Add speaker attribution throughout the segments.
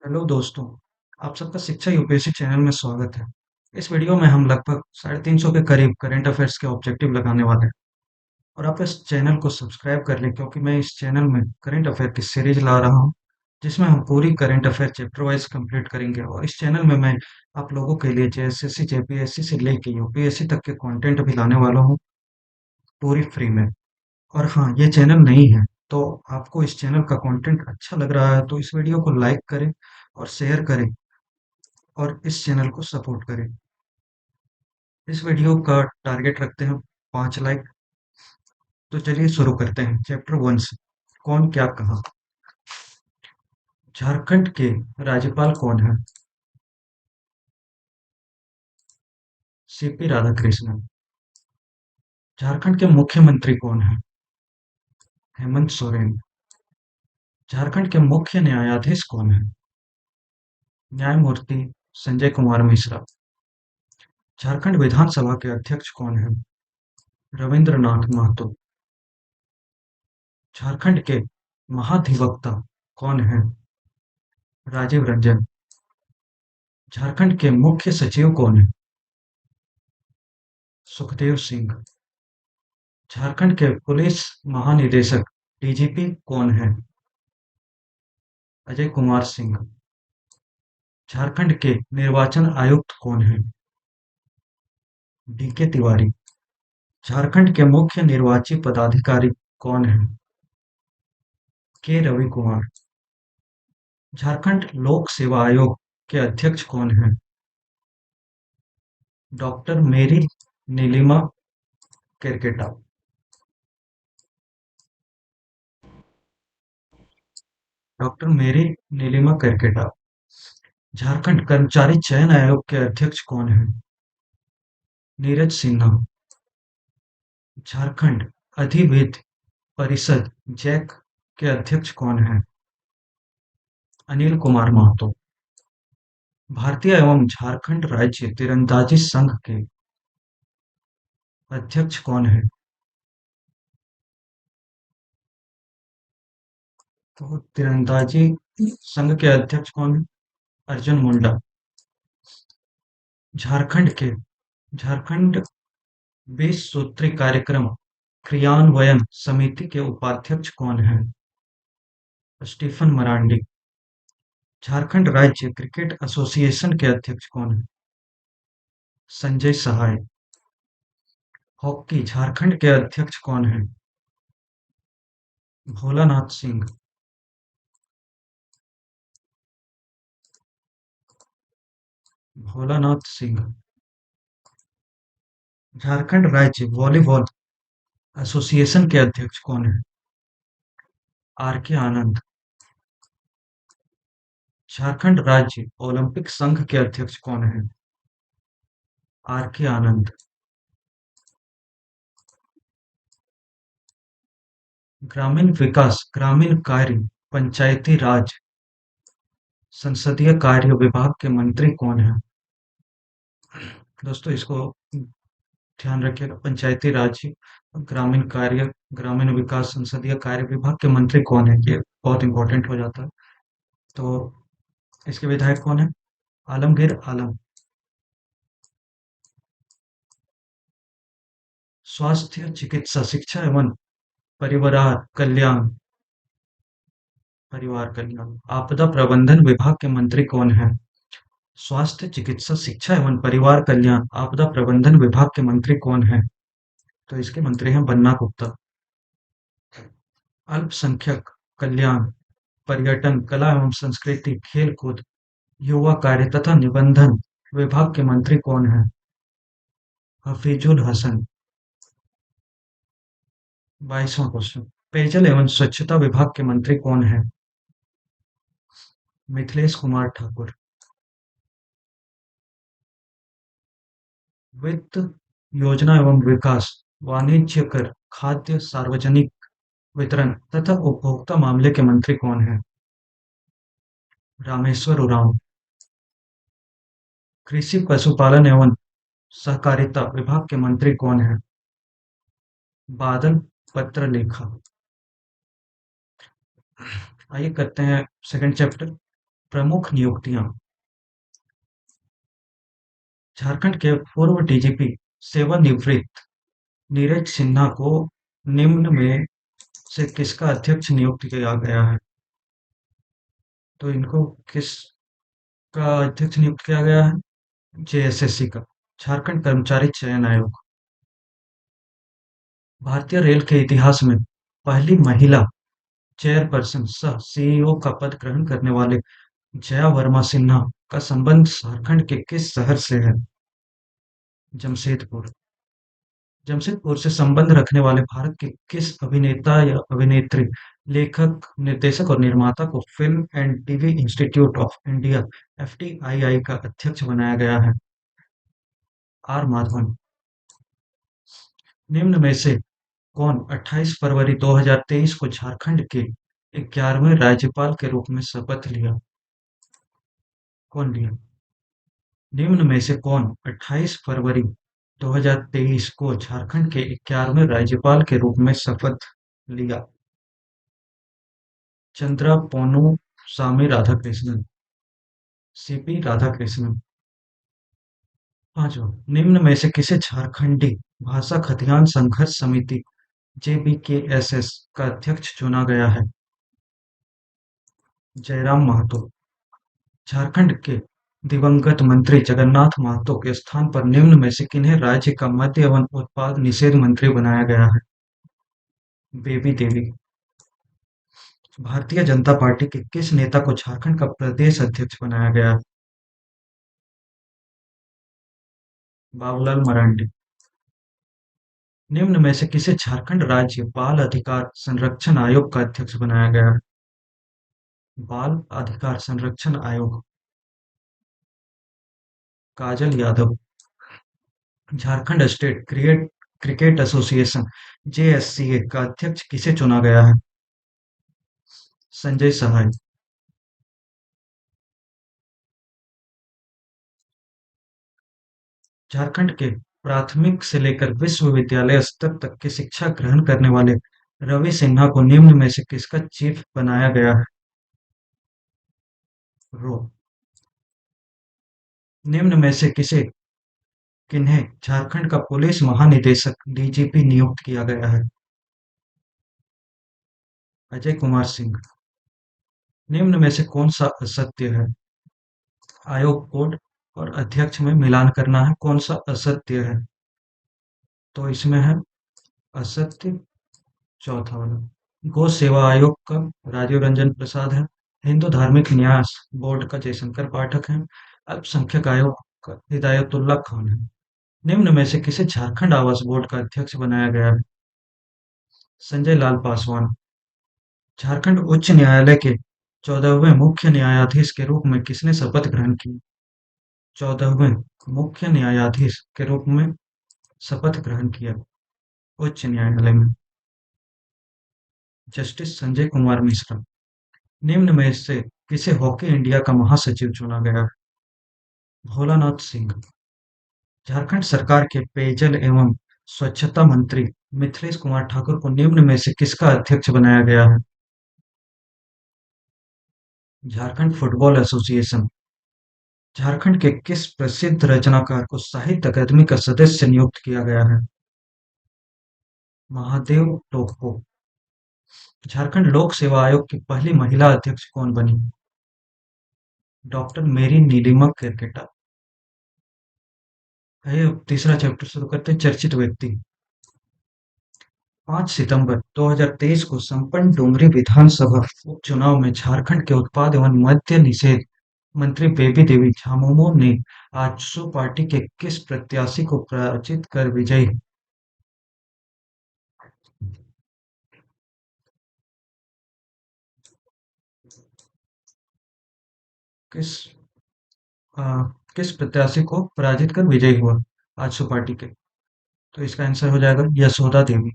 Speaker 1: Hello दोस्तों, आप सबका शिक्षा यूपीएससी चैनल में स्वागत है। इस वीडियो में हम लगभग 350 के करीब करंट अफेयर्स के ऑब्जेक्टिव लगाने वाले हैं और आप इस चैनल को सब्सक्राइब कर लें क्योंकि मैं इस चैनल में करंट अफेयर की सीरीज ला रहा हूँ जिसमें हम पूरी current affair chapter wise complete करेंगे और इस चैनल में मैं आप लोगों के लिए जेएसएससी जेपीएससी से लेके यूपीएससी तक के कंटेंट भी लाने वाला हूँ पूरी फ्री में। और हाँ, ये चैनल नहीं है तो आपको इस चैनल का कंटेंट अच्छा लग रहा है तो इस वीडियो को लाइक करें और शेयर करें और इस चैनल को सपोर्ट करें। इस वीडियो का टारगेट रखते हैं 5 लाइक। तो चलिए शुरू करते हैं चैप्टर 1 से। कौन क्या कहा। झारखंड के राज्यपाल कौन है? सीपी राधाकृष्णन। झारखंड के मुख्यमंत्री कौन है? हेमंत सोरेन। झारखंड के मुख्य न्यायाधीश कौन है? न्यायमूर्ति संजय कुमार मिश्रा। झारखंड विधानसभा के अध्यक्ष कौन है? रविंद्रनाथ महतो। झारखंड के महाधिवक्ता कौन है? राजीव रंजन। झारखंड के मुख्य सचिव कौन है? सुखदेव सिंह। झारखंड के पुलिस महानिदेशक डीजीपी कौन है? अजय कुमार सिंह। झारखंड के निर्वाचन आयुक्त कौन है? डीके तिवारी। झारखंड के मुख्य निर्वाची पदाधिकारी कौन है? के रवि कुमार। झारखंड लोक सेवा आयोग के अध्यक्ष कौन है? डॉक्टर मेरी नीलिमा केरकेटा। डॉक्टर मेरी नीलिमा केरकेटा। झारखंड कर्मचारी चयन आयोग के अध्यक्ष कौन है? नीरज सिन्हा। झारखंड अधिविद्य परिषद जैक के अध्यक्ष कौन हैं? अनिल कुमार महतो। भारतीय एवं झारखंड राज्य तीरंदाजी संघ के अध्यक्ष कौन हैं? तो तीरंदाजी संघ के अध्यक्ष कौन है? अर्जुन मुंडा। झारखंड के झारखंड 20 सूत्री कार्यक्रम क्रियान्वयन समिति के उपाध्यक्ष कौन हैं? स्टीफन मरांडी। झारखंड राज्य क्रिकेट एसोसिएशन के अध्यक्ष कौन हैं? संजय सहाय। हॉकी झारखंड के अध्यक्ष कौन हैं? भोलानाथ सिंह। भोलानाथ सिंह। झारखंड राज्य वॉलीबॉल एसोसिएशन के अध्यक्ष कौन हैं? आर के आनंद। झारखंड राज्य ओलंपिक संघ के अध्यक्ष कौन हैं? आर के आनंद। ग्रामीण विकास ग्रामीण कार्य पंचायती राज संसदीय कार्य विभाग के मंत्री कौन हैं? दोस्तों इसको ध्यान रखिएगा। पंचायती राज ग्रामीण कार्य ग्रामीण विकास संसदीय कार्य विभाग के मंत्री कौन है, ये बहुत इंपॉर्टेंट हो जाता है। तो इसके विधायक कौन है? आलमगीर आलम। स्वास्थ्य चिकित्सा शिक्षा एवं परिवार कल्याण परिवार कल्याण आपदा प्रबंधन विभाग के मंत्री कौन हैं? स्वास्थ्य चिकित्सा शिक्षा एवं परिवार कल्याण आपदा प्रबंधन विभाग के मंत्री कौन हैं? तो इसके मंत्री हैं बन्ना गुप्ता। अल्पसंख्यक कल्याण पर्यटन कला एवं संस्कृति खेल कूद युवा कार्य तथा निबंधन विभाग के मंत्री कौन हैं? हफीजुल हसन। 22वां क्वेश्चन। पेयजल एवं स्वच्छता विभाग के मंत्री कौन हैं? मिथिलेश कुमार ठाकुर। वित्त योजना एवं विकास वाणिज्य कर खाद्य सार्वजनिक वितरण तथा उपभोक्ता मामले के मंत्री कौन हैं? रामेश्वर उरांव। कृषि पशुपालन एवं सहकारिता विभाग के मंत्री कौन हैं? बादल पत्रलेखा। आइए करते हैं सेकंड चैप्टर। प्रमुख नियुक्तियां। झारखंड के पूर्व डीजीपी सेवानिवृत्त नीरज सिन्हा को निम्न में से किसका अध्यक्ष नियुक्त किया गया है? तो इनको किसका अध्यक्ष नियुक्त किया गया है? जेएसएससी का, झारखंड कर्मचारी चयन आयोग। भारतीय रेल के इतिहास में पहली महिला चेयरपर्सन सह सीईओ का पद ग्रहण करने वाले जया वर्मा सिन्हा का संबंध झारखंड के किस शहर से है? जमशेदपुर। जमशेदपुर से संबंध रखने वाले भारत के किस अभिनेता या अभिनेत्री, लेखक, निर्देशक और निर्माता को film and TV institute of India FTII का अध्यक्ष बनाया गया है? आर माधवन। निम्न में से कौन 28 फरवरी 2023 को झारखंड के 11वें राज्यपाल के रूप में शपथ लिया? कौन लिया? निम्न में से कौन 28 फरवरी 2023 को झारखंड के 11वें राज्यपाल के रूप में शपथ लिया? चंद्रा पोन्नू सामी राधाकृष्णन, सीपी राधाकृष्णन। पांचवा, निम्न में से किसे झारखंडी भाषा खतियान संघर्ष समिति जेबीकेएसएस का अध्यक्ष चुना गया है? जयराम महतो। झारखंड के दिवंगत मंत्री जगन्नाथ महतो के स्थान पर निम्न में से किन्हें राज्य का मद्य एवं उत्पाद निषेध मंत्री बनाया गया है? बेबी देवी। भारतीय जनता पार्टी के किस नेता को झारखंड का प्रदेश अध्यक्ष बनाया गया है? बाबूलाल मरांडी। निम्न में से किसे झारखंड राज्य बाल अधिकार संरक्षण आयोग का अध्यक्ष बनाया गया है? बाल अधिकार संरक्षण आयोग। Kajal Yadav. Jharkhand state cricket association JSCA का अध्यक्ष किसे चुना गया है? संजय सहाय। झारखंड के प्राथमिक से लेकर विश्वविद्यालय स्तर तक की शिक्षा ग्रहण करने वाले रवि सिन्हा को निम्न में से किसका चीफ बनाया गया है? रो। निम्न में से किसे किन्हें झारखंड का पुलिस महानिदेशक डीजीपी नियुक्त किया गया है? अजय कुमार सिंह। निम्न में से कौन सा असत्य है? आयोग कोड और अध्यक्ष में मिलान करना है, कौन सा असत्य है? तो इसमें है असत्य, चौथा वाला। गौ सेवा आयोग का राजीव रंजन प्रसाद है। हिंदू धार्मिक न्यास बोर्ड का जयशंकर पाठक है। अल्पसंख्यक आयोग का हिदायतुल्लाह खान है। निम्न में से किसे झारखंड आवास बोर्ड का अध्यक्ष बनाया गया है? संजय लाल पासवान। झारखंड उच्च न्यायालय के 14वें मुख्य न्यायाधीश के रूप में किसने शपथ ग्रहण की? 14वें मुख्य न्यायाधीश के रूप में शपथ ग्रहण किया उच्च न्यायालय में? जस्टिस संजय कुमार मिश्रा। निम्न में से किसे हॉकी इंडिया का महासचिव चुना गया? भोलानाथ सिंह। झारखंड सरकार के पेयजल एवं स्वच्छता मंत्री मिथिलेश कुमार ठाकुर को निम्न में से किसका अध्यक्ष बनाया गया है? Jharkhand football association. झारखंड के किस प्रसिद्ध रचनाकार को साहित्य अकादमी का सदस्य नियुक्त किया गया है? महादेव टोप्पो। झारखंड लोक सेवा आयोग की पहली महिला अध्यक्ष कौन बनी? डॉक्टर मेरी नीलिमा केरकेटा। आइए अब तीसरा चैप्टर शुरू करते हैं, चर्चित व्यक्ति। 5 सितंबर 2023 को संपन्न डुमरी विधानसभा उपचुनाव में झारखंड के उत्पाद एवं मद्य निषेध मंत्री बेबी देवी झामुमो ने आजसू पार्टी के किस प्रत्याशी को पराजित कर विजयी किस आ, किस प्रत्याशी को पराजित कर विजयी हुआ आजसू पार्टी के? तो इसका आंसर हो जाएगा यशोदा देवी।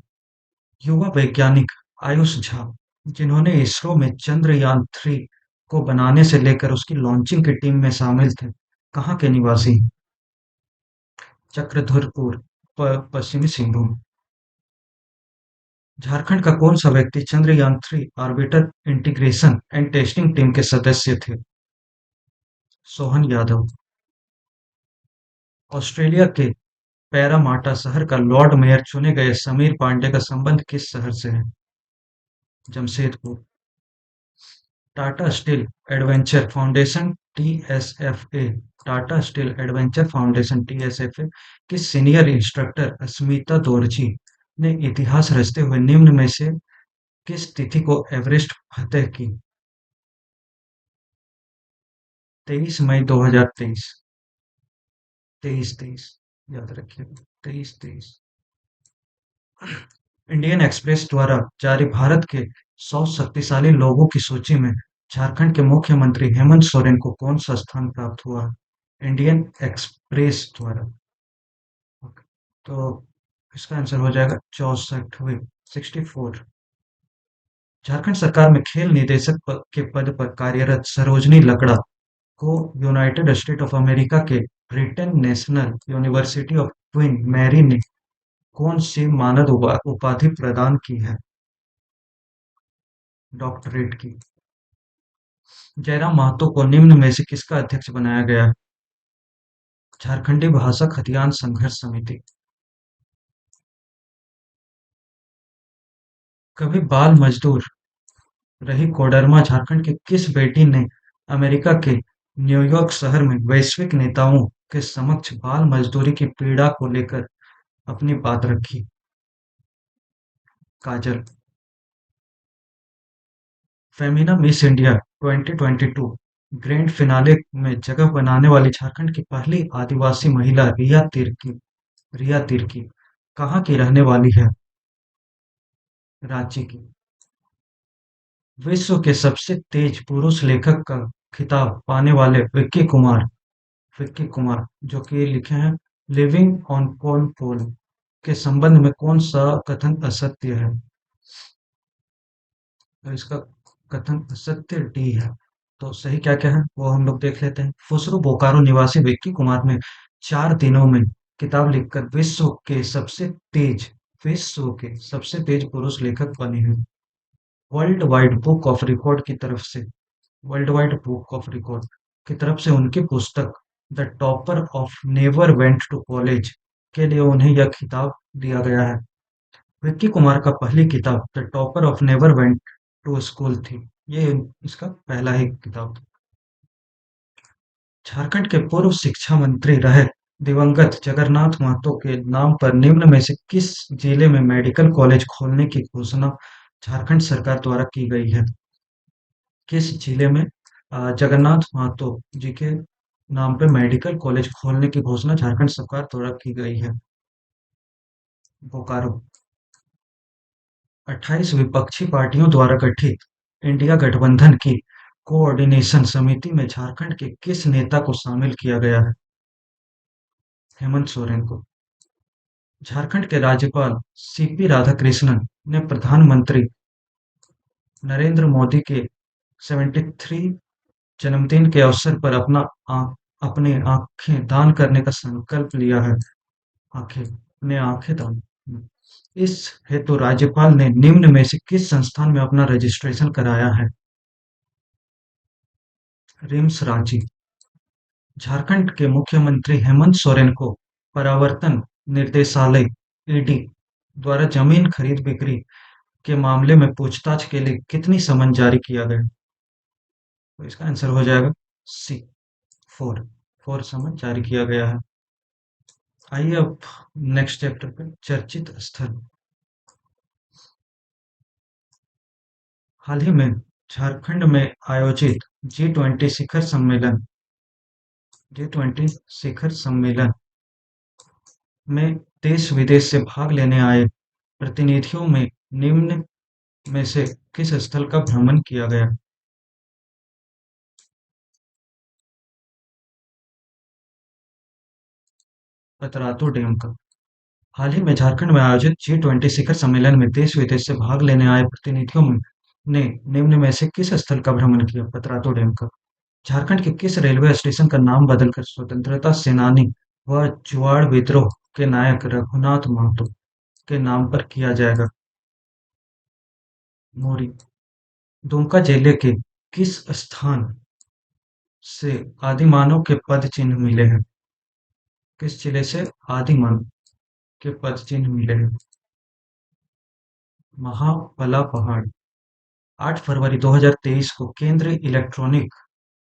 Speaker 1: युवा वैज्ञानिक आयुष झा, जिन्होंने इसरो में चंद्रयान-3 को बनाने से लेकर उसकी लॉन्चिंग की टीम में शामिल थे, कहाँ के निवासी? चक्रधरपुर, पश्चिमी सिंहभूम। झारखंड का कौन सा व्यक्ति Chandrayaan-3 orbiter integration and testing team के सदस्य थे? सोहन यादव। ऑस्ट्रेलिया के पैरामाटा शहर का लॉर्ड मेयर चुने गए समीर पांडे का संबंध किस शहर से है? Jamshedpur. Tata steel adventure foundation (TSFA) Tata steel adventure foundation (TSFA) की सीनियर इंस्ट्रक्टर अस्मिता दोरजी ने इतिहास रचते हुए निम्न में से किस तिथि को एवरेस्ट फतह की? 23 मई 2023। 23-23 याद रखिएगा। 23-23। इंडियन एक्सप्रेस द्वारा जारी भारत के 100 शक्तिशाली लोगों की सूची में झारखंड के मुख्यमंत्री हेमंत सोरेन को कौन सा स्थान प्राप्त हुआ? इंडियन एक्सप्रेस द्वारा। ओके, तो इसका आंसर हो जाएगा 64वें, 64। झारखंड सरकार में खेल निदेशक के पद पर कार्यरत सरोजनी लकड़ा को यूनाइटेड स्टेट ऑफ अमेरिका के Britain national university of queen mary ने कौन सी मानद उपाधि प्रदान की है? डॉक्टरेट की। जयराम महतो को निम्न में से किसका अध्यक्ष बनाया गया? झारखंडी भाषा खतियान संघर्ष समिति। कभी बाल मजदूर रही कोडरमा झारखंड की किस बेटी ने अमेरिका के न्यूयॉर्क शहर में वैश्विक नेताओं के समक्ष बाल मजदूरी की पीड़ा को लेकर अपनी बात रखी? Kajal. Femina miss India 2022 grand finale में जगह बनाने वाली झारखंड की पहली आदिवासी महिला रिया तिर्की कहाँ की रहने वाली है? रांची की। विश्व के सबसे तेज पुरुष लेखक का खिताब पाने वाले विक्की कुमार जो कि लिखे हैं लिविंग ऑन पॉन पोल के संबंध में कौन सा कथन असत्य है? तो इसका कथन असत्य डी है। तो सही क्या क्या है वो हम लोग देख लेते हैं। फुसरो बोकारो निवासी विक्की कुमार ने 4 दिनों में किताब लिखकर तेज विश्व के सबसे तेज पुरुष लेखक बने हैं। World wide book of record की तरफ से world wide book of record की तरफ से उनकी पुस्तक the topper of never went to college के लिए उन्हें यह खिताब दिया गया है। विक्की कुमार का पहली किताब the topper of never went to school थी। ये इसका पहला ही किताब था। झारखंड के पूर्व शिक्षा मंत्री रहे दिवंगत जगन्नाथ महतो के नाम पर निम्न में से किस जिले में मेडिकल कॉलेज खोलने की घोषणा झारखंड सरकार द्वारा की गई है? किस जिले में जगन्नाथ महतो जी के नाम पे मेडिकल कॉलेज खोलने की घोषणा झारखंड सरकार द्वारा की गई है? बोकारो। 28 विपक्षी पार्टियों द्वारा गठित इंडिया गठबंधन की कोऑर्डिनेशन समिति में झारखंड के किस नेता को शामिल किया गया है? हेमंत सोरेन को। झारखंड के राज्यपाल सीपी राधाकृष्णन ने प्रधानमंत्री नरेंद्र मोदी के 73 जन्मदिन के अवसर पर अपने आंखें दान करने का संकल्प लिया है। अपने आंखें दान। इस हेतु राज्यपाल ने निम्न में से किस संस्थान में अपना रजिस्ट्रेशन कराया है? रिम्स रांची। झारखंड के मुख्यमंत्री हेमंत सोरेन को परावर्तन निर्देशालय (ईडी) द्वारा जमीन खरीद बिक्री के मामले में पूछताछ के लिए कितनी समन जारी किया गया? तो इसका आंसर हो जाएगा सी, 4। 4 समन जारी किया गया है। आइए अब नेक्स्ट चैप्टर पे चर्चित स्थल। हाल ही में झारखंड में आयोजित जी20 शिखर सम्मेलन में देश विदेश से भाग लेने आए प्रतिनिधियों में निम्न में से किस स्थल का भ्रमण किया गया? पतरातू डैम का। हाल ही में झारखंड में आयोजित जी20 शिखर सम्मेलन में देश विदेश से भाग लेने आए प्रतिनिधियों ने निम्न में से किस स्थल का भ्रमण किया? पतरातू डैम का। झारखंड के किस रेलवे स्टेशन का नाम बदलकर स्वतंत्रता सेनानी व जुआड़ विद्रोह के नायक रघुनाथ महतो के नाम पर किया जाएगा? मोरी। दुमका जिले के किस स्थान से आदिमानव के पद चिन्ह मिले हैं? किस जिले से आदिमानव के पद चिन्ह मिले हैं? महाबला पहाड़। 8 फरवरी 2023 को केंद्रीय इलेक्ट्रॉनिक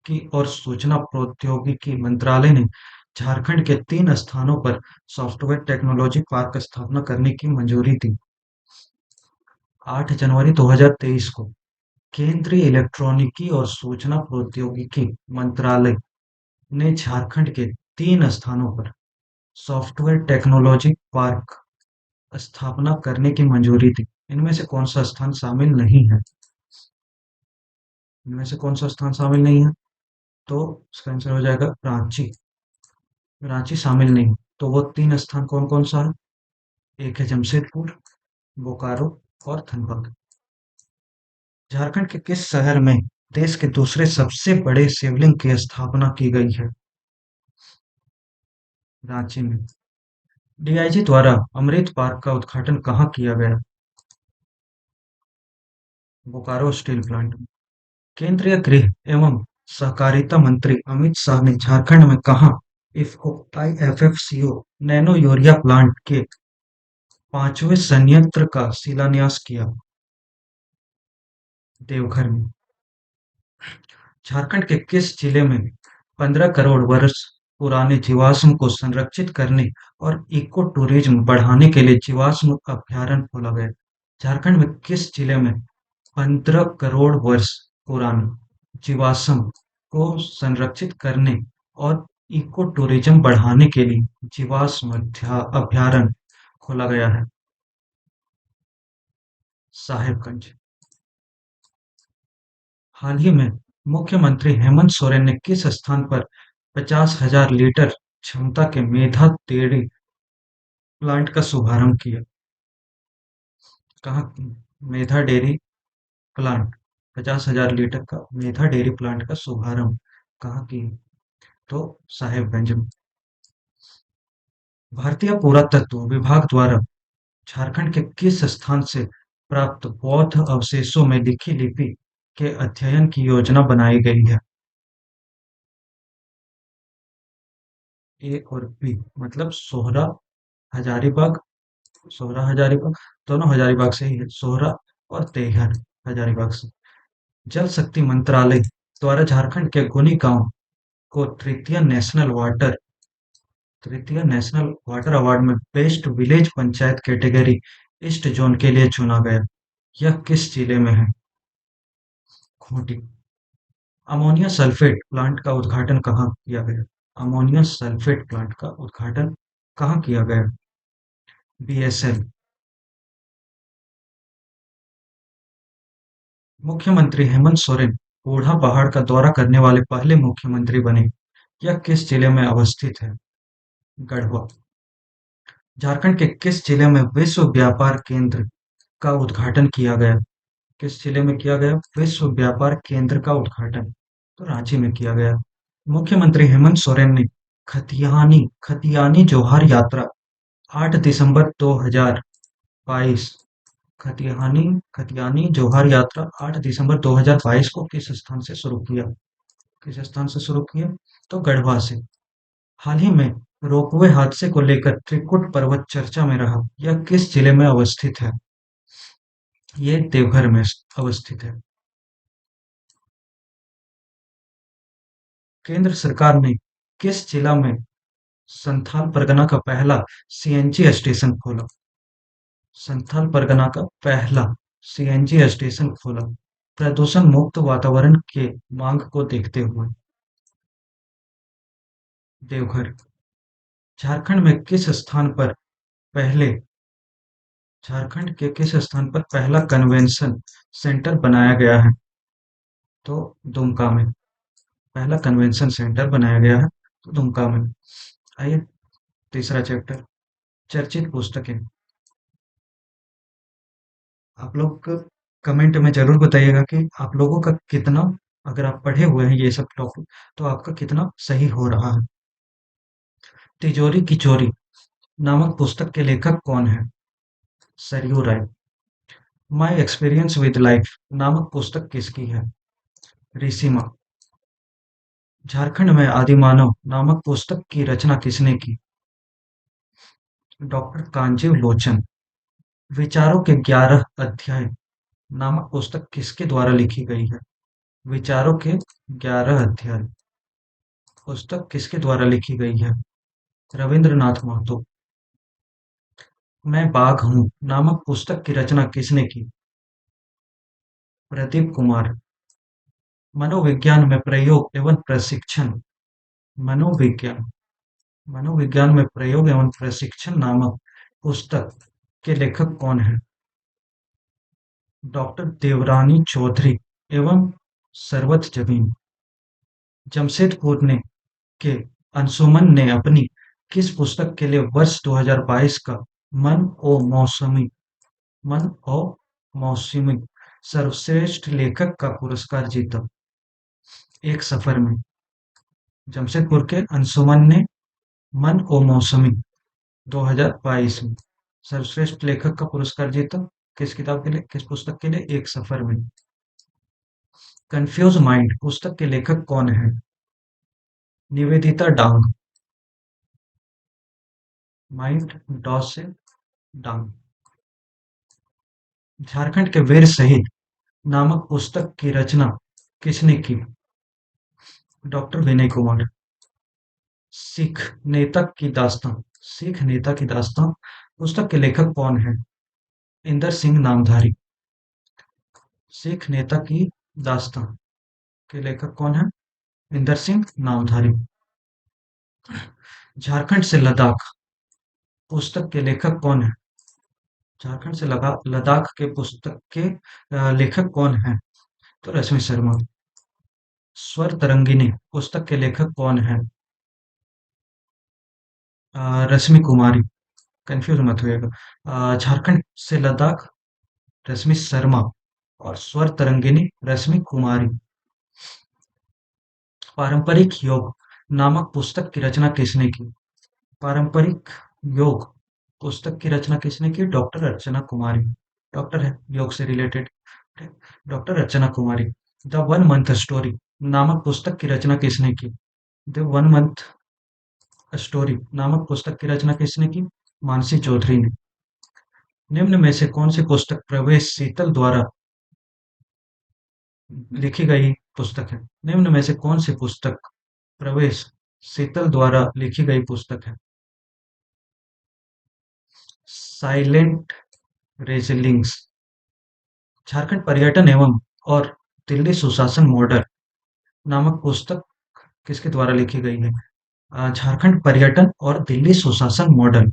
Speaker 1: की और सूचना प्रौद्योगिकी मंत्रालय ने झारखंड के 3 स्थानों पर सॉफ्टवेयर टेक्नोलॉजी पार्क स्थापना करने की मंजूरी दी। 8 जनवरी 2023 को केंद्रीय इलेक्ट्रॉनिकी और सूचना प्रौद्योगिकी मंत्रालय ने झारखंड के 3 स्थानों पर सॉफ्टवेयर टेक्नोलॉजी पार्क स्थापना करने की मंजूरी दी। इनमें से कौन सा स्थान शामिल नहीं है? इनमें से कौन सा स्थान शामिल नहीं है? तो इसका आंसर हो जाएगा रांची। रांची शामिल नहीं। तो वो 3 स्थान कौन-कौन सा है? एक है जमशेदपुर, बोकारो और धनबाद। झारखंड के किस शहर में देश के दूसरे सबसे बड़े शिवलिंग की स्थापना की गई है? रांची में। डीआईजी द्वारा अमृत पार्क का उद्घाटन कहाँ किया गया? बोकारो स्टील प्लांट में। केंद्रीय गृह एवं सहकारिता मंत्री अमित शाह ने झारखंड में कहाँ इफ्को आईएफएफसीओ नैनो यूरिया प्लांट के 5वें संयंत्र का शिलान्यास किया? देवघर में। झारखंड के किस जिले में 15 करोड़ वर्ष पुराने जीवाश्म को संरक्षित करने और इको टूरिज्म बढ़ाने के लिए जीवाश्म अभयारण्य खोला गया? झारखंड में किस जिले में 15 करोड़ वर्ष पुराने जीवाश्म को संरक्षित करने और इको टूरिज्म बढ़ाने के लिए जीवाश्म अभयारण्य खोला गया है? साहिबगंज। हाल ही में मुख्यमंत्री हेमंत सोरेन ने किस स्थान पर 50,000 लीटर क्षमता के मेधा डेयरी प्लांट का शुभारंभ किया? कहाँ? मेधा डेयरी प्लांट। 50,000 लीटर का मेधा डेयरी प्लांट का शुभारंभ कहाँ किया? तो साहेबगंज में। भारतीय पुरातत्व विभाग द्वारा झारखंड के किस स्थान से प्राप्त बौद्ध अवशेषों में लिखी लिपि के अध्ययन की योजना बनाई गई है? ए और बी मतलब सोहरा हजारीबाग। सोहरा हजारीबाग दोनों हजारीबाग से ही है। सोहरा और तेहर हजारीबाग से। जल शक्ति मंत्रालय द्वारा झारखंड के गुनी गांव को तृतीय नेशनल वाटर अवार्ड में best village panchayat category east zone के लिए चुना गया। यह किस जिले में है? खूंटी। अमोनिया सल्फेट प्लांट का उद्घाटन कहाँ किया गया? अमोनिया सल्फेट प्लांट का उद्घाटन कहाँ किया गया? बीएसएल। मुख्यमंत्री हेमंत सोरेन बूढ़ा पहाड़ का दौरा करने वाले पहले मुख्यमंत्री बने। यह किस जिले में अवस्थित है? गढ़वा। झारखंड के किस जिले में विश्व व्यापार केंद्र का उद्घाटन किया गया? किस जिले में किया गया विश्व व्यापार केंद्र का उद्घाटन? तो रांची में किया गया। मुख्यमंत्री हेमंत सोरेन ने खतियानी खतियानी जोहार यात्रा 8 दिसंबर 2022 खतियानी खतियानी जोहार यात्रा 8 दिसंबर 2022 को किस स्थान से शुरू किया? किस स्थान से शुरू किया? तो गढ़वा से। हाल ही में रोपवे हादसे को लेकर त्रिकुट पर्वत चर्चा में रहा। यह किस जिले में अवस्थित है? ये देवघर में अवस्थित है। केंद्र सरकार ने किस जिला में संथाल परगना का पहला सीएनजी स्टेशन खोला? संथाल परगना का पहला सीएनजी स्टेशन खोला प्रदूषण मुक्त वातावरण के मांग को देखते हुए। देवघर। झारखंड में किस स्थान पर पहले झारखंड के किस स्थान पर पहला कन्वेंशन सेंटर बनाया गया है? तो दुमका में। पहला कन्वेंशन सेंटर बनाया गया है तो दुमका में। आइए तीसरा चैप्टर चर्चित पुस्तकें। आप लोग कमेंट में जरूर बताइएगा कि आप लोगों का कितना, अगर आप पढ़े हुए हैं ये सब टॉपिक, तो आपका कितना सही हो रहा है। तिजोरी की चोरी नामक पुस्तक के लेखक कौन है? सरयू राय। माई एक्सपीरियंस विद लाइफ नामक पुस्तक किसकी है? ऋषिमा। झारखंड में आदिमानव नामक पुस्तक की रचना किसने की? डॉक्टर कांजीव लोचन। विचारों के 11 अध्याय नामक पुस्तक किसके द्वारा लिखी गई है? विचारों के 11 अध्याय पुस्तक किसके द्वारा लिखी गई है? रविंद्रनाथ महतो। मैं बाघ हूँ नामक पुस्तक की रचना किसने की? प्रदीप कुमार। मनोविज्ञान में प्रयोग एवं प्रशिक्षण मनोविज्ञान मनोविज्ञान में प्रयोग एवं प्रशिक्षण नामक पुस्तक के लेखक कौन हैं? डॉक्टर देवरानी चौधरी एवं सरबत जमीन। जमशेदपुर ने के अंशुमन ने अपनी किस पुस्तक के लिए वर्ष 2022 का मन ओ मौसमी मन ओ मौसमी सर्वश्रेष्ठ लेखक का पुरस्कार जीता? एक सफर में। जमशेदपुर के अंशुमन ने मन ओ मौसमी 2022 में सर्वश्रेष्ठ लेखक का पुरस्कार जीता। किस किताब के लिए, किस पुस्तक के लिए? एक सफर में। कंफ्यूज माइंड पुस्तक के लेखक कौन है? निवेदिता डांग। माइंड डॉ से डांग। झारखंड के वीर शहीद नामक पुस्तक की रचना किसने की? डॉक्टर विनय कुमार। सिख नेता की दास्तां सिख नेता की दास्तां पुस्तक के लेखक कौन है? इंदर सिंह नामधारी। सिख नेता की दास्तां के लेखक कौन है? इंदर सिंह नामधारी। झारखंड से लद्दाख पुस्तक के लेखक कौन है? झारखंड से लद्दाख के पुस्तक के लेखक कौन है? तो रश्मि शर्मा। स्वर तरंगिनी पुस्तक के लेखक कौन है? रश्मि कुमारी। कंफ्यूज मत होइएगा। झारखंड से लद्दाख रश्मि शर्मा और स्वर तरंगिनी रश्मि कुमारी। पारंपरिक योग नामक पुस्तक की रचना किसने की? पारंपरिक योग पुस्तक की रचना किसने की? डॉक्टर अर्चना कुमारी। डॉक्टर है, योग से related. Doctor Archana Kumari. The one month story नामक पुस्तक की रचना किसने की? द वन मंथ स्टोरी नामक पुस्तक की रचना किसने की? मानसी चौधरी ने। निम्न में से कौन सी पुस्तक प्रवेश शीतल द्वारा लिखी गई पुस्तक है? निम्न में से कौन सी पुस्तक प्रवेश शीतल द्वारा लिखी गई पुस्तक है? साइलेंट रेजिलिंग्स। झारखंड पर्यटन एवं और दिल्ली सुशासन मॉडल नामक पुस्तक किसके द्वारा लिखी गई है? झारखंड पर्यटन और दिल्ली सुशासन मॉडल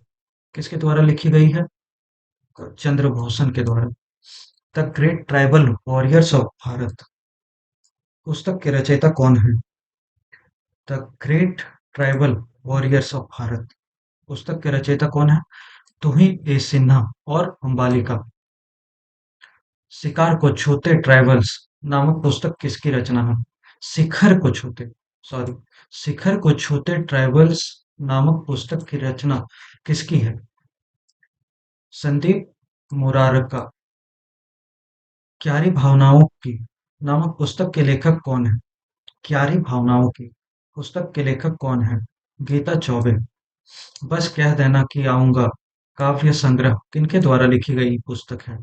Speaker 1: किसके द्वारा लिखी गई है? चंद्रभूषण के द्वारा। The great tribal warriors of Bharat पुस्तक के रचयिता कौन है? The great tribal warriors of Bharat पुस्तक के रचयिता कौन है? तुहिन ए सिन्हा और अंबालिका। शिकार को छूते ट्राइबल्स नामक पुस्तक किसकी रचना है? शिखर को छूते सॉरी शिखर को छूते ट्राइबल्स नामक पुस्तक की रचना किसकी है? संदीप मुरारका। क्यारी भावनाओं की नामक पुस्तक के लेखक कौन है? क्यारी भावनाओं की पुस्तक के लेखक कौन है? गीता चौबे। बस कह देना कि आऊंगा काव्य संग्रह किनके द्वारा लिखी गई पुस्तक है?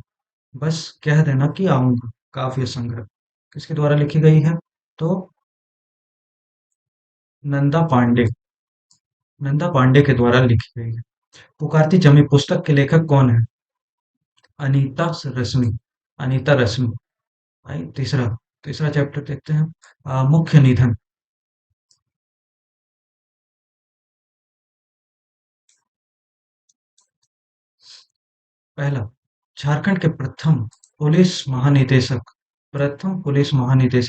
Speaker 1: बस कह देना कि आऊंगा काव्य संग्रह किसके द्वारा लिखी गई है? तो नंदा पांडे नंदा पांडे के द्वारा लिखी गई है। पुकारती जमी पुस्तक के लेखक कौन है? अनीता रश्मि अनीता रश्मि। भाई तीसरा तीसरा चैप्टर देखते हैं। मुख्य निधन। पहला, झारखंड के प्रथम पुलिस महानिदेशक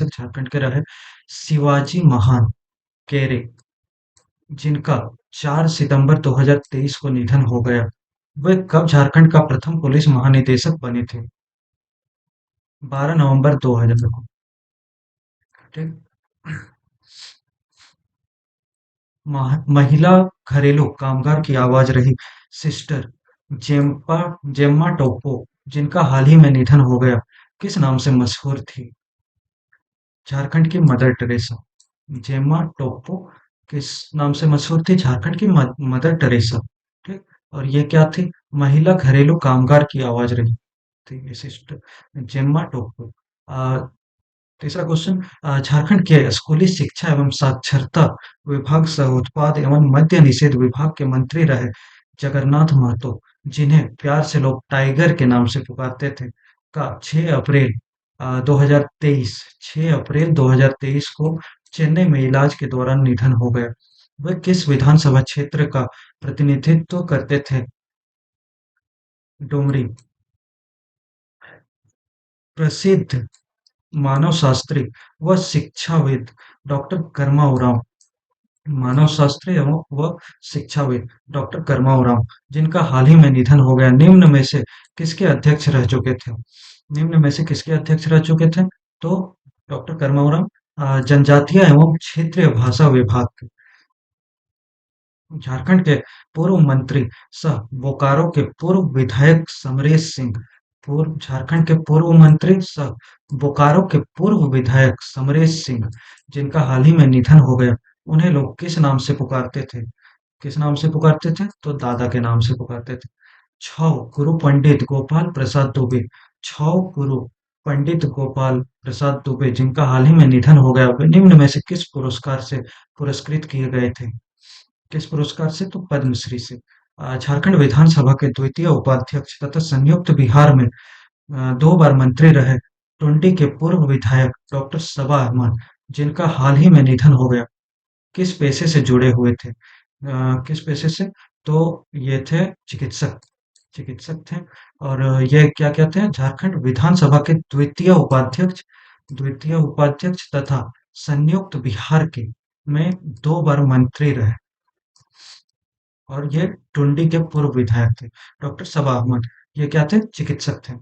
Speaker 1: झारखंड के रहे शिवाजी महान केरे, जिनका 4 सितंबर 2023 को निधन हो गया। वे कब झारखंड का प्रथम पुलिस महानिदेशक बने थे? 12 नवंबर 2000 को। ठीक। महिला घरेलू कामगार की आवाज रही सिस्टर जेम्मा टोप्पो, जिनका हाल ही में निधन हो गया, किस नाम से मशहूर थी? झारखंड की मदर टेरेसा। जेमा टोप्पो किस नाम से मशहूर थी? झारखंड की मदर टेरेसा। ठीक। और ये क्या थी? महिला घरेलू कामगार की आवाज रही थी विशिष्ट। जेम्मा टोप्पो। आ, तीसरा क्वेश्चन, झारखंड के स्कूली शिक्षा एवं साक्षरता विभाग सह उत्पाद एवं मद्य निषेध विभाग के मंत्री रहे जगन्नाथ महतो, जिन्हें प्यार से लोग टाइगर के नाम से पुकारते थे, का 6 अप्रैल 2023 6 अप्रैल 2023 को चेन्नई में इलाज के दौरान निधन हो गया। वह किस विधानसभा क्षेत्र का प्रतिनिधित्व करते थे? डुमरी। प्रसिद्ध मानवशास्त्री व शिक्षाविद डॉक्टर कर्मा उरांव। मानवशास्त्री एवं व शिक्षाविद डॉक्टर कर्मा उरांव, जिनका हाल ही में निधन हो गया, निम्न में से किसके अध्यक्ष रह चुके थे? निम्न में से किसके अध्यक्ष रह चुके थे? तो डॉक्टर कर्मा उरांव जनजातीय एवं क्षेत्रीय भाषा विभाग के। झारखंड के पूर्व मंत्री सह बोकारो के पूर्व विधायक समरेश सिंह। पूर्व झारखंड के पूर्व मंत्री सह बोकारो के पूर्व विधायक समरेश सिंह, जिनका हाल ही में निधन हो गया, उन्हें लोग किस नाम से पुकारते थे? किस नाम से पुकारते थे? तो दादा के नाम से पुकारते थे। छ गुरु पंडित गोपाल प्रसाद दुबे। छ गुरु पंडित गोपाल प्रसाद दुबे, जिनका हाल ही में निधन हो गया, वे निम्न में से किस पुरस्कार से पुरस्कृत किए गए थे? किस पुरस्कार से? तो पद्मश्री से। झारखंड विधानसभा के द्वितीय उपाध्यक्ष तथा संयुक्त बिहार में 2 बार मंत्री रहे टुंडी के पूर्व विधायक डॉक्टर सबा अहमद, जिनका हाल ही में निधन हो गया, किस पेशे से जुड़े हुए थे? किस पेशे से? तो ये थे चिकित्सक। चिकित्सक थे। और ये क्या क्या थे? झारखंड विधानसभा के द्वितीय उपाध्यक्ष तथा संयुक्त बिहार के में 2 बार मंत्री रहे। और ये टुंडी के पूर्व विधायक थे डॉक्टर सबा अहमद। ये क्या थे? चिकित्सक थे।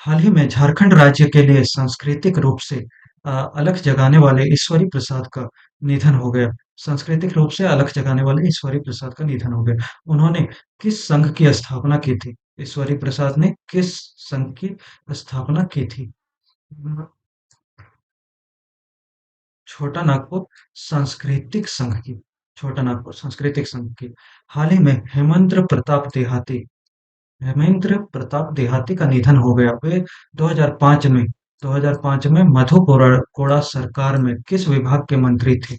Speaker 1: हाल ही में झारखंड राज्य के लिए सांस्कृतिक रूप से अलख जगाने वाले ईश्वरी प्रसाद का निधन हो गया। सांस्कृतिक रूप से अलख जगाने वाले ईश्वरी प्रसाद का निधन हो गया। उन्होंने किस संघ की स्थापना की थी? ईश्वरी प्रसाद ने किस संघ की स्थापना की थी? छोटा नागपुर सांस्कृतिक संघ की। छोटा नागपुर सांस्कृतिक संघ की। हाल ही में हेमेंद्र प्रताप देहाती का निधन हो गया। वे 2005 में 2005 में मधु कोड़ा सरकार में किस विभाग के मंत्री थे?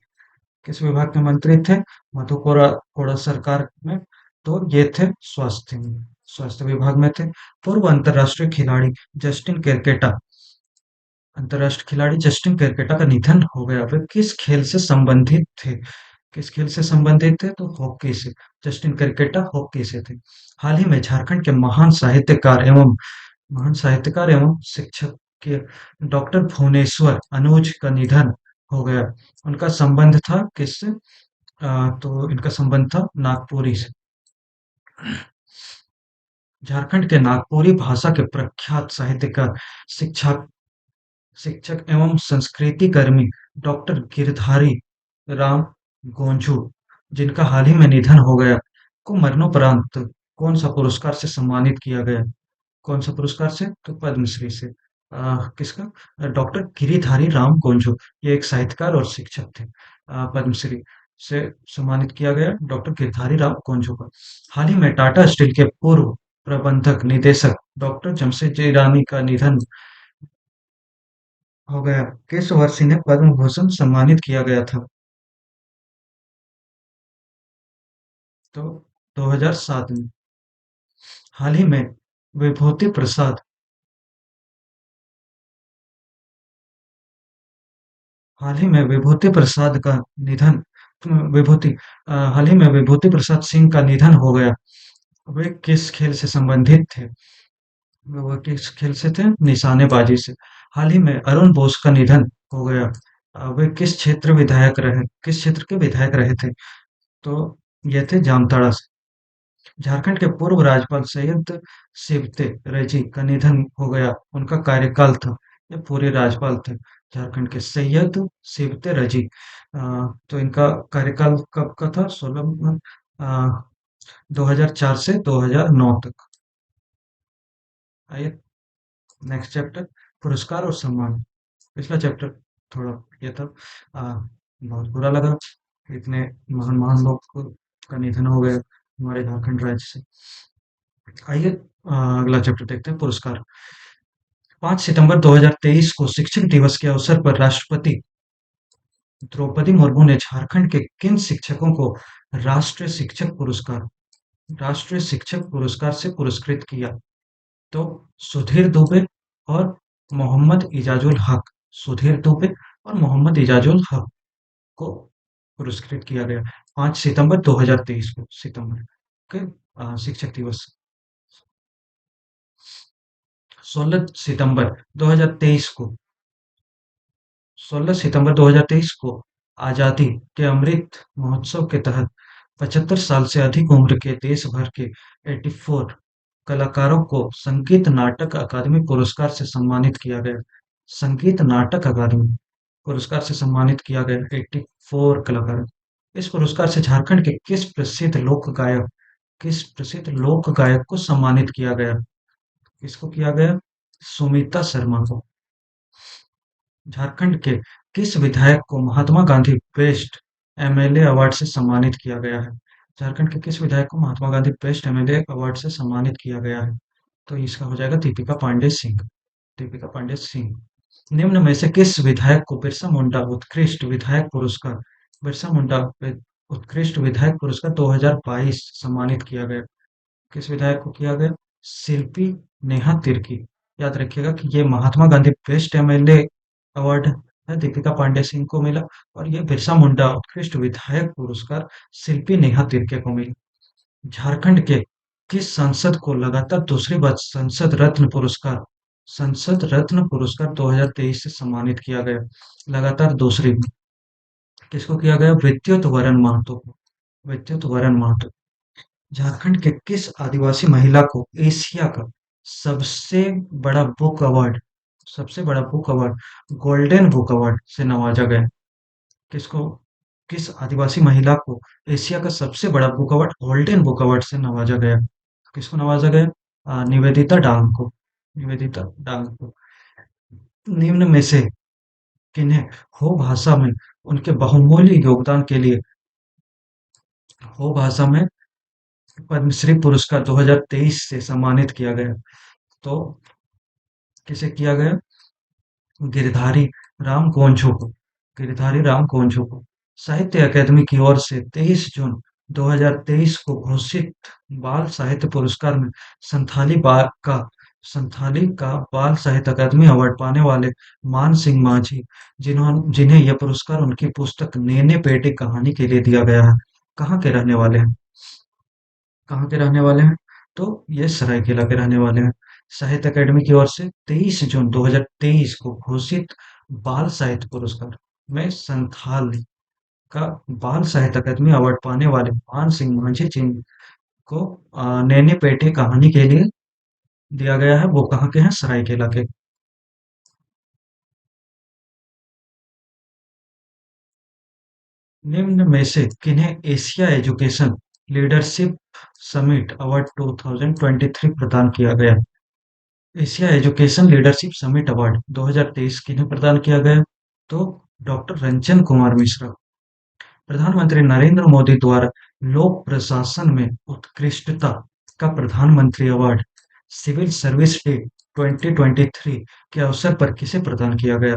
Speaker 1: किस विभाग के मंत्री थे मधु कोड़ा सरकार में? तो ये थे स्वास्थ्य विभाग में थे। पूर्व अंतर्राष्ट्रीय खिलाड़ी जस्टिन केरकेटा अंतर्राष्ट्रीय खिलाड़ी जस्टिन केरकेटा का निधन हो गया। वे किस खेल से संबंधित थे? किस खेल से संबंधित थे? तो हॉकी से। जस्टिन क्रिकेटर हॉकी से थे। हाल ही में झारखंड के महान साहित्यकार एवं शिक्षक के डॉक्टर भुवनेश्वर अनुज का निधन हो गया। उनका संबंध था किससे? तो इनका संबंध था नागपुरी से। झारखंड के नागपुरी भाषा के प्रख्यात साहित्यकार, शिक्षक शिक्षक एवं संस्कृति कर्मी डॉक्टर गिरधारी राम गोंझू, जिनका हाल ही में निधन हो गया, को मरणोपरांत कौन सा पुरस्कार से सम्मानित किया गया? कौन सा पुरस्कार से? तो पद्मश्री से। किसका? डॉक्टर गिरिधारी राम गोंझू। ये एक साहित्यकार और शिक्षक थे। पद्मश्री से सम्मानित किया गया डॉक्टर गिरधारी राम गोंझू को। हाल ही में टाटा स्टील के पूर्व प्रबंधक निदेशक डॉक्टर जमशेद जी ईरानी का निधन हो गया। किस वर्ष इन्हें पद्म भूषण सम्मानित किया गया था? तो 2007 में। हाल ही में विभूति प्रसाद हाल ही में विभूति प्रसाद का निधन विभूति हाल ही में विभूति प्रसाद सिंह का निधन हो गया। वे किस खेल से संबंधित थे? वो किस खेल से थे? निशानेबाजी से। हाल ही में अरुण बोस का निधन हो गया। वे किस क्षेत्र के विधायक रहे थे? तो ये थे जामताड़ा से। झारखंड के पूर्व राज्यपाल सैयद शिवते रैची का निधन हो गया। उनका कार्यकाल था। ये पूरे राज्यपाल थे झारखंड के, सैयद शिवते रैची। तो इनका कार्यकाल कब का था? 2004 से 2009 तक। आइए नेक्स्ट चैप्टर, पुरस्कार और सम्मान। पिछला चैप्टर थोड़ा ये था। बहुत बुरा लगा कि इतने महान महान लोग का निधन हो गया हमारे झारखंड राज्य से। आइए अगला चैप्टर देखते हैं, पुरस्कार। 5 सितंबर 2023 को शिक्षक दिवस के अवसर पर राष्ट्रपति द्रौपदी मुर्मू ने झारखंड के किन शिक्षकों को राष्ट्रीय शिक्षक पुरस्कार राष्ट्रीय शिक्षक पुरस्कार से पुरस्कृत किया? तो सुधीर दुबे और मोहम्मद इजाजुल हक। सुधीर दुबे और मोहम्मद इजाजुल हक को पुरस्कृत किया गया 5 सितंबर 2023 को, सितंबर के शिक्षक दिवस। 16 सितंबर 2023 को 16 सितंबर 2023 को आजादी के अमृत महोत्सव के तहत 75 साल से अधिक उम्र के देश भर के 84 कलाकारों को संगीत नाटक अकादमी पुरस्कार से सम्मानित किया गया। संगीत नाटक अकादमी पुरस्कार से सम्मानित किया गया 84 कलाकार। इस पुरस्कार से झारखंड के किस प्रसिद्ध लोक गायक को सम्मानित किया गया? किसको किया गया? सुमिता शर्मा को। झारखंड के किस विधायक को Mahatma Gandhi best MLA award से सम्मानित किया गया है? झारखंड के किस विधायक को Mahatma Gandhi best MLA award से सम्मानित किया गया है? तो इसका हो जाएगा दीपिका पांडे सिंह। दीपिका पांडे सिंह। निम्न में से किस विधायक को बिरसा मुंडा उत्कृष्ट विधायक पुरस्कार 2022 सम्मानित किया गया? किस विधायक को किया गया? शिल्पी नेहा तिर्की। याद रखिएगा कि ये Mahatma Gandhi best MLA award है, दीपिका पांडे सिंह को मिला, और ये बिरसा मुंडा उत्कृष्ट विधायक पुरस्कार शिल्पी नेहा तिर्के को मिला। झारखंड के किस सांसद को लगातार दूसरी बार संसद रत्न पुरस्कार 2023 से सम्मानित किया गया? लगातार दूसरी बार। किसको किया गया? विद्युत वरण महतो को। विद्युत वरण महतो। झारखंड के किस आदिवासी महिला को एशिया का सबसे बड़ा बुक अवार्ड सबसे बड़ा book award golden book award से नवाजा गया? किसको किस आदिवासी महिला को एशिया का सबसे बड़ा book award golden book award से नवाजा गया? किसको नवाजा गया? निवेदिता डांग को। निवेदिता डांग को। निम्न में से किन्हें हो भाषा में उनके बहुमूल्य योगदान के लिए हो भाषा में पद्मश्री पुरस्कार 2023 से सम्मानित किया गया? तो किसे किया गया? गिरधारी राम गोंझू को। गिरधारी राम गोंझू को। साहित्य अकादमी की ओर से 23 जून 2023 को घोषित बाल साहित्य पुरस्कार में संथाली का बाल साहित्य अकादमी अवार्ड पाने वाले मान सिंह मांझी, जिन्हें यह पुरस्कार उनकी पुस्तक नेने पेटे कहानी के लिए दिया गया है, कहाँ के रहने वाले हैं? कहाँ के रहने वाले हैं? तो ये सरायकेला के रहने वाले हैं। साहित्य अकादमी की ओर से 23 जून 2023 को घोषित बाल साहित्य पुरस्कार में संथाल का बाल साहित्य अकादमी अवार्ड पाने वाले मान सिंह मांझी, जिनको नैनी पेठे कहानी के लिए दिया गया है, वो कहाँ के हैं? सरायकेला के। निम्न में से किन्हें Asia education leadership summit award 2023 प्रदान किया गया? Asia education leadership summit award 2023 किन्हें प्रदान किया गया? तो डॉक्टर रंजन कुमार मिश्रा। प्रधानमंत्री नरेंद्र मोदी द्वारा लोक प्रशासन में उत्कृष्टता का प्रधानमंत्री अवार्ड सिविल सर्विस डे 2023 के अवसर पर किसे प्रदान किया गया?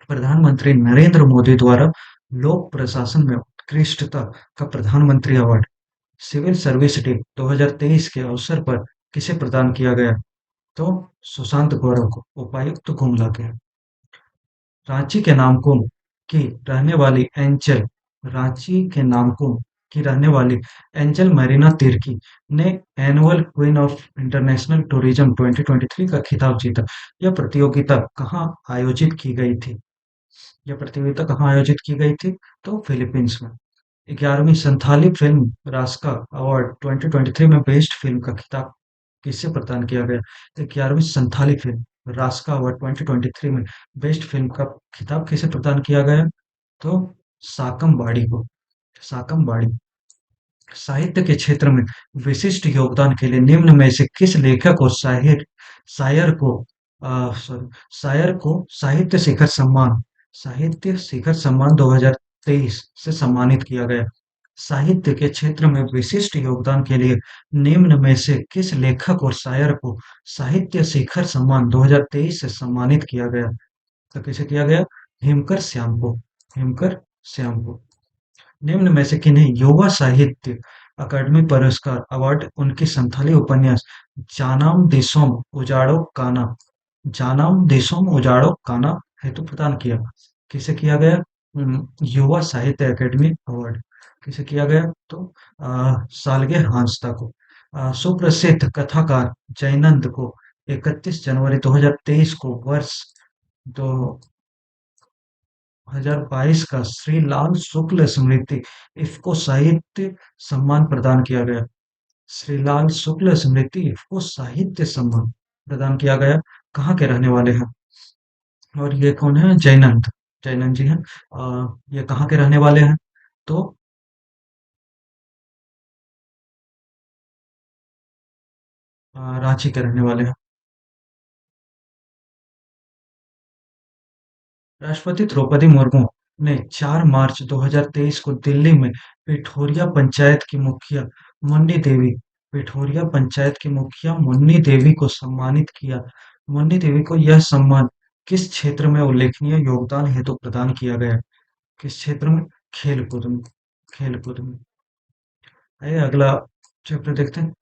Speaker 1: प्रधानमंत्री नरेंद्र मोदी द्वारा लोक प्रशासन में उत्कृष्टता का प्रधानमंत्री अवार्ड सिविल सर्विस डे 2023 के अवसर पर किसे प्रदान किया गया? तो सुशांत गौरव को, उपायुक्त गुमला के। रांची के नामकुम की रहने वाली एंजल रांची के नामकुम की रहने वाली एंजल मैरिना तिर्की ने annual queen of international tourism 2023 का खिताब जीता। यह प्रतियोगिता कहाँ आयोजित की गई थी? यह प्रतियोगिता कहाँ आयोजित की गई थी? तो फिलीपींस में। 11वीं संथाली फिल्म रास्का अवार्ड 2023 में बेस्ट फिल्म का खिताब किसे प्रदान किया गया? 11वीं संथाली फिल्म रास्का अवार्ड 2023 में बेस्ट फिल्म का खिताब किसे प्रदान किया गया? तो साकम बाड़ी को। साकम बाड़ी। साहित्य के क्षेत्र में विशिष्ट योगदान के लिए निम्न में से किस लेखक और शायर को साहित्य शिखर सम्मान साहित्य शिखर सम्मान 2023 से सम्मानित किया गया। साहित्य के क्षेत्र में विशिष्ट योगदान के लिए निम्न में से किस लेखक और शायर को साहित्य शिखर सम्मान 2023 से सम्मानित किया गया? तो किसे किया गया? हेमकर श्याम को। हेमकर श्याम को। निम्न में से किन्हें युवा साहित्य अकादमी पुरस्कार अवार्ड उनकी संथाली उपन्यास जानाम देशोम उजाड़ो काना जानाम देशोम उजाड़ो काना हेतु प्रदान किया? किसे किया गया? युवा साहित्य अकादमी अवार्ड। किसे किया गया? तो साल्गे हांसदा को। सुप्रसिद्ध कथाकार जयनंद को 31 जनवरी 2023 को वर्ष दो 2022 का श्री लाल शुक्ल स्मृति इफ्को साहित्य सम्मान प्रदान किया गया। श्री लाल शुक्ल स्मृति इफ्को साहित्य सम्मान प्रदान किया गया। कहाँ के रहने वाले हैं? और ये कौन है? जयनंद। जयनंद जी हैं। ये कहाँ के रहने वाले हैं? तो रांची के रहने वाले हैं। राष्ट्रपति द्रौपदी मुर्मू ने 4 मार्च 2023 को दिल्ली में पिठोरिया पंचायत की मुखिया मुन्नी देवी पिठोरिया पंचायत की मुखिया मुन्नी देवी को सम्मानित किया। मुन्नी देवी को यह सम्मान किस क्षेत्र में उल्लेखनीय योगदान हेतु प्रदान किया गया? किस क्षेत्र में? खेलकूद में। खेलकूद में। आइए अगला चैप्टर देखते हैं।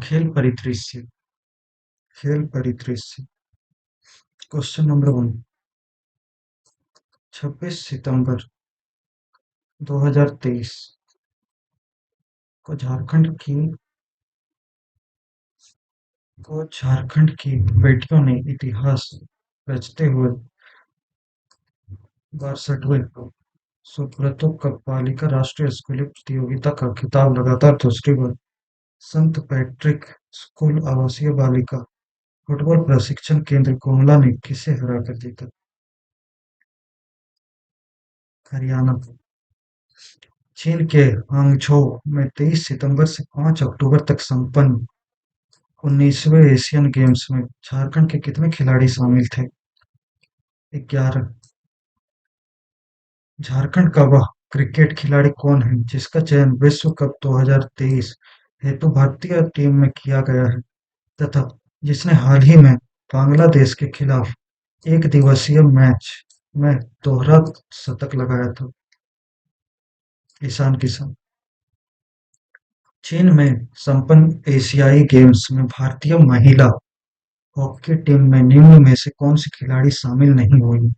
Speaker 1: खेल परिदृश्य। खेल परिदृश्य। Question number 1। 26 सितंबर 2023 को झारखंड की बेटियों ने इतिहास रचते हुए 62वें सुब्रतो कप बालिका राष्ट्रीय स्कूली प्रतियोगिता का खिताब लगातार दूसरी बार संत पैट्रिक स्कूल आवासीय बालिका फुटबॉल प्रशिक्षण केंद्र गुमला ने किसे हराकर जीता? हरियाणा। चीन के हांगझोउ में 23 सितंबर से 5 अक्टूबर तक संपन्न 19वें एशियन गेम्स में झारखंड के कितने खिलाड़ी शामिल थे? 11। झारखंड का वह क्रिकेट खिलाड़ी कौन है जिसका चयन विश्व कप 2023 हेतु भारतीय टीम में किया गया है तथा जिसने हाल ही में बांग्लादेश के खिलाफ एक दिवसीय मैच में दोहरा शतक लगाया था? ईशान किशन। चीन में संपन्न एशियाई गेम्स में भारतीय महिला हॉकी टीम में निम्न में से कौन सी खिलाड़ी शामिल नहीं हुई?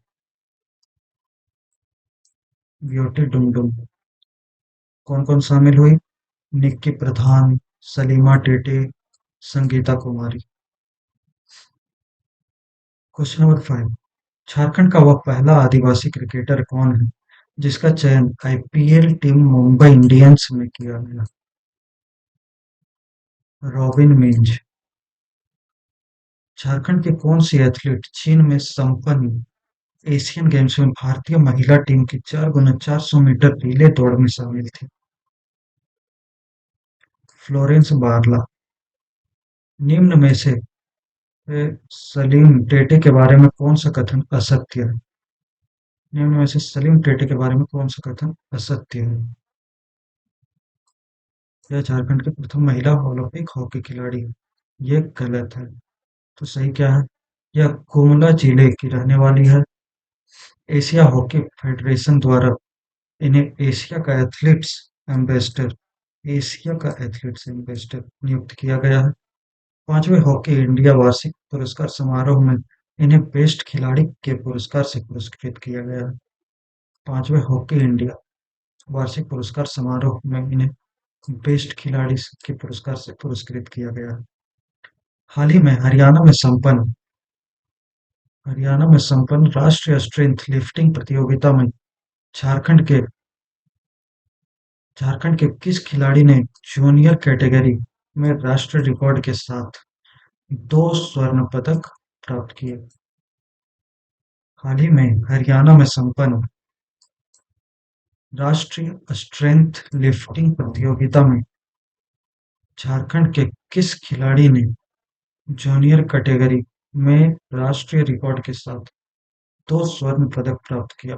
Speaker 1: ब्यूटी डुंगडुंग। कौन कौन शामिल हुई? निक्की प्रधान, सलीमा टेटे, संगीता कुमारी। Question number 5। झारखंड का वह पहला आदिवासी क्रिकेटर कौन है जिसका चयन आईपीएल टीम मुंबई इंडियंस में किया गया? रॉबिन मिंज। झारखंड के कौन सी एथलीट चीन में संपन्न एशियन गेम्स में भारतीय महिला टीम की 4x400 मीटर रिले दौड़ में शामिल थी? फ्लोरेंस बारला। निम्न में से सलीम टेटे के बारे में कौन सा कथन असत्य है? निम्न में से सलीम टेटे के बारे में कौन सा कथन असत्य है? यह झारखंड की प्रथम महिला ओलंपिक हॉकी खिलाड़ी है। ये गलत है। तो सही क्या है? यह गुमला जिले की रहने वाली है। एशिया हॉकी फेडरेशन द्वारा इन्हें एशिया का एथलीट्स एम्बेसडर नियुक्त किया गया है। 5वें हॉकी इंडिया वार्षिक पुरस्कार समारोह में इन्हें बेस्ट खिलाड़ी के पुरस्कार से पुरस्कृत किया गया है। 5वें हॉकी इंडिया वार्षिक पुरस्कार समारोह में इन्हें बेस्ट खिलाड़ी के पुरस्कार से पुरस्कृत किया गया है। हाल ही में हरियाणा में संपन्न राष्ट्रीय स्ट्रेंथ लिफ्टिंग प्रतियोगिता में झारखंड के झारखंड के किस खिलाड़ी ने जूनियर कैटेगरी में राष्ट्रीय रिकॉर्ड के साथ 2 स्वर्ण पदक प्राप्त किए? हाल ही में हरियाणा में संपन्न राष्ट्रीय स्ट्रेंथ लिफ्टिंग प्रतियोगिता में झारखंड के किस खिलाड़ी ने जूनियर कैटेगरी में राष्ट्रीय रिकॉर्ड के साथ 2 स्वर्ण पदक प्राप्त किया?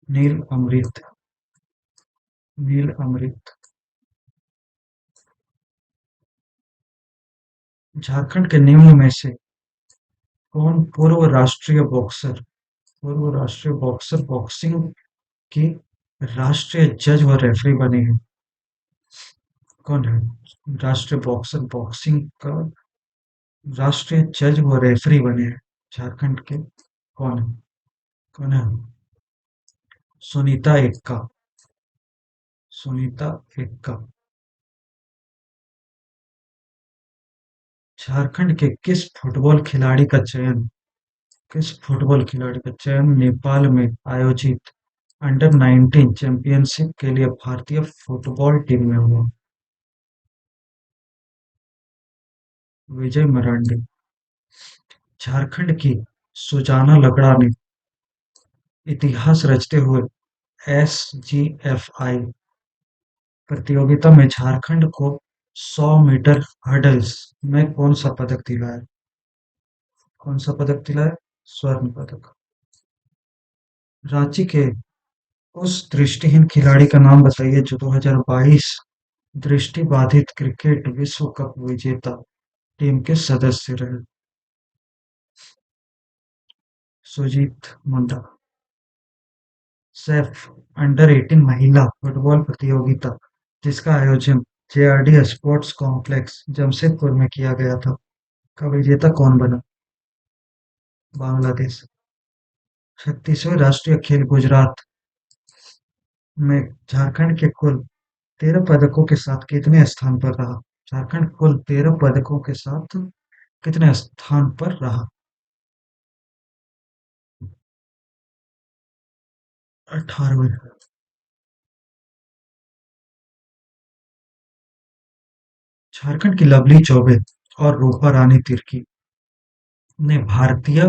Speaker 1: नील अमृत। नील अमृत। झारखंड के निम्न में से कौन पूर्व राष्ट्रीय बॉक्सर बॉक्सिंग की राष्ट्रीय जज व रेफरी बने हैं? कौन है राष्ट्रीय बॉक्सर बॉक्सिंग का राष्ट्रीय जज व रेफरी बने हैं झारखंड के? कौन है? कौन है? सुनीता एक्का। सुनीता एक्का। झारखंड के किस फुटबॉल खिलाड़ी का चयन नेपाल में आयोजित अंडर 19 चैंपियनशिप के लिए भारतीय फुटबॉल टीम में हुआ? विजय मरांडी। झारखंड की सुजाना लकड़ा ने इतिहास रचते हुए एसजीएफआई प्रतियोगिता में झारखंड को 100 मीटर हर्डल्स में कौन सा पदक दिलाया? कौन सा पदक दिलाया? स्वर्ण पदक। रांची के उस दृष्टिहीन खिलाड़ी का नाम बताइए जो 2022 दृष्टिबाधित क्रिकेट विश्व कप विजेता टीम के सदस्य रहे? सुजीत मुंडा। सैफ अंडर 18 महिला फुटबॉल प्रतियोगिता जिसका आयोजन जेआरडी स्पोर्ट्स कॉम्प्लेक्स जमशेदपुर में किया गया था का विजेता कौन बना? बांग्लादेश। 36वें राष्ट्रीय खेल गुजरात में झारखंड के कुल 13 पदकों के साथ कितने स्थान पर रहा? झारखंड कुल 13 पदकों के साथ कितने स्थान पर रहा? 18वें। झारखंड की लवली चौबे और रूपा रानी तिर्की ने भारतीय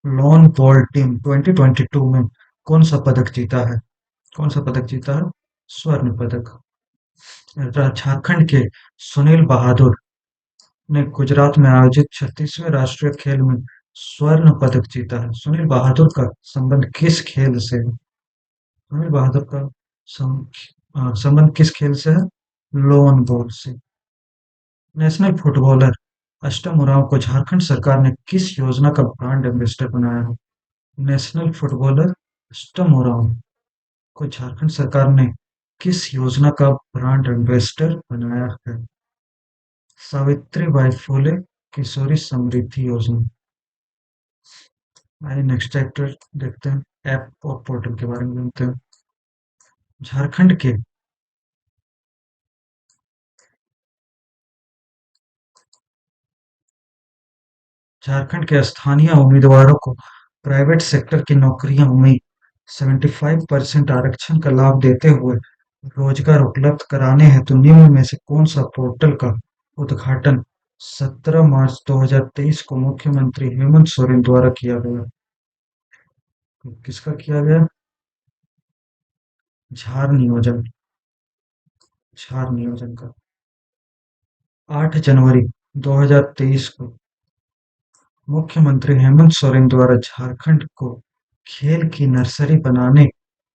Speaker 1: लॉन बॉल टीम 2022 में कौन सा पदक जीता है? कौन सा पदक जीता है? स्वर्ण पदक। झारखंड के सुनील बहादुर ने गुजरात में आयोजित 36वें राष्ट्रीय खेल में स्वर्ण पदक जीता है। सुनील बहादुर का संबंध किस खेल से है? सुनील बहादुर का संबंध किस खेल से है? लोन बॉल से। नेशनल फुटबॉलर अष्टम उरांव को झारखंड सरकार ने किस योजना का ब्रांड एम्बेसडर बनाया है? नेशनल फुटबॉलर अष्टम उरांव को झारखंड सरकार ने किस योजना का ब्रांड एम्बेसडर बनाया है? सावित्रीबाई फुले किशोरी समृद्धि योजना। आइए नेक्स्ट चैप्टर देखते हैं, ऐप और पोर्टल के बारे में जानते हैं। झारखंड के स्थानीय उम्मीदवारों को प्राइवेट सेक्टर की नौकरियों में 75% आरक्षण का लाभ देते हुए रोजगार उपलब्ध कराने हेतु निम्न में से कौन सा पोर्टल का उद्घाटन 17 मार्च 2023 को मुख्यमंत्री हेमंत सोरेन द्वारा किया गया? किसका किया गया? झार नियोजन। झार नियोजन का। 8 जनवरी 2023 को मुख्यमंत्री हेमंत सोरेन द्वारा झारखंड को खेल की नर्सरी बनाने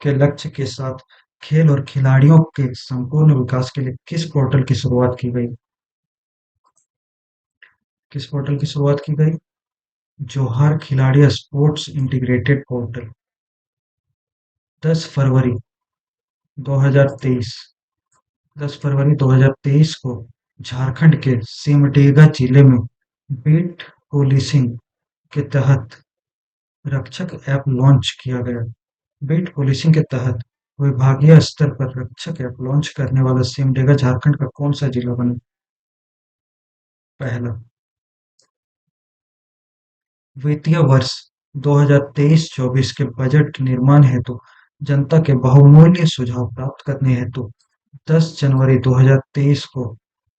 Speaker 1: के लक्ष्य के साथ खेल और खिलाड़ियों के संपूर्ण विकास के लिए किस पोर्टल की शुरुआत की गई? किस पोर्टल की शुरुआत की गई? जोहार खिलाड़ी स्पोर्ट्स इंटीग्रेटेड पोर्टल। 10 फरवरी 2023 10 फरवरी 2023 को झारखंड के सिमडेगा जिले में बीट पुलिसिंग के तहत रक्षक ऐप लॉन्च किया गया। बीट पुलिसिंग के तहत विभागीय स्तर पर रक्षक ऐप लॉन्च करने वाला सिमडेगा झारखंड का कौन सा जिला बना? पहला। वित्तीय वर्ष 2023-24 के बजट निर्माण हेतु जनता के बहुमूल्य सुझाव प्राप्त करने हेतु 10 जनवरी 2023 को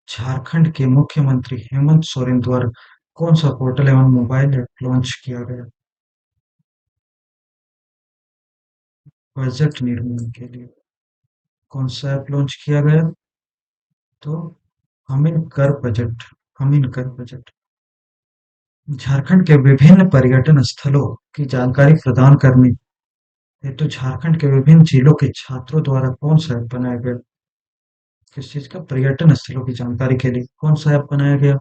Speaker 1: झारखंड के मुख्यमंत्री हेमंत सोरेन द्वारा कौन सा पोर्टल एवं मोबाइल ऐप लॉन्च किया गया? बजट निर्माण के लिए कौन सा ऐप लॉन्च किया गया? तो हमिन कर बजट। हमिन कर बजट। झारखंड के विभिन्न पर्यटन स्थलों की जानकारी प्रदान करने हेतु झारखंड के विभिन्न जिलों के छात्रों द्वारा कौन सा ऐप बनाया गया? किस चीज का? पर्यटन स्थलों की जानकारी के लिए कौन सा ऐप बनाया गया?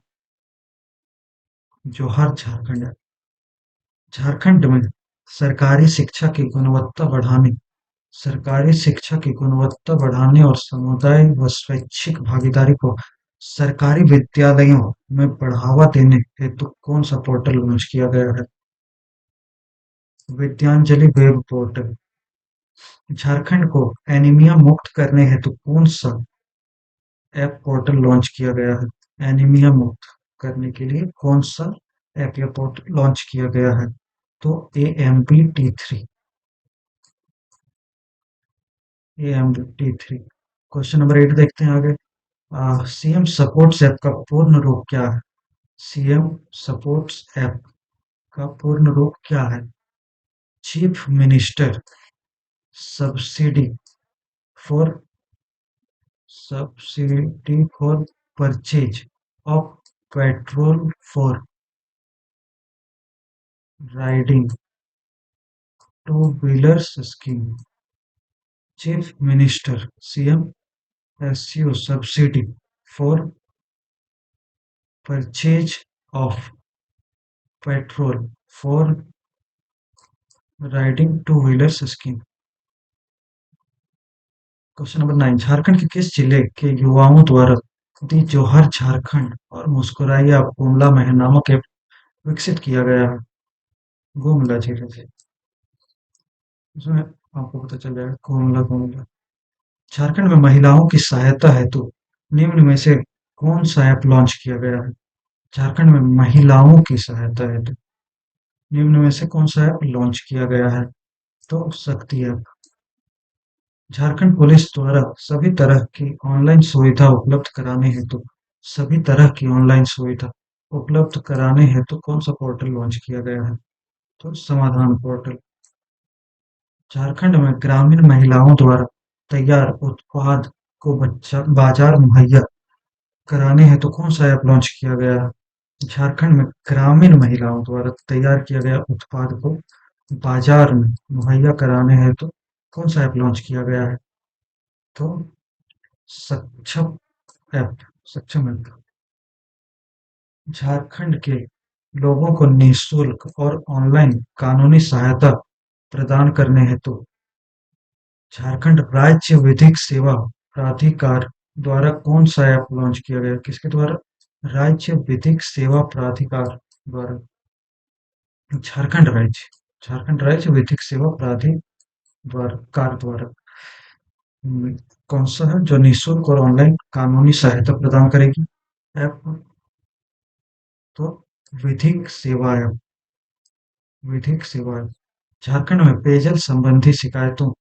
Speaker 1: जोहार झारखंड ऐप। झारखंड में सरकारी शिक्षा की गुणवत्ता बढ़ाने सरकारी शिक्षा की गुणवत्ता बढ़ाने और समुदाय व स्वैच्छिक भागीदारी को सरकारी विद्यालयों में बढ़ावा देने हेतु कौन सा पोर्टल लॉन्च किया गया है? Vidyanjali web portal. झारखंड को एनीमिया मुक्त करने हेतु कौन सा ऐप पोर्टल लॉन्च किया गया है? एनीमिया मुक्त करने के लिए कौन सा ऐप या पोर्टल लॉन्च किया गया है? तो AMP-T3। AMP-T3। क्वेश्चन नंबर 8 देखते हैं आगे। सीएम सपोर्ट्स ऐप का पूर्ण रूप क्या है? सीएम सपोर्ट्स ऐप का पूर्ण रूप क्या है? Chief minister subsidy for purchase of petrol for riding two wheelers scheme. Chief minister CM SU subsidy for purchase of petrol for riding two wheelers scheme. Question number 9। Jharkhand के किस जिले के युवाओं द्वारा दी जोहर झारखंड और मुस्कुराइए आप गुमला में नामक ऐप विकसित किया गया है? गुमला जिले से। इसमें आपको पता चल जाएगा गुमला गुमला। झारखंड में महिलाओं की सहायता हेतु निम्न में से कौन सा ऐप लॉन्च किया गया है? झारखंड में महिलाओं की सहायता हेतु निम्न में से कौन सा ऐप लॉन्च किया गया है? तो शक्ति ऐप। झारखंड पुलिस द्वारा सभी तरह की ऑनलाइन सुविधा उपलब्ध कराने हेतु कौन सा पोर्टल लॉन्च किया गया है? तो समाधान पोर्टल। झारखंड में ग्रामीण महिलाओं द्वारा तैयार उत्पाद को बाजार मुहैया कराने हेतु कौन सा ऐप लॉन्च किया गया है? झारखंड में ग्रामीण महिलाओं द्वारा तैयार किया गया उत्पाद को बाजार में मुहैया कराने हेतु कौन सा ऐप लॉन्च किया गया है? तो सक्षम ऐप। सक्षम ऐप। झारखंड के लोगों को निःशुल्क और ऑनलाइन कानूनी सहायता प्रदान करने हेतु झारखंड राज्य विधिक सेवा प्राधिकार द्वारा कौन सा ऐप लॉन्च किया गया? किसके द्वारा? राज्य विधिक सेवा प्राधिकार द्वारा। झारखंड राज्य विधिक सेवा प्राधिकार द्वारा कौन सा है जो निःशुल्क और ऑनलाइन कानूनी सहायता प्रदान करेगी ऐप? तो विधिक सेवा ऐप। विधिक सेवा ऐप। झारखंड में पेयजल संबंधी शिकायतों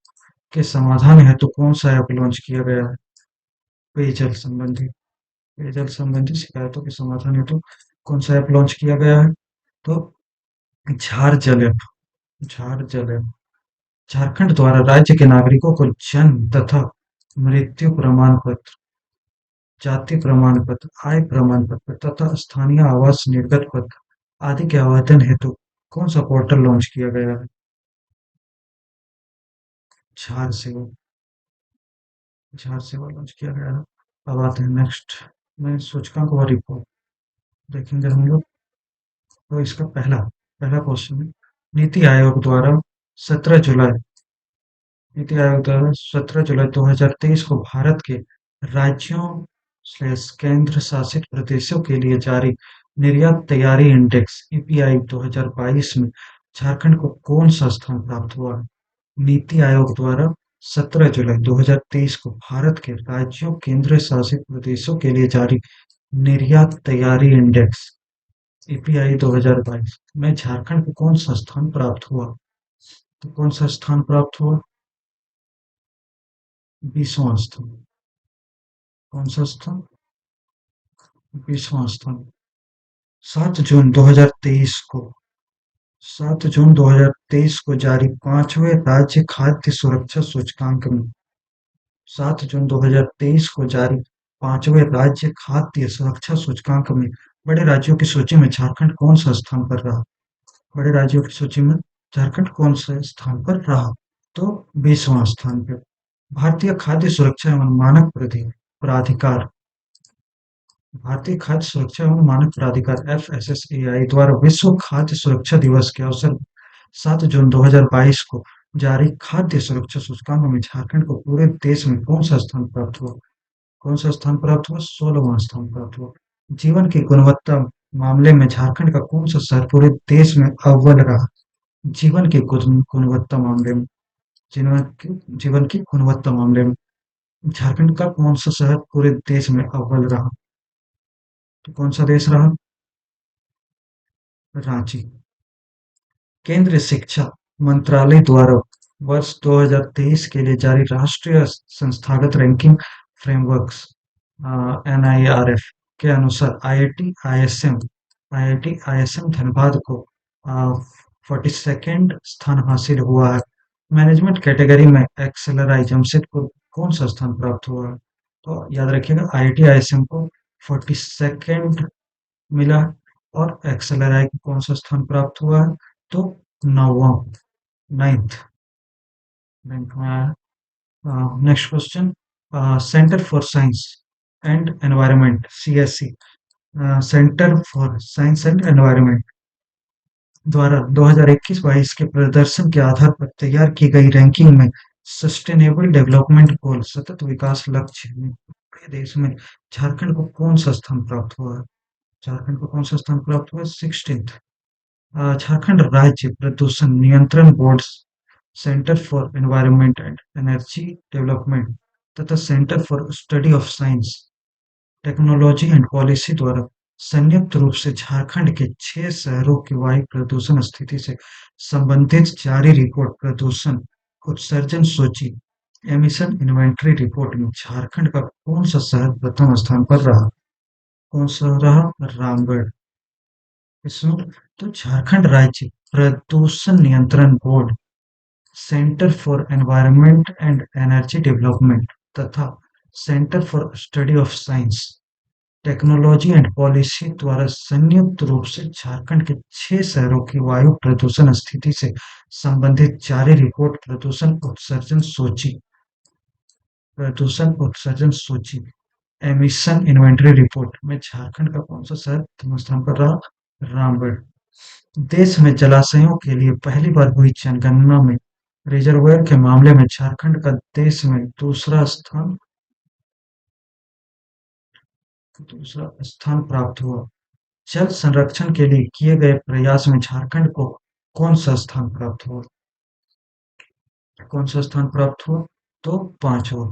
Speaker 1: के समाधान हेतु कौन सा ऐप लॉन्च किया गया है? पेयजल संबंधी शिकायतों के समाधान हेतु कौन सा ऐप लॉन्च किया गया है? तो झार जल ऐप। झार जल ऐप। झारखंड द्वारा राज्य के नागरिकों को जन्म तथा मृत्यु प्रमाण पत्र, जाति प्रमाण पत्र, आय प्रमाण पत्र तथा स्थानीय आवास निर्गत पत्र आदि के आवेदन हेतु कौन सा पोर्टल लॉन्च किया गया है? झार सेवा। लॉन्च किया गया है। अब आते हैं नेक्स्ट में सूचकांक व रिपोर्ट देखेंगे हम लोग। तो इसका पहला पहला क्वेश्चन है। नीति आयोग द्वारा 17 जुलाई 2023 को भारत के राज्यों केंद्र शासित प्रदेशों के लिए जारी निर्यात तैयारी इंडेक्स EPI 2022 में झारखंड को कौन सा स्थान प्राप्त हुआ? नीति आयोग द्वारा 17 जुलाई 2023 को भारत के राज्यों केंद्र शासित प्रदेशों के लिए जारी निर्यात तैयारी इंडेक्स EPI 2022 में झारखंड को कौन सा स्थान प्राप्त हुआ? तो कौन सा स्थान प्राप्त हुआ? 20वां स्थान। कौन सा स्थान? 20वां स्थान। 7 जून 2023 को जारी 5वें राज्य खाद्य सुरक्षा सूचकांक में 7 जून 2023 को जारी 5वें राज्य खाद्य सुरक्षा सूचकांक में बड़े राज्यों की सूची में झारखंड कौन सा स्थान पर रहा? बड़े राज्यों की सूची में झारखंड कौन से स्थान पर रहा? तो 20वां स्थान पे। भारतीय खाद्य सुरक्षा एवं मानक प्राधिकार भारतीय खाद्य सुरक्षा एवं मानक प्राधिकार FSSAI द्वारा विश्व खाद्य सुरक्षा दिवस के अवसर 7 जून 2022 को जारी खाद्य सुरक्षा सूचकांक में झारखंड को पूरे देश में कौन सा स्थान प्राप्त हुआ? कौन सा स्थान प्राप्त हुआ? 16वां स्थान प्राप्त हुआ। जीवन की गुणवत्ता मामले में झारखंड का कौन सा शहर पूरे देश में अव्वल रहा? जीवन की गुणवत्ता मामले में जीवन की गुणवत्ता मामले में झारखंड का कौन सा शहर पूरे देश में अव्वल रहा? तो कौन सा देश रहा? रांची। केंद्रीय शिक्षा मंत्रालय द्वारा वर्ष 2023 के लिए जारी राष्ट्रीय संस्थागत रैंकिंग फ्रेमवर्क NIRF के अनुसार IIT ISM धनबाद को 42nd स्थान हासिल हुआ है। मैनेजमेंट कैटेगरी में एक्सेलराई जमशेदपुर कौन सा स्थान प्राप्त हुआ है? तो याद रखिएगा IIT ISM को 42nd मिला है और एक्सेलराई को कौन सा स्थान प्राप्त हुआ है? तो 9वां 9th रैंक में आया है। Next question, centre for science and environment CSE centre for science and environment द्वारा 2021-22 के प्रदर्शन के आधार पर तैयार की गई रैंकिंग में सस्टेनेबल डेवलपमेंट गोल सतत विकास लक्ष्य में पूरे देश में झारखंड को कौन सा स्थान प्राप्त हुआ है? झारखंड को कौन सा स्थान प्राप्त हुआ है? 16th। झारखंड राज्य प्रदूषण नियंत्रण board, centre for environment and energy development तथा centre for study of science technology and policy द्वारा संयुक्त रूप से झारखंड के 6 शहरों की वायु प्रदूषण स्थिति से संबंधित जारी रिपोर्ट प्रदूषण उत्सर्जन सूची एमिशन इन्वेंटरी रिपोर्ट में झारखंड का कौन सा शहर प्रथम स्थान पर रहा? कौन सा रहा? रामगढ़। इसमें तो झारखंड राज्य प्रदूषण नियंत्रण board, centre for environment and energy development तथा centre for study of science technology and policy द्वारा संयुक्त रूप से झारखंड के 6 शहरों की वायु प्रदूषण स्थिति से संबंधित जारी रिपोर्ट प्रदूषण उत्सर्जन सूची एमिशन इन्वेंटरी रिपोर्ट में झारखंड का कौन सा शहर प्रथम स्थान पर रहा? रामगढ़। देश में जलाशयों के लिए पहली बार हुई जनगणना में रिजर्वायर के मामले में झारखंड का देश में दूसरा स्थान प्राप्त हुआ। जल संरक्षण के लिए किए गए प्रयास में झारखंड को कौन सा स्थान प्राप्त हुआ? कौन सा स्थान प्राप्त हुआ? तो 5वां।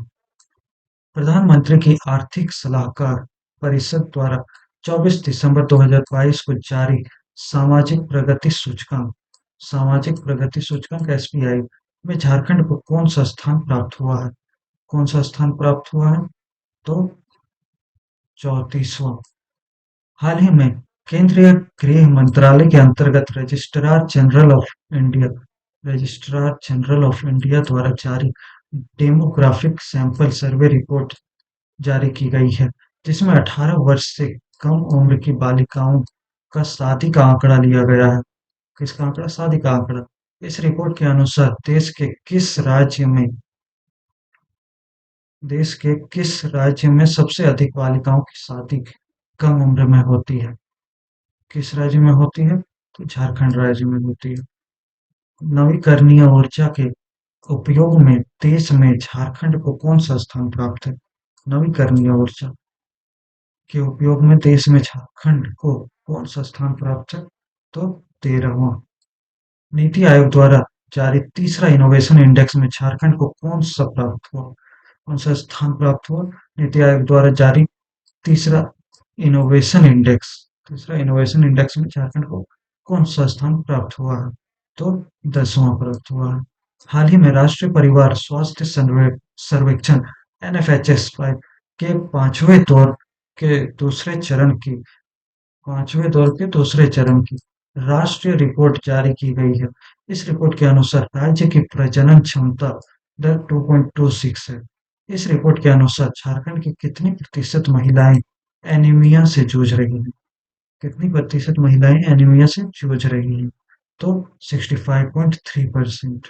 Speaker 1: प्रधानमंत्री की आर्थिक सलाहकार परिषद द्वारा 24 दिसंबर 2022 को जारी सामाजिक प्रगति सूचकांक SPI में झारखंड को कौन सा स्थान प्राप्त हुआ है? कौन सा स्थान प्राप्त हुआ है? तो 34वां। हाल ही में केंद्रीय गृह मंत्रालय के अंतर्गत रजिस्ट्रार जनरल ऑफ इंडिया द्वारा जारी डेमोग्राफिक सैंपल सर्वे रिपोर्ट जारी की गई है, जिसमें 18 वर्ष से कम उम्र की बालिकाओं का शादी का आंकड़ा लिया गया है। किसका आंकड़ा? शादी का आंकड़ा। इस रिपोर्ट के अनुसार देश के किस राज्य में सबसे अधिक बालिकाओं की शादी कम उम्र में होती है? किस राज्य में होती है? तो झारखंड राज्य में होती है। नवीकरणीय ऊर्जा के उपयोग में देश में झारखंड को कौन सा स्थान प्राप्त है? नवीकरणीय ऊर्जा के उपयोग में देश में झारखंड को कौन सा स्थान प्राप्त है? तो 13वां। नीति आयोग द्वारा जारी तीसरा इनोवेशन इंडेक्स में झारखंड को कौन सा प्राप्त हुआ? कौन सा स्थान प्राप्त हुआ? नीति आयोग द्वारा जारी तीसरा तीसरा इनोवेशन इंडेक्स में झारखंड को कौन सा स्थान प्राप्त हुआ है? तो 10वां प्राप्त हुआ है। हाल ही में राष्ट्रीय परिवार स्वास्थ्य सर्वेक्षण NFHS 5 के के दूसरे चरण की पांचवें दौर के दूसरे चरण की राष्ट्रीय रिपोर्ट जारी की गई है। इस रिपोर्ट के अनुसार राज्य की प्रजनन क्षमता दर 2.26 है। इस रिपोर्ट के अनुसार झारखंड की कितनी प्रतिशत महिलाएं एनीमिया से जूझ रही हैं? कितनी प्रतिशत महिलाएं एनीमिया से जूझ रही हैं? तो 65.3%।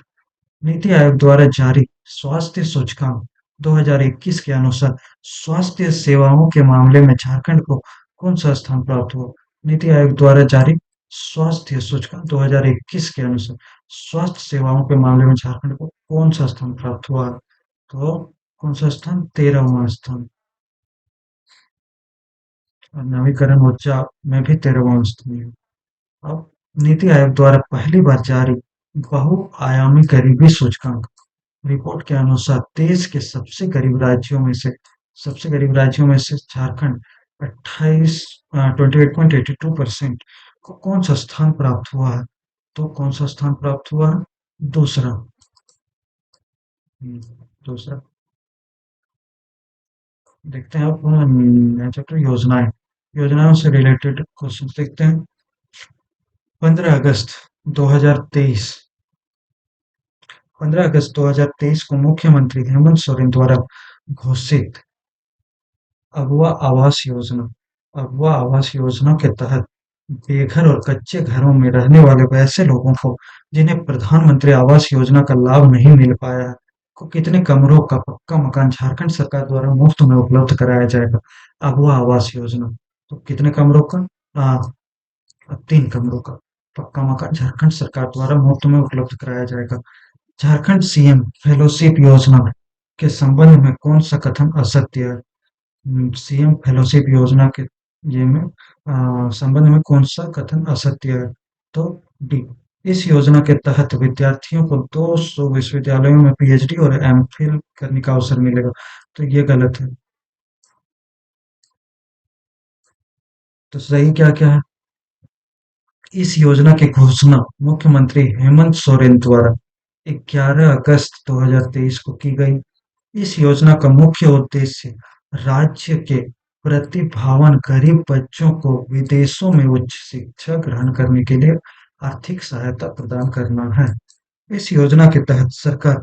Speaker 1: नीति आयोग द्वारा जारी स्वास्थ्य सूचकांक 2021 के अनुसार स्वास्थ्य सेवाओं के मामले में झारखंड को कौन सा स्थान प्राप्त हुआ? नीति आयोग द्वारा जारी स्वास्थ्य सूचकांक 2021 के अनुसार स्वास्थ्य सेवाओं के मामले में झारखंड को कौन सा स्थान प्राप्त हुआ? तो कौन सा स्थान? 13वां स्थान। और नवीकरण ऊर्जा में भी 13वां स्थान है। अब नीति आयोग द्वारा पहली बार जारी बहुआयामी गरीबी सूचकांक रिपोर्ट के अनुसार देश के सबसे गरीब राज्यों में से झारखंड 28.82% को कौन सा स्थान प्राप्त हुआ है? तो कौन सा स्थान प्राप्त हुआ है? दूसरा। दूसरा। देखते हैं अब चैप्टर योजनाएं। योजनाओं से रिलेटेड क्वेश्चन देखते हैं। 15 अगस्त 2023 15 अगस्त 2023 को मुख्यमंत्री हेमंत सोरेन द्वारा घोषित अगवा आवास योजना अगवा आवास योजना के तहत बेघर और कच्चे घरों में रहने वाले वैसे लोगों को जिन्हें प्रधानमंत्री आवास योजना का लाभ नहीं मिल पाया है को कितने कमरों का पक्का मकान झारखंड सरकार द्वारा मुफ्त में उपलब्ध कराया जाएगा? अगवा आवास योजना। तो कितने कमरों का? 3 कमरों का पक्का मकान झारखंड सरकार द्वारा मुफ्त में उपलब्ध कराया जाएगा। झारखंड सीएम फेलोशिप योजना के संबंध में कौन सा कथन असत्य है? सीएम फेलोशिप योजना के ये में संबंध में कौन सा कथन असत्य है? तो डी। इस योजना के तहत विद्यार्थियों को 200 विश्वविद्यालयों में पीएचडी और एमफिल करने का अवसर मिलेगा। तो ये गलत है। तो सही क्या क्या है? इस योजना की घोषणा मुख्यमंत्री हेमंत सोरेन द्वारा 11 अगस्त 2023 को की गई। इस योजना का मुख्य उद्देश्य राज्य के प्रतिभावान गरीब बच्चों को विदेशों में उच्च शिक्षा ग्रहण करने के लिए आर्थिक सहायता प्रदान करना है। इस योजना के तहत सरकार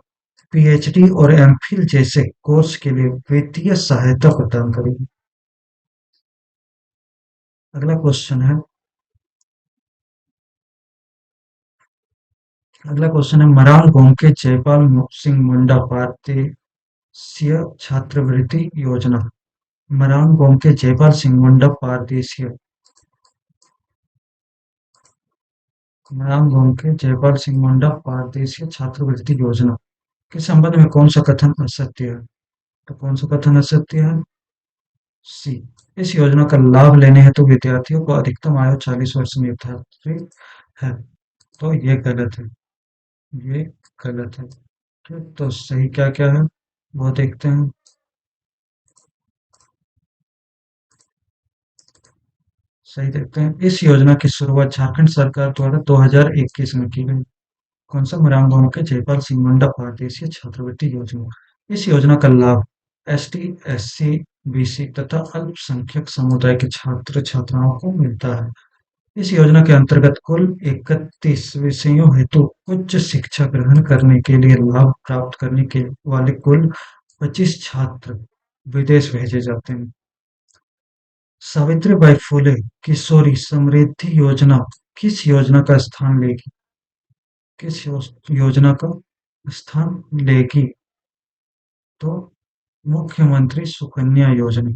Speaker 1: पीएचडी और एमफिल जैसे कोर्स के लिए वित्तीय सहायता प्रदान करेगी। अगला क्वेश्चन है मरान गोमके जयपाल सिंह मुंडा पारदेशीय छात्रवृत्ति योजना। मरान गोमके जयपाल सिंह मुंडा पारदेशीय छात्रवृत्ति योजना के संबंध में कौन सा कथन असत्य है? तो कौन सा कथन असत्य है? सी। इस योजना का लाभ लेने हेतु विद्यार्थियों को अधिकतम आयु 40 वर्ष निर्धारित है। तो ये गलत है। ये गलत है। ठीक, तो सही क्या क्या है वो देखते हैं। सही देखते हैं। इस योजना की शुरुआत झारखंड सरकार द्वारा 2021 में की गई। कौन सा? राम भवन के जयपाल सिंह मुंडा भारतीय छात्रवृत्ति योजना। इस योजना का लाभ एसटी, एससी, बीसी तथा अल्पसंख्यक समुदाय के छात्र छात्राओं को मिलता है। इस योजना के अंतर्गत कुल 31 विषयों हेतु उच्च शिक्षा ग्रहण करने के लिए लाभ प्राप्त करने के वाले कुल 25 छात्र विदेश भेजे जाते हैं। सावित्रीबाई फुले किशोरी समृद्धि योजना किस योजना का स्थान लेगी? किस योजना का स्थान लेगी? तो मुख्यमंत्री सुकन्या योजना।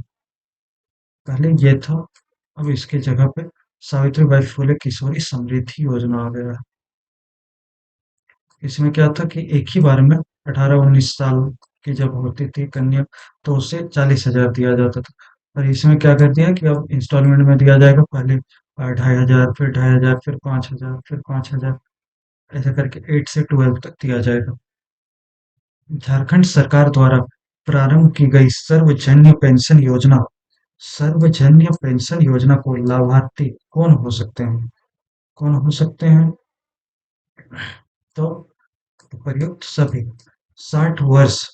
Speaker 1: पहले ये था, अब इसके जगह पे सावित्रीबाई फुले किशोरी समृद्धि योजना आ गया है। इसमें क्या था कि एक ही बार में 18-19 साल की जब होती थी कन्या तो उसे 40,000 दिया जाता था। और इसमें क्या कर दिया कि अब इंस्टॉलमेंट में दिया जाएगा, पहले 2,500, फिर 2,500, फिर 5,000, फिर 5,000, ऐसा करके 8 से 12 तक दिया जाएगा। झारखंड सरकार द्वारा प्रारंभ की गई सर्वजन्य पेंशन योजना को लाभार्थी कौन हो सकते हैं? कौन हो सकते हैं? तो उपर्युक्त सभी 60 वर्ष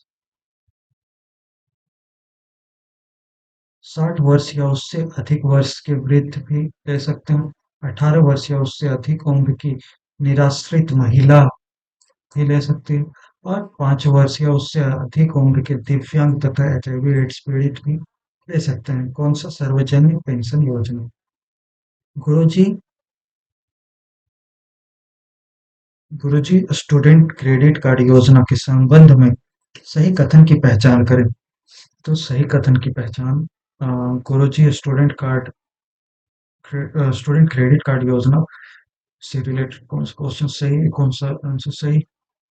Speaker 1: 60 वर्ष या उससे अधिक वर्ष के वृद्ध भी ले सकते हैं। 18 वर्ष या उससे अधिक उम्र की निराश्रित महिला भी ले सकती है। और 5 वर्ष या उससे अधिक उम्र के दिव्यांग तथा एचआईवी एड्स पीड़ित भी ले सकते हैं। कौन सा? सर्वजन्य पेंशन योजना। गुरुजी गुरुजी स्टूडेंट क्रेडिट कार्ड योजना के संबंध में सही कथन की पहचान करें। तो सही कथन की पहचान, अ, गुरुजी स्टूडेंट क्रेडिट कार्ड योजना से रिलेटेड कौन सा क्वेश्चन सही है, कौन सा आंसर सही।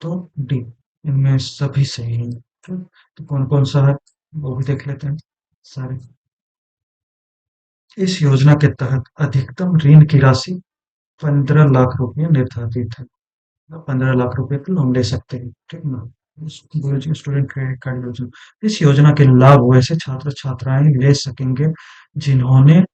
Speaker 1: तो डी, इनमें सभी सही हैं। ठीक, तो कौन कौन सा है वो भी देख लेते हैं सारे। इस योजना के तहत अधिकतम ऋण की राशि 15 लाख रुपए निर्धारित है। 15 लाख रुपए का लोन ले सकते हैं, ठीक ना। स्टूडेंट क्रेडिट कार्ड योजना, इस योजना के लाभ वैसे छात्र छात्राएं ले सकेंगे जिन्होंने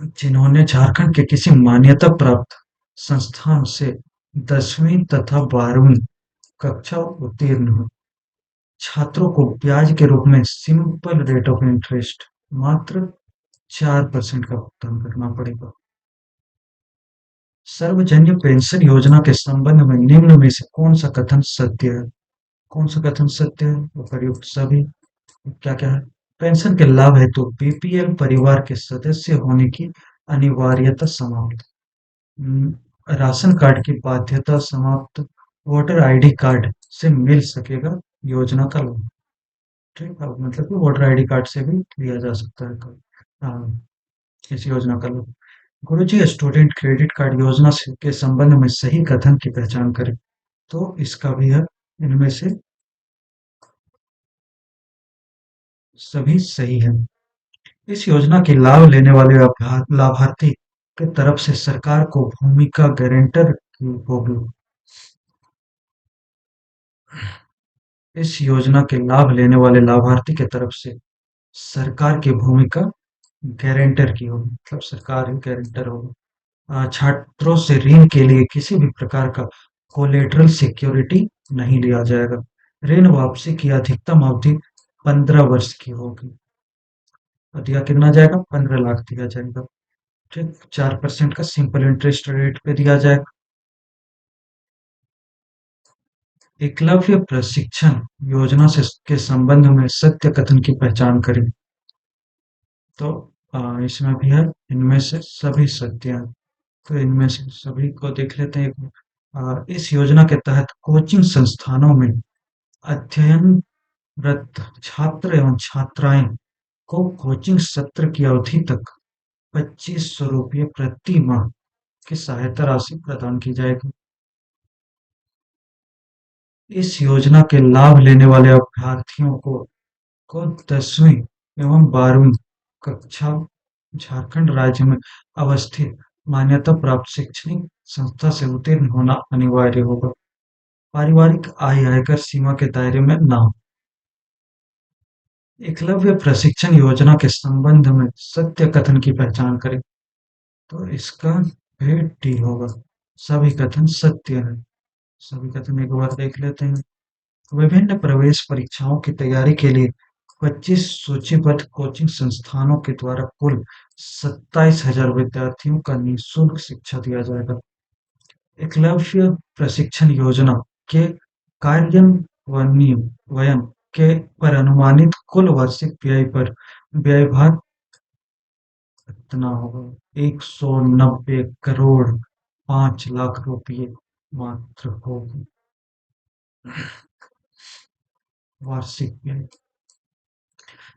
Speaker 1: जिन्होंने झारखंड के किसी मान्यता प्राप्त संस्थान से 10वीं तथा 12वीं कक्षा उत्तीर्ण हो। छात्रों को ब्याज के रूप में सिंपल रेट ऑफ इंटरेस्ट मात्र 4% का भुगतान करना पड़ेगा। सार्वजनिक पेंशन योजना के संबंध में निम्न में से कौन सा कथन सत्य है? कौन सा कथन सत्य है? उपर्युक्त सभी। क्या क्या है? पेंशन के लाभ हेतु बीपीएल परिवार के सदस्य होने की अनिवार्यता समाप्त। हम्म, राशन कार्ड की बाध्यता समाप्त। वोटर आईडी कार्ड से मिल सकेगा योजना का लाभ। ठीक है, मतलब कि वोटर आईडी कार्ड से भी लिया जा सकता है हाँ, इस योजना का लाभ। गुरुजी स्टूडेंट क्रेडिट कार्ड योजना के संबंध में सही कथन की पहचान करें। तो इसका भी है, इनमें से सभी सही है। इस योजना के लाभ लेने वाले लाभार्थी के तरफ से सरकार को भूमिका गारंटर की होगी। इस योजना के लाभ लेने वाले लाभार्थी के तरफ से सरकार की भूमिका गारंटर की होगी, मतलब सरकार ही गारंटर होगी। छात्रों से ऋण के लिए किसी भी प्रकार का कोलेटरल सिक्योरिटी नहीं लिया जाएगा। ऋण वापसी की अधिकतम अवधि 15 वर्ष की होगी। और दिया कितना जाएगा? 15 लाख दिया जाएगा। ठीक, 4% का सिंपल इंटरेस्ट रेट पे दिया जाएगा। एकलव्य प्रशिक्षण योजना से के संबंध में सत्य कथन की पहचान करें। तो इसमें भी है, इनमें से सभी सत्य हैं। तो इनमें से सभी को देख लेते हैं। इस योजना के तहत कोचिंग संस्थानों में अध्ययनरत छात्र एवं छात्राएं को कोचिंग सत्र की अवधि तक 2500 रुपये प्रति माह की सहायता राशि प्रदान की जाएगी। इस योजना के लाभ लेने वाले अभ्यर्थियों को 10वीं एवं 12वीं कक्षा झारखंड राज्य में अवस्थित मान्यता प्राप्त शैक्षणिक संस्था से उत्तीर्ण होना अनिवार्य होगा। पारिवारिक आय आयकर सीमा के दायरे में ना हो। एकलव्य प्रशिक्षण योजना के संबंध में सत्य कथन की पहचान करें। तो इसका भी डी होगा। सभी कथन सत्य है। सभी कथन एक बार देख लेते हैं। विभिन्न प्रवेश परीक्षाओं की तैयारी के लिए 25 सूचीबद्ध कोचिंग संस्थानों के द्वारा कुल 27,000 विद्यार्थियों का निःशुल्क शिक्षा दिया जाएगा। एकलव्य प्रशिक्षण योजना के कार्यान्वयन के पर अनुमानित कुल वार्षिक व्यय भार कितना होगा? 190 करोड़ 5 लाख रुपये मात्र होगी वार्षिक व्यय।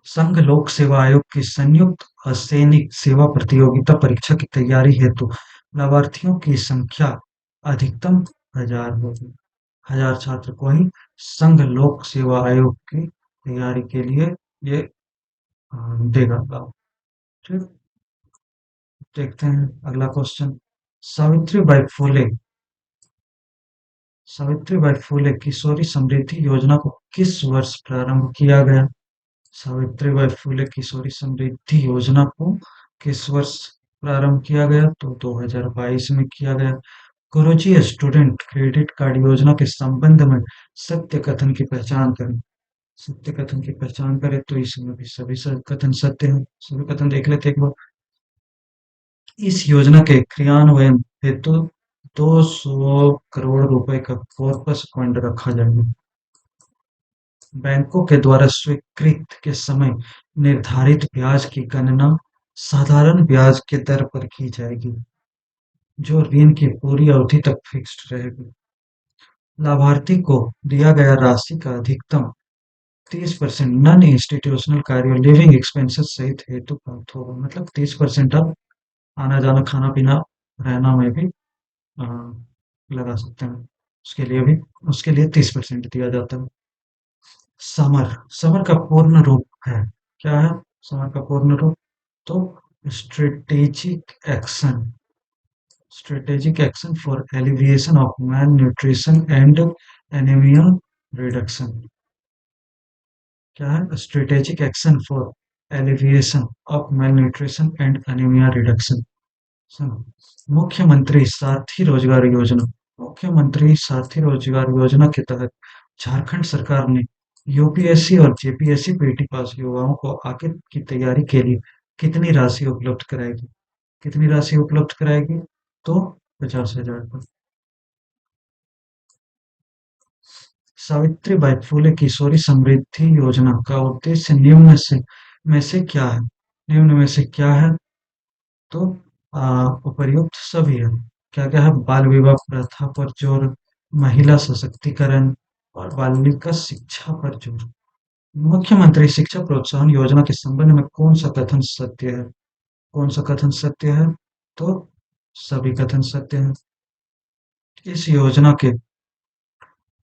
Speaker 1: संघ लोक सेवा आयोग की संयुक्त असैनिक सेवा प्रतियोगिता परीक्षा की तैयारी हेतु लाभार्थियों की संख्या अधिकतम 1000 होगी। 1000 छात्र को ही संघ लोक सेवा आयोग की तैयारी के लिए ये देगा लाभ। ठीक, देखते हैं अगला क्वेश्चन। सावित्रीबाई फुले सावित्रीबाई फुले किशोरी समृद्धि योजना को किस वर्ष प्रारंभ किया गया? सावित्रीबाई फुले किशोरी समृद्धि योजना को किस वर्ष प्रारंभ किया गया? तो 2022 में किया गया। गुरुजी स्टूडेंट क्रेडिट कार्ड योजना के संबंध में सत्य कथन की पहचान करें। सत्य कथन की पहचान करें, तो इसमें भी सभी कथन सत्य हैं। सभी कथन देख लेते हैं एक बार। इस योजना के क्रियान्वयन हेतु 200 करोड़ रुपए का कॉर्पस फंड रखा जाएगा। बैंकों के द्वारा स्वीकृत के समय निर्धारित ब्याज की गणना साधारण ब्याज के दर पर की जाएगी, जो ऋण की पूरी अवधि तक फिक्स्ड रहेगी। लाभार्थी को दिया गया राशि का अधिकतम 30% नॉन इंस्टीट्यूशनल कार्यों लिविंग एक्सपेंसेस सहित हेतु प्राप्त होगा। मतलब 30% आप आना जाना खाना पीना रहना में भी अ, लगा सकते हैं। उसके लिए भी उसके लिए 30% दिया जाता है। समर समर का पूर्ण रूप है, क्या है समर का पूर्ण रूप? तो strategic action strategic action for alleviation of malnutrition and anemia reduction। क्या है strategic action for alleviation of malnutrition and anemia reduction। सुनो, मुख्यमंत्री साथी रोजगार योजना। मुख्यमंत्री साथी रोजगार योजना के तहत झारखंड सरकार ने यूपीएससी और जेपीएससी पीटी पास युवाओं को आगे की तैयारी के लिए कितनी राशि उपलब्ध कराएगी? कितनी राशि उपलब्ध कराएगी? तो 50,000 का। सावित्रीबाई फुले किशोरी समृद्धि योजना का उद्देश्य निम्न में से क्या है? निम्न में से क्या है? तो उपर्युक्त सभी है। क्या क्या है? बाल विवाह प्रथा पर जोर, महिला सशक्तिकरण और बालिका शिक्षा पर जोर। मुख्यमंत्री शिक्षा प्रोत्साहन योजना के संबंध में कौन सा कथन सत्य है? कौन सा कथन सत्य है? तो सभी कथन सत्य हैं। इस योजना के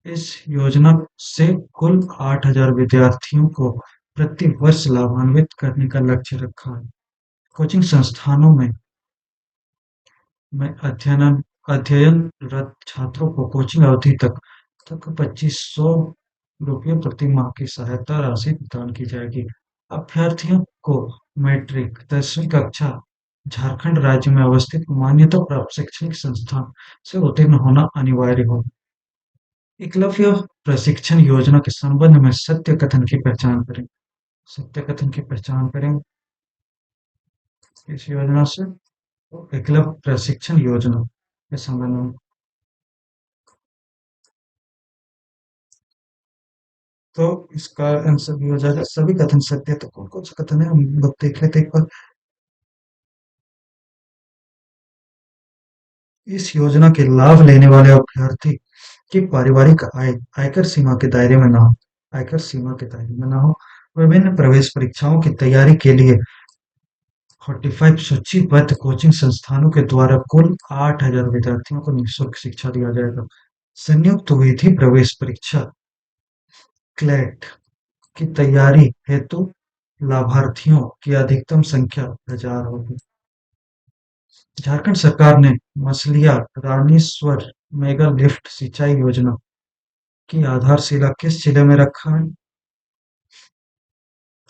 Speaker 1: इस योजना से कुल 8,000 विद्यार्थियों को प्रति वर्ष लाभान्वित करने का लक्ष्य रखा है। कोचिंग संस्थानों में अध्ययनरत छात्रों को कोचिंग अवधि तक 2,500 रुपये प्रति माह की सहायता राशि प्रदान की जाएगी। अभ्यर्थियों को मैट्रिक 10वीं कक्षा झारखंड राज्य में अवस्थित मान्यता प्राप्त शैक्षणिक संस्थान से उत्तीर्ण होना अनिवार्य होगा। एकलव्य प्रशिक्षण योजना के संबंध में सत्य कथन की पहचान करें। सत्य कथन की पहचान करें इस योजना से। तो एकलव्य प्रशिक्षण योजना के संबंध में तो इसका आंसर भी हो जाएगा सभी कथन सत्य है। तो कौन कौन सा कथन है हम लोग देख लेते हैं एक बार। इस योजना के लाभ लेने वाले अभ्यर्थी की पारिवारिक आय आयकर सीमा के दायरे में ना हो। आयकर सीमा के दायरे में ना हो। विभिन्न प्रवेश परीक्षाओं की तैयारी के लिए 45 सूचीबद्ध कोचिंग संस्थानों के द्वारा कुल 8,000 विद्यार्थियों को निःशुल्क शिक्षा दिया जाएगा। संयुक्त विधि प्रवेश परीक्षा क्लैट की तैयारी हेतु लाभार्थियों की अधिकतम संख्या 1,000 होगी। झारखंड सरकार ने मसलिया रानीश्वर मेगा लिफ्ट सिंचाई योजना की आधारशिला किस जिले में रखा है?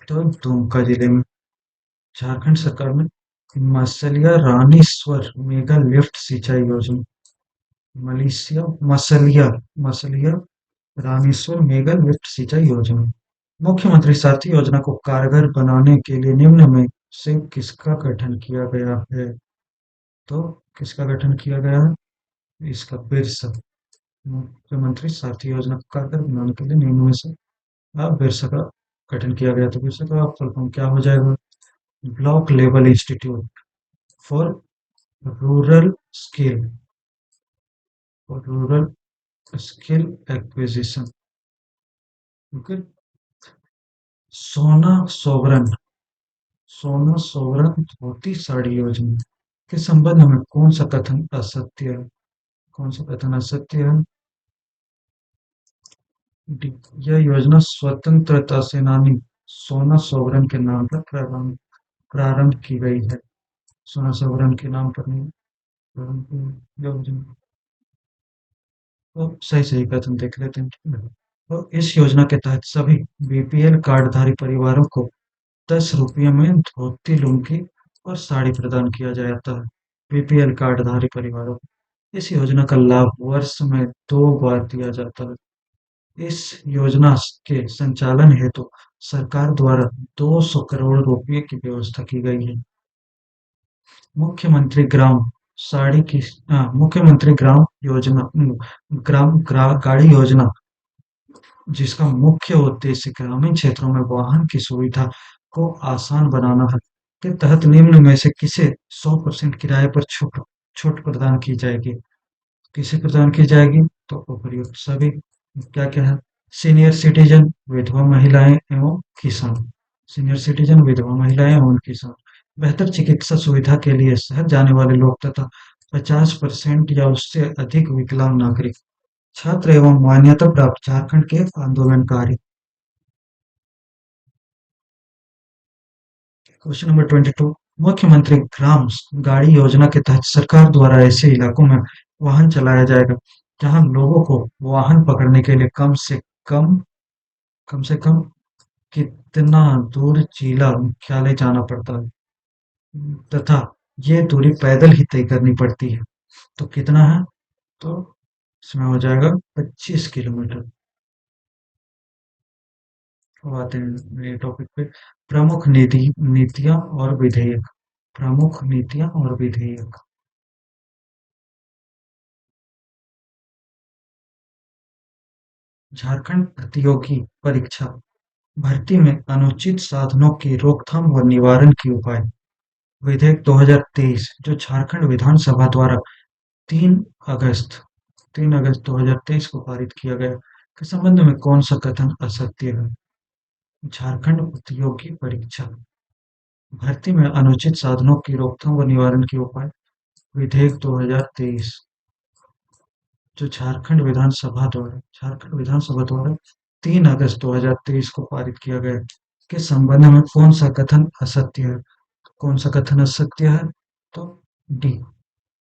Speaker 1: तो दुमका जिले में। झारखंड सरकार ने मसलिया रानीश्वर मेगा लिफ्ट सिंचाई योजना मलेशिया मसलिया मसलिया रामेश्वर मेगा लिफ्ट सिंचाई योजना। मुख्यमंत्री साथी योजना को कारगर बनाने के लिए निम्न में से किसका गठन किया गया है? तो किसका गठन किया गया है? इसका बिरसा। मुख्यमंत्री साथी योजना को कारगर बनाने के लिए निम्न में से बिरसा का गठन किया गया। तो बिरसा का फुल फॉर्म क्या हो जाएगा? Block level institute for rural skill rural skill acquisition. Okay. सोना सोवरन सोना सोवरन धोती साड़ी योजना के संबंध में कौन सा कथन असत्य है? कौन सा कथन असत्य है? यह योजना स्वतंत्रता सेनानी सोना सोवरन के नाम पर प्रारंभ की गई है। सोना सोवरन के नाम पर नहीं प्रारंभ की योजना। तो सही सही कथन देख लेते हैं, ठीक है। तो इस योजना के तहत सभी बीपीएल कार्डधारी परिवारों को 10 रुपये में धोती लुंगी और साड़ी प्रदान किया जाता है। बीपीएल कार्डधारी परिवारों को इस योजना का लाभ वर्ष में 2 बार दिया जाता है। इस योजना के संचालन हेतु सरकार द्वारा 200 करोड़ रुपए की व्यवस्था की गई है। मुख्यमंत्री ग्राम साड़ी की मुख्यमंत्री ग्राम योजना गाड़ी योजना जिसका मुख्य उद्देश्य ग्रामीण क्षेत्रों में वाहन की सुविधा को आसान बनाना है, के तहत निम्न में से किसे 100% किराए पर छूट छूट प्रदान की जाएगी? किसे प्रदान की जाएगी? तो उपर्युक्त सभी क्या-क्या है? सीनियर सिटीजन, विधवा महिलाएं एवं किसान। सीनियर सिटीजन, विधवा महिलाएं एवं किसान। बेहतर चिकित्सा सुविधा के लिए शहर जाने वाले लोग तथा 50% या उससे अधिक विकलांग नागरिक। छात्र एवं मान्यता प्राप्त झारखंड के आंदोलनकारी। Question number 22। मुख्यमंत्री ग्राम गाड़ी योजना के तहत सरकार द्वारा ऐसे इलाकों में वाहन चलाया जाएगा जहां लोगों को वाहन पकड़ने के लिए कम कम से कम कितना दूर जिला मुख्यालय जाना पड़ता है तथा ये दूरी पैदल ही तय करनी पड़ती है। तो कितना है? तो इसमें हो जाएगा 25 किलोमीटर। अब आते हैं मेरे टॉपिक पे। प्रमुख नीतियां और विधेयक। प्रमुख नीतियां और विधेयक। झारखंड प्रतियोगी परीक्षा भर्ती में अनुचित साधनों की रोकथाम व निवारण के उपाय। विधेयक 2023 जो झारखंड विधानसभा द्वारा 3 अगस्त 3 अगस्त 2023 को पारित किया गया के संबंध में कौन सा कथन असत्य है? झारखंड प्रतियोगी परीक्षा भर्ती में अनुचित साधनों की रोकथाम व निवारण के उपाय। विधेयक 2023 जो झारखंड विधानसभा द्वारा 3 अगस्त 2023 को पारित किया गया के संबंध में कौन सा कथन असत्य है? कौन सा कथन असत्य है? तो डी।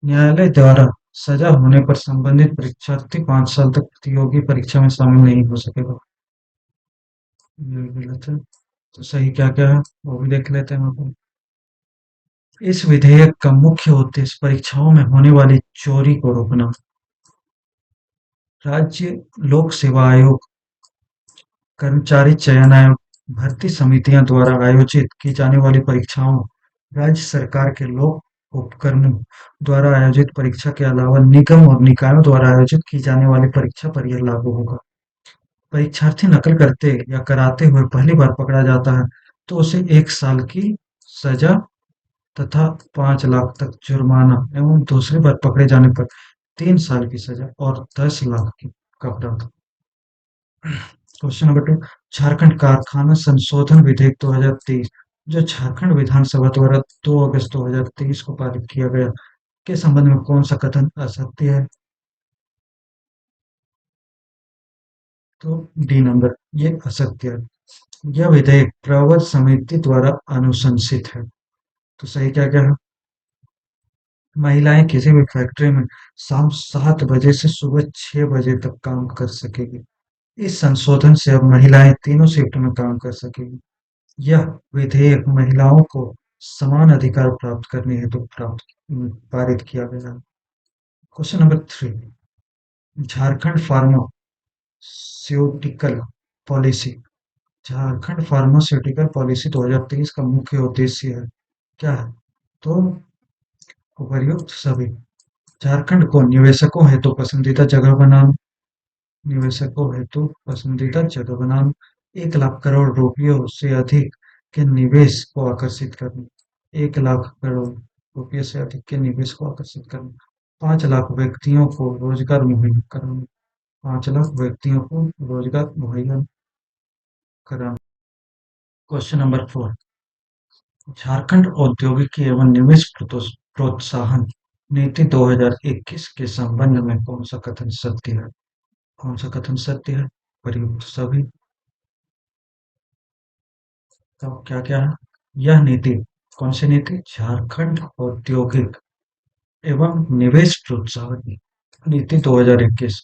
Speaker 1: न्यायालय द्वारा सजा होने पर संबंधित परीक्षार्थी 5 साल तक प्रतियोगी परीक्षा में शामिल नहीं हो सकेगा। ये गलत है। तो सही क्या क्या है वो भी देख लेते हैं अपन। इस विधेयक का मुख्य उद्देश्य परीक्षाओं में होने वाली चोरी को रोकना। राज्य लोक सेवा आयोग, कर्मचारी चयन आयोग, भर्ती समितियां द्वारा आयोजित की जाने वाली परीक्षाओं, राज्य सरकार के लोक उपक्रमों द्वारा आयोजित परीक्षा के अलावा निगम और निकायों द्वारा आयोजित की जाने वाली परीक्षा पर यह लागू होगा। परीक्षार्थी नकल करते या कराते हुए पहली बार पकड़ा जाता है तो उसे 1 साल की सजा तथा 5 लाख तक जुर्माना एवं दूसरी बार पकड़े जाने पर 3 साल की सजा और 10 लाख की का प्रावधान। Question number 2। झारखंड कारखाना संशोधन विधेयक 2023 जो झारखंड विधानसभा द्वारा 2 अगस्त 2023 को पारित किया गया के संबंध में कौन सा कथन असत्य है? तो डी नंबर ये असत्य है। यह विधेयक प्रवर समिति द्वारा अनुशंसित है। तो सही क्या क्या है? महिलाएं किसी भी फैक्ट्री में शाम 7 बजे से सुबह 6 बजे तक काम कर सकेगी। इस संशोधन से अब महिलाएं तीनों शिफ्ट में काम कर सकेंगी। यह विधेयक महिलाओं को समान अधिकार प्राप्त करने हेतु पारित किया गया है। Question number 3। Jharkhand pharmaceutical policy. Jharkhand pharmaceutical policy 2023 का मुख्य उद्देश्य है क्या है? तो उपर्युक्त सभी। झारखंड को निवेशकों हेतु पसंदीदा जगह बनाना, 1 लाख करोड़ रुपयों से अधिक के निवेश को आकर्षित करना, 1 लाख करोड़ रुपये से अधिक के निवेश को आकर्षित करना, 5 लाख व्यक्तियों को रोजगार मुहैया कराना, 5 लाख व्यक्तियों को रोजगार मुहैया कराना। Question number 4। झारखंड औद्योगिकी एवं निवेश प्रोत्साहन नीति 2021 के संबंध में कौन सा कथन सत्य है? कौन सा कथन सत्य है? प्रयुक्त सभी। तो क्या क्या है? यह नीति कौन सी नीति? झारखंड औद्योगिक एवं निवेश प्रोत्साहन नीति 2021।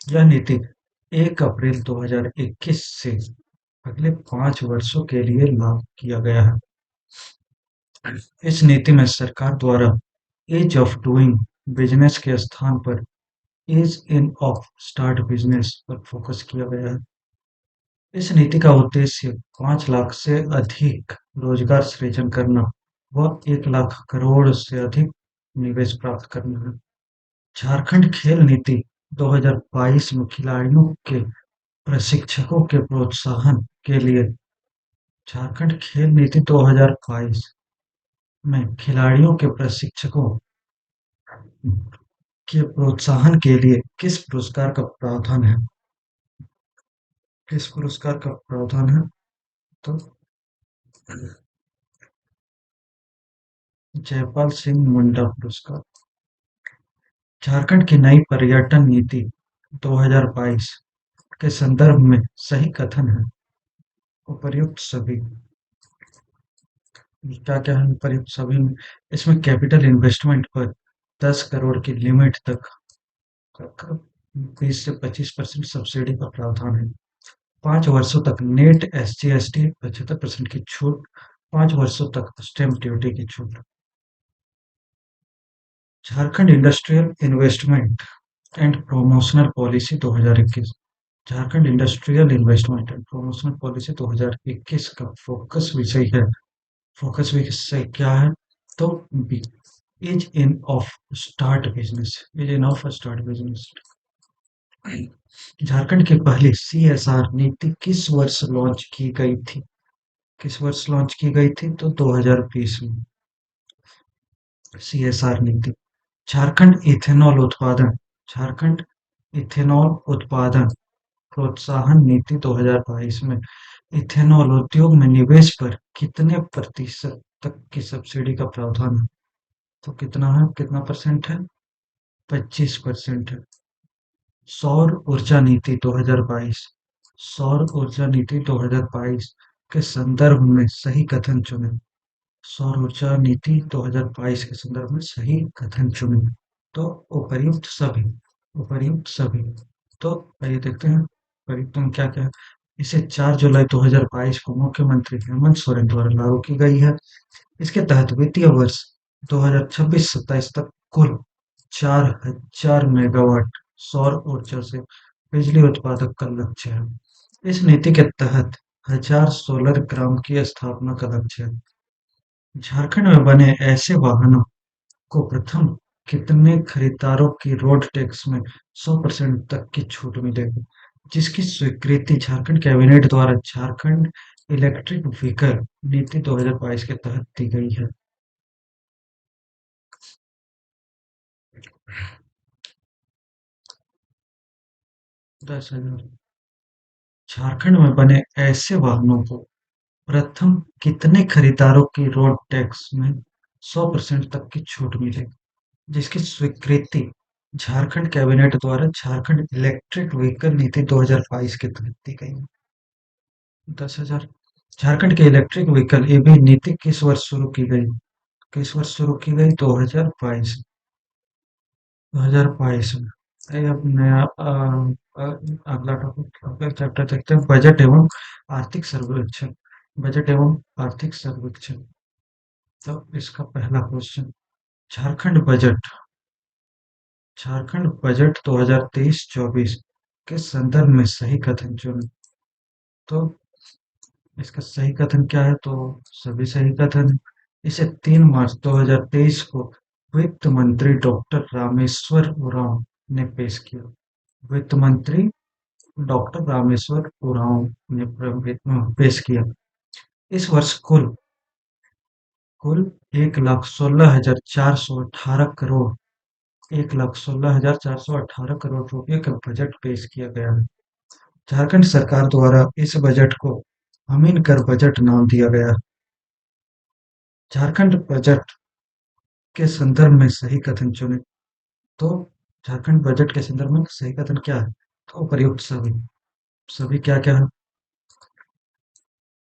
Speaker 1: यह नीति 1 अप्रैल 2021 से अगले 5 वर्षों के लिए लागू किया गया है। इस नीति में सरकार द्वारा ईज ऑफ डूइंग बिजनेस के स्थान पर ease in of start business पर फोकस किया गया है। इस नीति का उद्देश्य 5 लाख से अधिक रोजगार सृजन करना व 1 लाख करोड़ से अधिक निवेश प्राप्त करना है। झारखंड खेल नीति 2022 में खिलाड़ियों के प्रशिक्षकों के प्रोत्साहन के लिए झारखंड खेल नीति 2022 में खिलाड़ियों के प्रशिक्षकों के प्रोत्साहन के लिए किस पुरस्कार का प्रावधान है? किस पुरस्कार का प्रावधान है? तो जयपाल सिंह मुंडा पुरस्कार। झारखंड की नई पर्यटन नीति 2022 के संदर्भ में सही कथन है। उपर्युक्त सभी। क्या क्या है उपर्युक्त सभी में? इसमें कैपिटल इन्वेस्टमेंट पर 10 करोड़ की लिमिट तक 20 से 25% सब्सिडी का प्रावधान है। 5 वर्षों तक नेट SGST 75% की छूट। 5 वर्षों तक स्टैम्प ड्यूटी की छूट। Jharkhand industrial investment and promotional policy 2021। Jharkhand industrial investment and promotional policy 2021 का फोकस विषय क्या है? तो is in of start business. Is in of start business. Jharkhand की पहली CSR नीति किस वर्ष लॉन्च की गई थी? किस वर्ष लॉन्च की गई थी? तो 2020 में। CSR नीति। झारखंड इथेनॉल उत्पादन। झारखंड इथेनॉल उत्पादन प्रोत्साहन नीति 2022 में इथेनॉल उद्योग में निवेश पर कितने प्रतिशत तक की सब्सिडी का प्रावधान है? तो कितना परसेंट है? 25% है। सौर ऊर्जा नीति 2022। सौर ऊर्जा नीति 2022 के संदर्भ में सही कथन चुनें। सौर ऊर्जा नीति 2022 के संदर्भ में सही कथन चुनें। तो उपर्युक्त सभी। उपर्युक्त सभी। तो आइए देखते हैं उपर्युक्त में क्या क्या है। इसे 4 जुलाई 2022 को मुख्यमंत्री हेमंत सोरेन द्वारा लागू की गई है। इसके तहत वित्तीय वर्ष 2026-27 तक कुल 4,000 मेगावाट सौर ऊर्जा से बिजली उत्पादक का लक्ष्य है। इस नीति के तहत 1,000 सोलर ग्राम की स्थापना का लक्ष्य है। झारखंड में बने ऐसे वाहनों को प्रथम कितने खरीदारों की रोड टैक्स में 100% तक की छूट मिलेगी, जिसकी स्वीकृति झारखंड कैबिनेट द्वारा झारखंड इलेक्ट्रिक व्हीकल नीति 2022 के तहत दी गई है। 10,000। झारखंड में बने ऐसे वाहनों को प्रथम कितने खरीदारों की रोड टैक्स में 100% तक की छूट मिलेगी, जिसकी स्वीकृति झारखंड कैबिनेट द्वारा झारखंड इलेक्ट्रिक व्हीकल नीति 2022 के तहत दी गई है। 10,000। झारखंड के इलेक्ट्रिक व्हीकल EV नीति किस वर्ष शुरू की गई? किस वर्ष शुरू की गई? 2022। 2022 में। आइए अब नया अगला टॉपिक अगला चैप्टर देखते हैं, बजट एवं आर्थिक सर्वेक्षण। बजट एवं आर्थिक सर्वेक्षण। तो इसका पहला question, Jharkhand budget. Jharkhand budget 2023-24 के संदर्भ में सही कथन चुनें। तो इसका सही कथन क्या है? तो सभी सही कथन है। इसे 3 मार्च 2023 को वित्त मंत्री डॉक्टर रामेश्वर उरांव ने पेश किया। वित्त मंत्री डॉक्टर रामेश्वर उरांव ने पेश किया। इस वर्ष कुल कुल 1,16,418 करोड़ 1,16,418 रुपये का बजट पेश किया गया है। झारखंड सरकार द्वारा इस बजट को अमीन कर बजट नाम दिया गया। झारखंड बजट के संदर्भ में सही कथन चुनें। तो झारखंड बजट के संदर्भ में सही कथन क्या है? तो प्रयुक्त सभी। सभी क्या क्या है?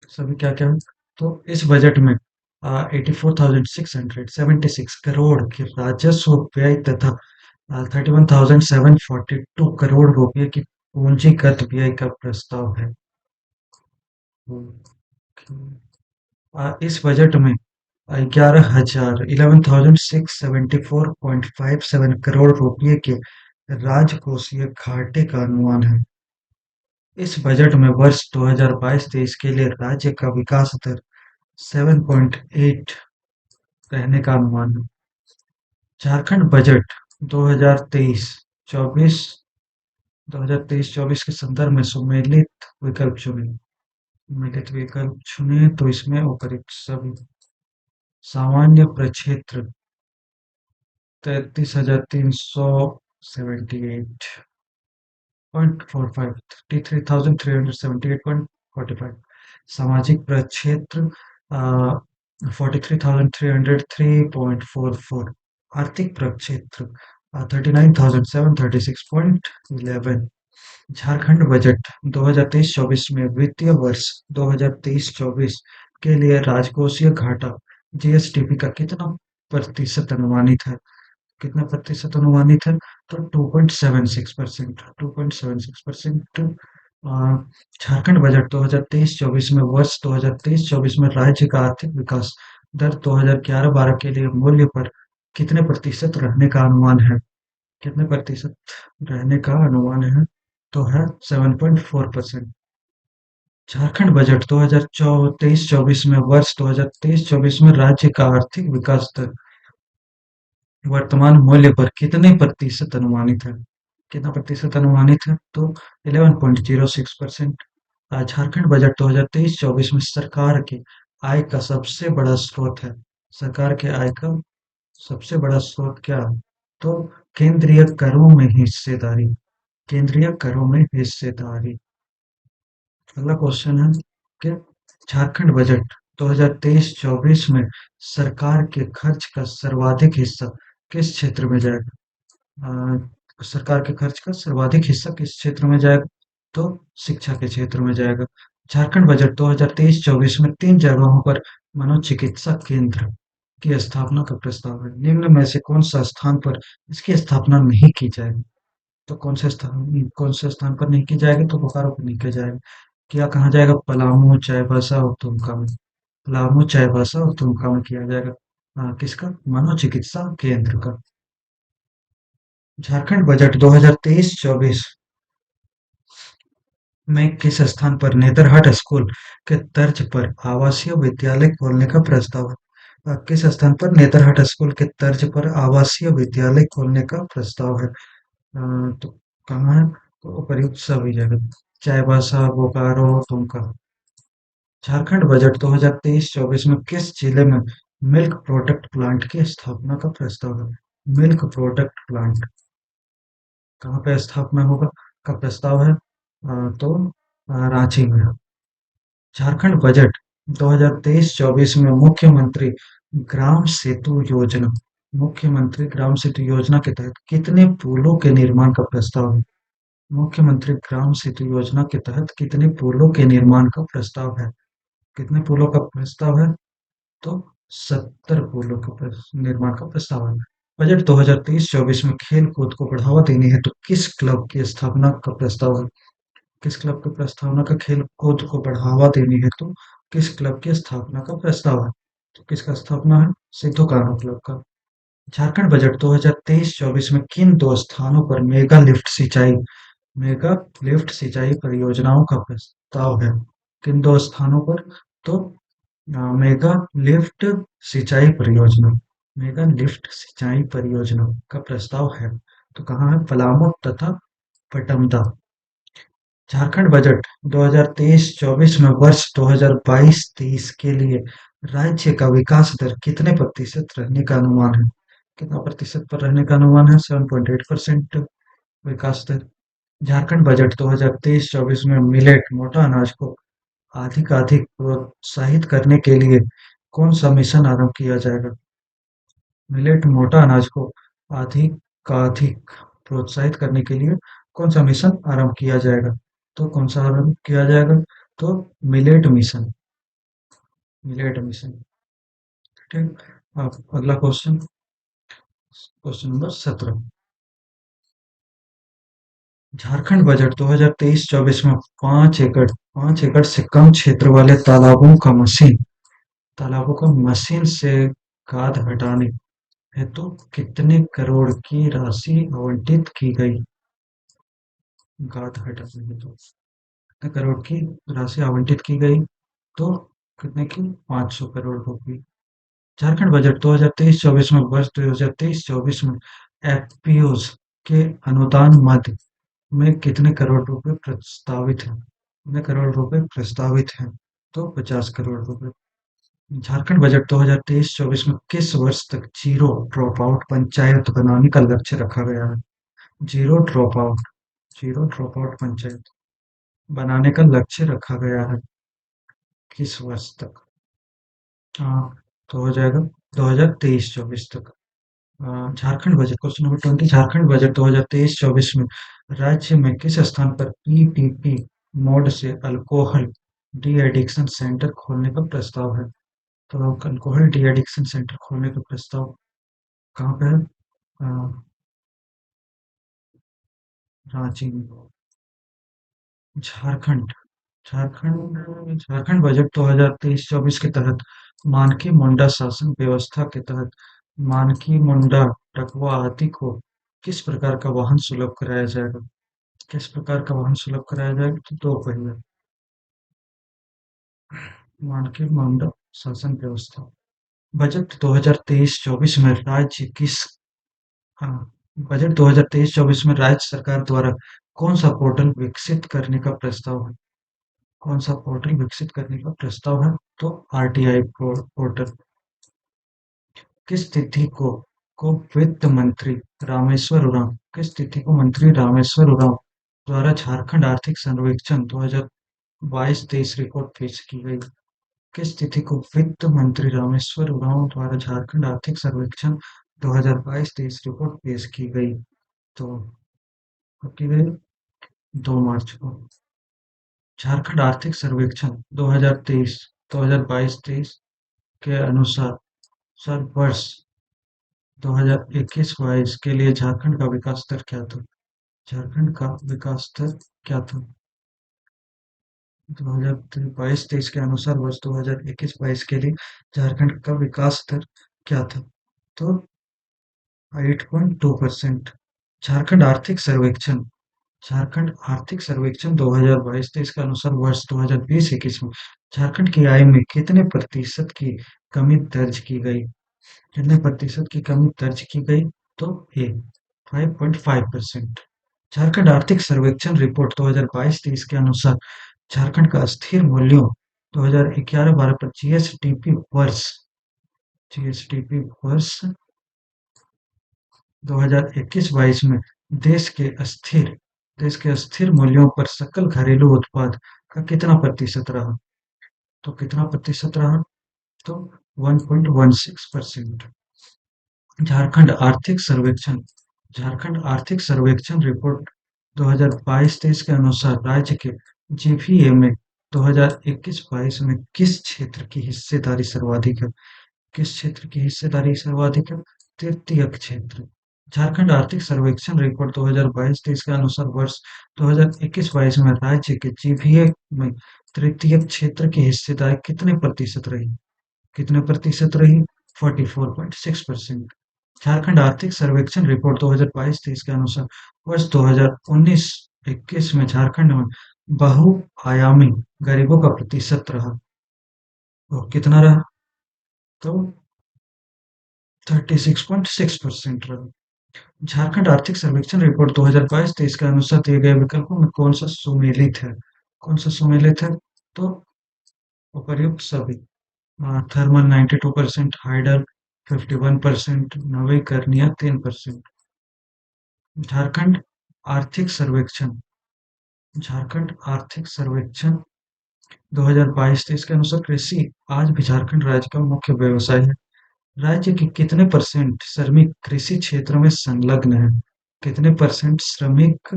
Speaker 1: सभी क्या क्या है? तो इस बजट में 84,676 करोड़ के राजस्व व्यय तथा 31,742 करोड़ रुपए की पूंजीगत व्यय का प्रस्ताव है। इस बजट में 11,674.57 करोड़ रुपए के राजकोषीय घाटे का अनुमान है। इस बजट में वर्ष 2022-23 के लिए राज्य का विकास दर 7.8 रहने का अनुमान है। झारखंड बजट 2023-24 2023-24 के संदर्भ में सम्मिलित विकल्प चुनें। सम्मिलित विकल्प चुनें तो इसमें उपर्युक्त सभी। सामान्य प्रक्षेत्र 33,378.45, 33,378.45। सामाजिक प्रक्षेत्र 43,303.44। आर्थिक प्रक्षेत्र 39,736.11। झारखंड बजट 2023-24 में वित्तीय वर्ष 2023-24 के लिए राजकोषीय घाटा जीएसडीपी का कितना प्रतिशत अनुमानित है? कितना प्रतिशत अनुमानित है? तो 2.76%। 2.76%। झारखंड बजट 2023-24 में वर्ष 2023-24 में राज्य का आर्थिक विकास दर 2011-12 के लिए मूल्य पर कितने प्रतिशत रहने का अनुमान है? कितने प्रतिशत रहने का अनुमान है? तो है 7.4%। झारखंड बजट 2023-24 में वर्ष 2023-24 में राज्य का आर्थिक विकास दर वर्तमान मूल्य पर कितने प्रतिशत अनुमानित है? कितना प्रतिशत अनुमानित है? तो 11.06%। झारखंड बजट 2023-24 में सरकार के आय का सबसे बड़ा स्रोत है। सरकार के आय का सबसे बड़ा स्रोत क्या है? तो केंद्रीय करों में हिस्सेदारी। केंद्रीय करों में हिस्सेदारी। अगला क्वेश्चन है कि झारखंड बजट 2023-24 में सरकार के खर्च का सर्वाधिक हिस्सा किस क्षेत्र में जाएगा? सरकार के खर्च का सर्वाधिक हिस्सा किस क्षेत्र में जाएगा? तो शिक्षा के क्षेत्र में जाएगा। झारखंड बजट 2023-24 में 3 जगहों पर मनोचिकित्सा केंद्र की स्थापना का प्रस्ताव है। निम्न में से कौन सा स्थान पर इसकी स्थापना नहीं की जाएगी? तो कौन से स्थान पर नहीं की जाएगी? तो बोकारो पर नहीं की जाएगी। क्या कहाँ जाएगा? पलामू, चाईबासा और दुमका में। पलामू, चाईबासा और दुमका में किया जाएगा। किसका? मनोचिकित्सा केंद्र का। झारखंड बजट 2023-24 में किस स्थान पर नेतरहाट स्कूल के तर्ज पर आवासीय विद्यालय खोलने का प्रस्ताव है? किस स्थान पर नेतरहाट स्कूल के तर्ज पर आवासीय विद्यालय खोलने का प्रस्ताव है? तो कहाँ है? तो उपर्युक्त सभी जगह, चाईबासा, बोकारो, दुमका। झारखंड बजट 2023-24 में किस जिले में मिल्क प्रोडक्ट प्लांट की स्थापना का प्रस्ताव है? मिल्क प्रोडक्ट प्लांट कहाँ पे स्थापना होगा का प्रस्ताव है? तो रांची में। झारखंड बजट 2023-24 में मुख्यमंत्री ग्राम सेतु योजना के तहत कितने पुलों के निर्माण का प्रस्ताव है? मुख्यमंत्री ग्राम सेतु योजना के तहत कितने पुलों के निर्माण का प्रस्ताव है? कितने पुलों का प्रस्ताव है? तो 70 पुलों का निर्माण का प्रस्ताव है। बजट 2023-24 में खेल कूद को बढ़ावा देने हेतु किस क्लब की स्थापना का प्रस्ताव है? किस क्लब की प्रस्तावना का खेल कूद को बढ़ावा देने हेतु किस क्लब की स्थापना का प्रस्ताव है? तो किसका स्थापना है? सिद्धू कान्हू क्लब का। झारखंड बजट 2023-24 में किन दो स्थानों पर मेगा लिफ्ट सिंचाई परियोजनाओं का प्रस्ताव है? किन दो स्थानों पर? तो मेगा लिफ्ट सिंचाई परियोजना मेगा लिफ्ट सिंचाई परियोजना का प्रस्ताव है। तो कहाँ है? पलामू तथा पटमदा। झारखंड बजट 2023-24 में वर्ष 2022-23 के लिए राज्य का विकास दर कितने प्रतिशत रहने का अनुमान है? कितना प्रतिशत पर रहने का अनुमान है? 7.8% विकास दर। झारखंड बजट 2023-24 में मिलेट मोटा अनाज को अधिकाधिक प्रोत्साहित करने के लिए कौन सा मिशन आरंभ किया जाएगा? मिलेट मोटा अनाज को अधिकाधिक प्रोत्साहित करने के लिए कौन सा मिशन आरंभ किया जाएगा? तो कौन सा आरंभ किया जाएगा? तो मिलेट मिशन। Millet mission. ठीक। अब अगला question, question number 17। Jharkhand budget 2023-24 में 5 एकड़ से कम क्षेत्र वाले तालाबों का मशीन से गाद हटाने हेतु कितने करोड़ की राशि आवंटित की गई? गाद हटाने हेतु कितने करोड़ की राशि आवंटित की गई? तो कितने की? 500 करोड़ रुपए। झारखंड बजट 2023-24 में वर्ष 2023-24 में एफपीओज के अनुदान मद में कितने करोड़ रुपए प्रस्तावित हैं? कितने करोड़ रुपए प्रस्तावित हैं? तो 50 करोड़ रुपए। झारखंड बजट 2023-24 में किस वर्ष तक जीरो ड्रॉप आउट पंचायत बनाने का लक्ष्य रखा गया है? Zero drop out zero drop out panchayat बनाने का लक्ष्य रखा गया है किस वर्ष तक? हाँ, तो हो जाएगा 2023-24 तक। Jharkhand budget question number 20, Jharkhand budget 2023-24 में राज्य में किस स्थान पर पीपीपी मोड से अल्कोहल डी एडिक्शन सेंटर खोलने का प्रस्ताव है? तो अल्कोहल डी एडिक्शन सेंटर खोलने का प्रस्ताव कहाँ पे है? अ, रांची में। झारखंड झारखंड बजट 2023-24 के तहत मानकी मुंडा शासन व्यवस्था के तहत मानकी मुंडा टकवा आदि को किस प्रकार का वाहन सुलभ कराया जाएगा? किस प्रकार का वाहन सुलभ कराया जाएगा? तो दो पहिया मानकी मुंडा शासन व्यवस्था। बजट 2023-24 में राज्य किस हाँ, बजट 2023-24 में राज्य सरकार द्वारा कौन सा पोर्टल विकसित करने का प्रस्ताव है? कौन सा पोर्टल विकसित करने का प्रस्ताव है? तो आरटीआई पोर्टल। किस तिथि को वित्त मंत्री रामेश्वर उरांव किस तिथि को मंत्री रामेश्वर उरांव द्वारा झारखंड आर्थिक सर्वेक्षण 2022-23 रिपोर्ट पेश की गई? किस तिथि को वित्त मंत्री रामेश्वर उरांव द्वारा झारखंड आर्थिक सर्वेक्षण 2022-23 रिपोर्ट पेश की गई? तो कब की गई? 2 मार्च को। झारखंड आर्थिक सर्वेक्षण 2023 2022-23 के अनुसार सर वर्ष 2021-22 के लिए झारखंड का विकास दर क्या था? झारखंड का विकास दर क्या था? 2022-23 के अनुसार वर्ष 2021-22 के लिए झारखंड का विकास दर क्या था? तो 8.2%। झारखंड आर्थिक सर्वेक्षण झारखंड आर्थिक सर्वेक्षण 2022-23 के अनुसार वर्ष 2020-21 में झारखंड की आय में कितने प्रतिशत की कमी दर्ज की गई? कितने प्रतिशत की कमी दर्ज की गई? तो ए 5.5%। झारखंड आर्थिक सर्वेक्षण रिपोर्ट 2022-23 के अनुसार झारखंड का स्थिर मूल्यों 2011-12 पर जीएसडीपी वर्ष 2021-22 में देश के अस्थिर देश के अस्थिर मूल्यों पर सकल घरेलू उत्पाद का कितना प्रतिशत रहा? तो कितना प्रतिशत रहा? तो 1.16%। झारखंड आर्थिक सर्वेक्षण झारखंड आर्थिक सर्वेक्षण रिपोर्ट 2022-23 के अनुसार राज्य के जीवीए में 2021-22 में किस क्षेत्र की हिस्सेदारी सर्वाधिक है? किस क्षेत्र की हिस्सेदारी सर्वाधिक है? तृतीय क्षेत्र। झारखंड आर्थिक सर्वेक्षण रिपोर्ट 2022-23 के अनुसार वर्ष 2021-22 में राज्य के जीवीए में तृतीय क्षेत्र की हिस्सेदारी कितने प्रतिशत रही? कितने प्रतिशत रही? 44.6%। झारखंड आर्थिक सर्वेक्षण रिपोर्ट 2022-23 के अनुसार वर्ष 2019-21 में झारखंड में बहुआयामी गरीबों का प्रतिशत रहा वो कितना रहा? तो 36.6% रहा। झारखंड आर्थिक सर्वेक्षण रिपोर्ट 2022-23 के अनुसार दिए गए विकल्पों में कौन सा सुमेलित है? कौन सा सुमेलित है? तो उपर्युक्त सभी। थर्मल 92%, हाइडल 51%, नवीकरणीय 3%। झारखंड आर्थिक सर्वेक्षण झारखंड आर्थिक सर्वेक्षण 2022-23 के अनुसार कृषि आज भी झारखंड राज्य का मुख्य व्यवसाय है। राज्य के कितने परसेंट श्रमिक कृषि क्षेत्र में संलग्न है? कितने परसेंट श्रमिक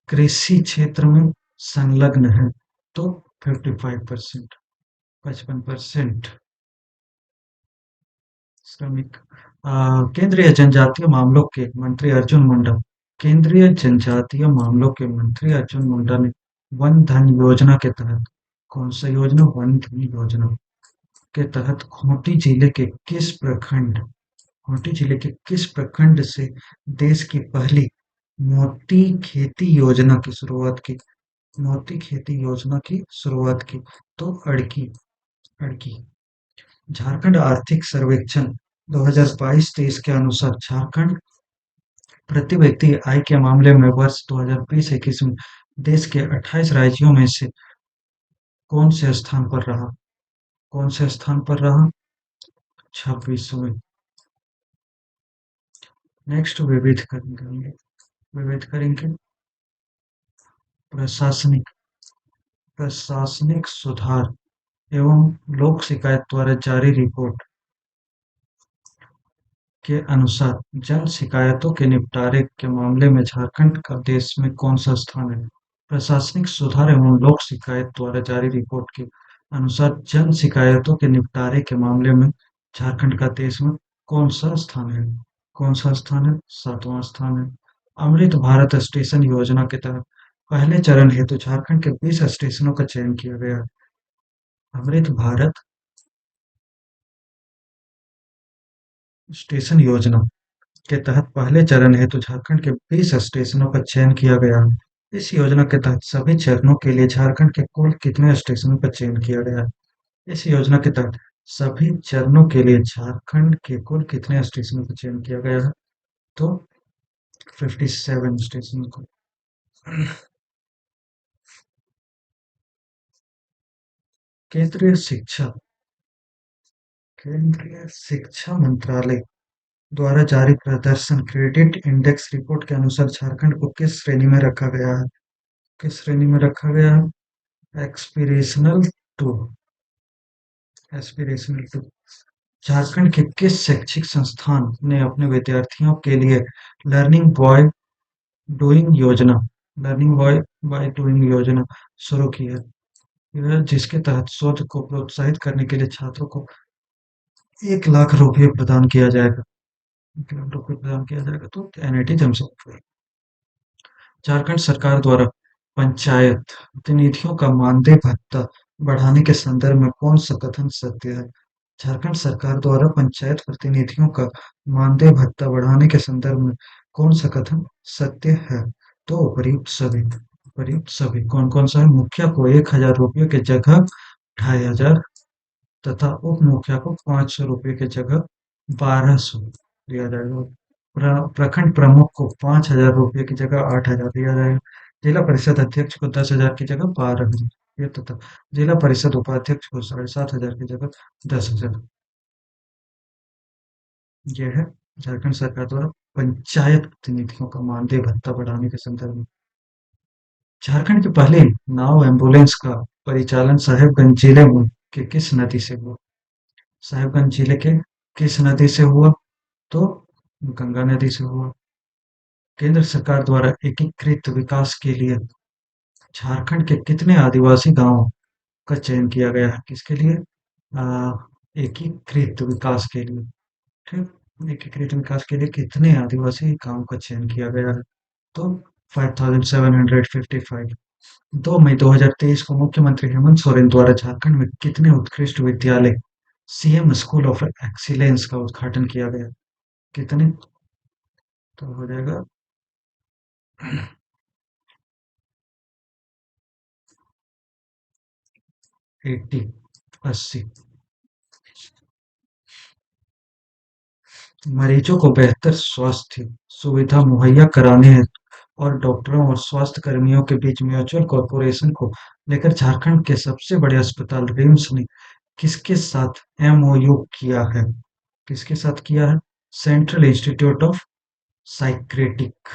Speaker 1: कृषि क्षेत्र में संलग्न है? तो 55%। 55% श्रमिक। केंद्रीय जनजातीय मामलों के मंत्री अर्जुन मुंडा केंद्रीय जनजातीय मामलों के मंत्री अर्जुन मुंडा ने वन धन योजना के तहत कौन सा योजना? वन धन योजना के तहत खूंटी जिले के किस प्रखंड से देश की पहली मोती खेती योजना की शुरुआत की? मोती खेती योजना की शुरुआत की? तो अड़की। झारखंड आर्थिक सर्वेक्षण 2022-23 के अनुसार झारखंड प्रति व्यक्ति आय के मामले में वर्ष 2020-21 में देश के 28 राज्यों में से कौन से स्थान पर रहा? कौन से स्थान पर रहा? 26वें। नेक्स्ट विविध करेंगे। विविध करेंगे प्रशासनिक प्रशासनिक सुधार एवं लोक शिकायत द्वारा जारी रिपोर्ट के अनुसार जन शिकायतों के निपटारे के मामले में झारखंड का देश में कौन सा स्थान है? प्रशासनिक सुधार एवं लोक शिकायत द्वारा जारी रिपोर्ट के अनुसार जन शिकायतों के निपटारे के मामले में झारखंड का देश में कौन सा स्थान है? कौन सा स्थान है? 7वां स्थान है। अमृत भारत स्टेशन योजना के तहत पहले चरण हेतु झारखंड के 20 स्टेशनों का चयन किया गया है। अमृत भारत स्टेशन योजना के तहत पहले चरण हेतु झारखंड के 20 स्टेशनों का चयन किया गया है। इस योजना के तहत सभी चरणों के लिए झारखंड के कुल कितने स्टेशनों का चयन किया गया है? इस योजना के तहत सभी चरणों के लिए झारखंड के कुल कितने स्टेशनों का चयन किया गया है? तो 57 स्टेशन को। केंद्रीय शिक्षा केंद्रीय शिक्षा मंत्रालय द्वारा जारी प्रदर्शन क्रेडिट इंडेक्स रिपोर्ट के अनुसार झारखंड को किस श्रेणी में रखा गया है? किस श्रेणी में रखा गया है? एक्सपीरेशनल टू। Aspirational two. झारखंड के किस शैक्षिक संस्थान ने अपने विद्यार्थियों के लिए लर्निंग बॉय डूइंग योजना लर्निंग बॉय बाय डूइंग योजना शुरू की है? यह जिसके तहत शोध को प्रोत्साहित करने के लिए छात्रों को 1 लाख रुपए प्रदान किया जाएगा। 1 लाख रुपए प्रदान किया जाएगा। तो एनआईटी जमशेदपुर। झारखंड सरकार द्वारा पंचायत प्रतिनिधियों का मानदेय भत्ता बढ़ाने के संदर्भ में कौन सा कथन सत्य है? झारखंड सरकार द्वारा पंचायत प्रतिनिधियों का मानदेय भत्ता बढ़ाने के संदर्भ में कौन सा कथन सत्य है? तो उपर्युक्त सभी कौन कौन सा है? मुखिया को 1,000 रुपये की जगह 2,500 तथा उप मुखिया को 500 रुपये की जगह 1,200 दिया जाएगा। प्रखंड प्रमुख को 5,000 रुपये की जगह 8,000 दिया जाएगा। जिला परिषद अध्यक्ष को 10,000 की जगह 12,000 तथा जिला परिषद उपाध्यक्ष को 7,500 की जगह 10,000। यह है झारखंड सरकार द्वारा पंचायत प्रतिनिधियों का मानदेय भत्ता बढ़ाने के संदर्भ में। झारखंड की पहली नाव एम्बुलेंस का परिचालन साहेबगंज जिले में के किस नदी से हुआ? साहेबगंज जिले के किस नदी से हुआ? तो गंगा नदी से हुआ। केंद्र सरकार द्वारा एकीकृत विकास के लिए झारखंड के कितने आदिवासी गांवों का चयन किया गया है? किसके लिए? आ, एकीकृत विकास के लिए। ठीक। एकीकृत विकास के लिए कितने आदिवासी गांवों का चयन किया गया है? तो 5,755। 2 मई 2023 को मुख्यमंत्री हेमंत सोरेन द्वारा झारखंड में कितने उत्कृष्ट विद्यालय सीएम स्कूल ऑफ एक्सीलेंस का उद्घाटन किया गया? कितने? तो हो जाएगा 80। 80। मरीजों को बेहतर स्वास्थ्य सुविधा मुहैया कराने हेतु और डॉक्टरों और स्वास्थ्य कर्मियों के बीच म्यूचुअल कॉर्पोरेशन को लेकर झारखंड के सबसे बड़े अस्पताल रिम्स ने किसके साथ एमओयू किया है? किसके साथ किया है? Central institute of psychiatric.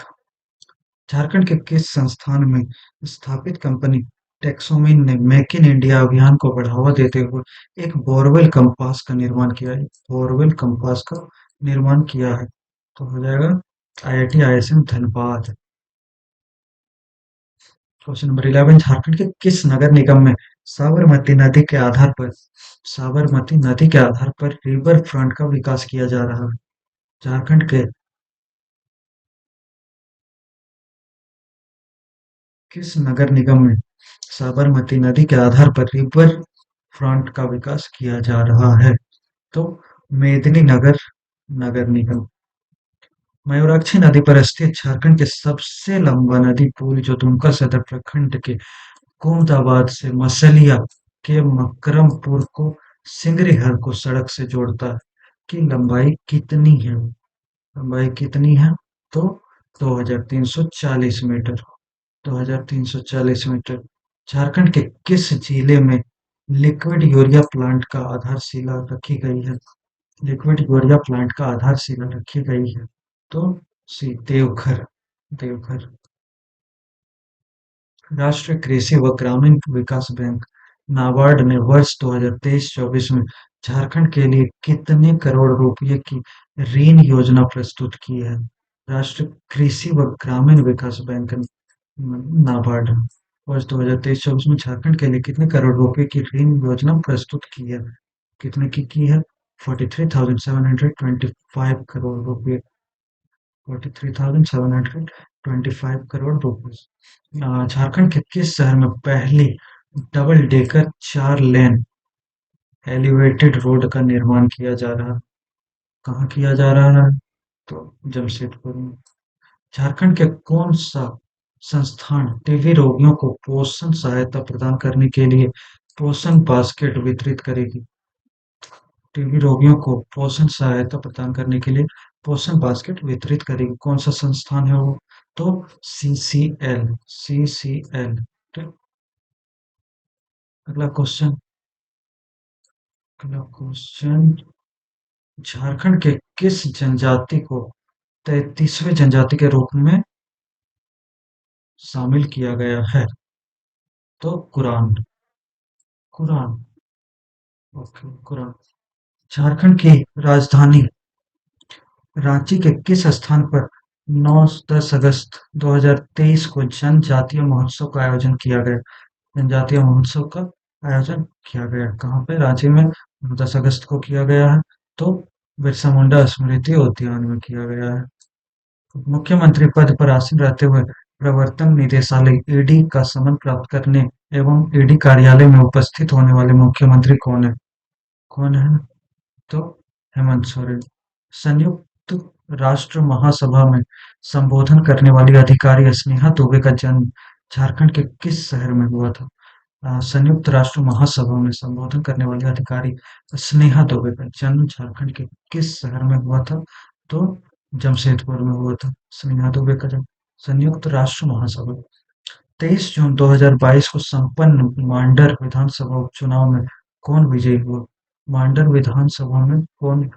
Speaker 1: Jharkhand के किस संस्थान में स्थापित कंपनी टेक्सोमिन ने मेक इन इंडिया अभियान को बढ़ावा देते हुए एक बोरवेल कंपास का निर्माण किया है? बोरवेल कंपास का निर्माण किया है। तो हो जाएगा IIT ISM Dhanbad. Question number 11। Jharkhand के किस नगर निगम में साबरमती नदी के आधार पर रिवर फ्रंट का विकास किया जा रहा है? झारखंड के किस नगर निगम में साबरमती नदी के आधार पर रिवर फ्रंट का विकास किया जा रहा है? तो मेदिनीनगर नगर निगम। मयूराक्षी नदी पर स्थित झारखंड के सबसे लंबा नदी पुल जो दुमका सदर प्रखंड के गोंदाबाद से मसलिया के मकरमपुर को सिंगरीहर को सड़क से जोड़ता है की लंबाई कितनी है? लंबाई कितनी है? तो 2,340 मीटर। 2,340 मीटर। झारखंड के किस जिले में लिक्विड यूरिया प्लांट का आधारशिला रखी गई है? लिक्विड यूरिया प्लांट का आधारशिला रखी गई है। तो सी देवघर। देवघर। राष्ट्रीय कृषि व ग्रामीण विकास बैंक नाबार्ड ने वर्ष 2023-24 में झारखंड के लिए कितने करोड़ रुपए की ऋण योजना प्रस्तुत की है? राष्ट्रीय कृषि व ग्रामीण विकास बैंक नाबार्ड वर्ष 2023-24 में झारखंड के लिए कितने करोड़ रुपए की ऋण योजना प्रस्तुत की है? कितने की है? 43,725 करोड़ रुपए। 43,725 करोड़ रुपए। झारखंड के किस शहर में पहली double decker 4 lane elevated road का निर्माण किया जा रहा है? कहाँ किया जा रहा है? तो जमशेदपुर में। झारखंड के कौन सा संस्थान टीबी रोगियों को पोषण सहायता प्रदान करने के लिए पोषण बास्केट वितरित करेगी? टीबी रोगियों को पोषण सहायता प्रदान करने के लिए पोषण बास्केट वितरित करेगी। कौन सा संस्थान है वो? तो सीसीएल। सीसीएल। ठीक। अगला क्वेश्चन। अगला क्वेश्चन। झारखंड के किस जनजाति को 33वें जनजाति के रूप में शामिल किया गया है? तो कुरान। कुरान। ओके, कुरान। झारखंड की राजधानी रांची के किस स्थान पर 9-10 अगस्त 2023 को जनजातीय महोत्सव का आयोजन किया गया? जनजातीय महोत्सव का आयोजन किया गया कहाँ पे? रांची में 10 अगस्त को किया गया है। तो बिरसा मुंडा स्मृति उद्यान में किया गया है। मुख्यमंत्री पद पर आसीन रहते हुए प्रवर्तन निदेशालय ईडी का समन प्राप्त करने एवं ईडी कार्यालय में उपस्थित होने वाले मुख्यमंत्री कौन है? कौन है? तो हेमंत सोरेन। संयुक्त राष्ट्र महासभा में संबोधन करने वाली अधिकारी स्नेहा दुबे का जन्म झारखंड के किस शहर में हुआ था? संयुक्त राष्ट्र महासभा में संबोधन करने वाली अधिकारी स्नेहा दुबे का जन्म झारखंड के किस शहर में हुआ था? तो जमशेदपुर में हुआ था स्नेहा दुबे का जन्म। संयुक्त राष्ट्र महासभा। 23 जून 2022 को संपन्न मांडर विधानसभा उपचुनाव में कौन विजयी हुआ? मांडर विधानसभा में कौन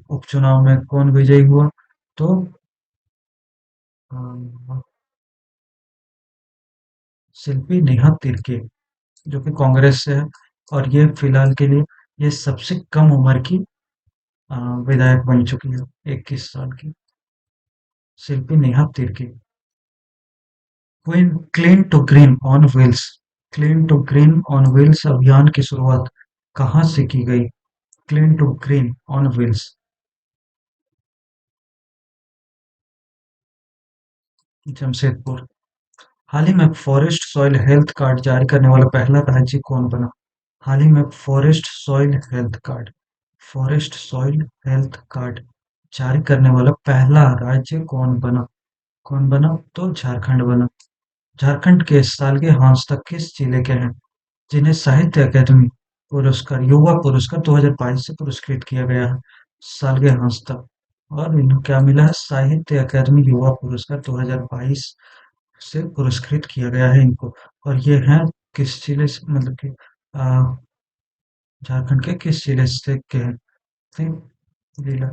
Speaker 1: उपचुनाव में कौन विजयी हुआ? तो अ, शिल्पी नेहा तिर्की, जो कि कांग्रेस से है। और ये फिलहाल के लिए ये सबसे कम उम्र की अ, विधायक बन चुकी है, 21 साल की। Shilpi Neha Tirkey. Clean to green on wheels. Clean to green on wheels अभियान की शुरुआत कहाँ से की गई? Clean to green on wheels. Jamshedpur. हाल ही में फॉरेस्ट सॉइल हेल्थ कार्ड जारी करने वाला पहला राज्य कौन बना? हाल ही में forest soil health card. Forest soil health card जारी करने वाला पहला राज्य कौन बना? कौन बना? तो झारखंड बना। झारखंड के सालगे हांसतक किस जिले के हैं जिन्हें साहित्य अकादमी पुरस्कार युवा पुरस्कार 2022 से पुरस्कृत किया गया है? सालगे हांसतक। और इन्हें क्या मिला है? साहित्य अकादमी युवा पुरस्कार 2022 से पुरस्कृत किया गया है इनको। और ये हैं किस जिले से, मतलब कि झारखंड के किस जिले से के हैं? ठीक, जिला।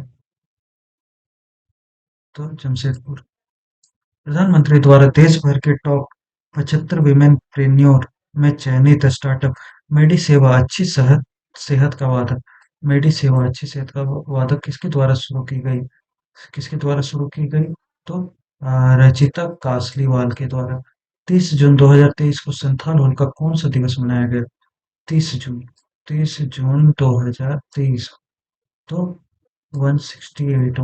Speaker 1: तो जमशेदपुर। प्रधानमंत्री द्वारा देश भर के टॉप 75 विमेनप्रेन्योर में चयनित स्टार्टअप मेडी सेवा अच्छी सेहत सेहत का वादा। मेडी सेवा अच्छी सेहत का वादा किसके द्वारा शुरू की गई? किसके द्वारा शुरू की गई? तो रचिता कासलीवाल के द्वारा। 30 जून 2023 को संथाल होल का कौन सा दिवस मनाया गया? 30 जून। 30 जून 2023। तो 168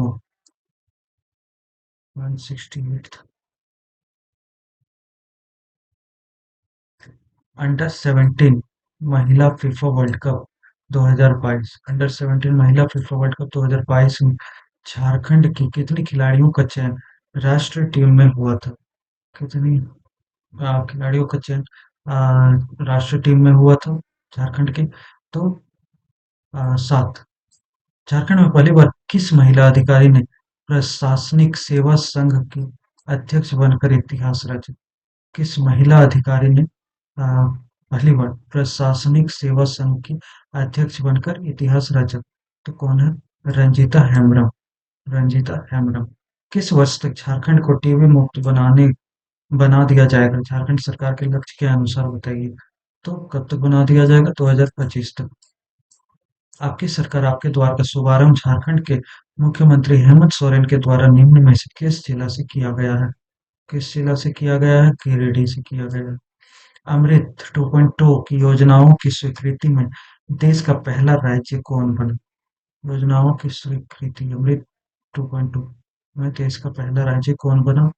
Speaker 1: 168 अंडर 17 महिला फीफा वर्ल्ड कप 2022। अंडर 17 महिला फीफा वर्ल्ड कप 2022 में झारखंड की कितनी खिलाड़ियों का चयन राष्ट्रीय टीम में हुआ था? कितनी खिलाड़ियों का चयन राष्ट्रीय टीम में हुआ था झारखंड के? तो 7। झारखंड में पहली बार किस महिला अधिकारी ने प्रशासनिक सेवा संघ की अध्यक्ष बनकर इतिहास रचा? किस महिला अधिकारी ने पहली बार प्रशासनिक सेवा संघ की अध्यक्ष बनकर इतिहास रचा? तो कौन है? रंजीता हेम्ब्रम। रंजीता हेम्ब्रम। किस वर्ष तक झारखंड को टीबी मुक्त बना दिया जाएगा झारखंड सरकार के लक्ष्य के अनुसार, बताइए। तो कब तक बना दिया जाएगा? 2025 तक। आपकी सरकार आपके द्वार का शुभारंभ झारखंड के मुख्यमंत्री हेमंत सोरेन के द्वारा निम्न में से किस जिला से किया गया है? किस जिला से किया गया है? गिरिडीह से किया गया है। अमृत 2.0 की योजनाओं की स्वीकृति में देश का पहला राज्य कौन बना? योजनाओं की स्वीकृति अमृत 2.0 में देश का पहला राज्य कौन बना?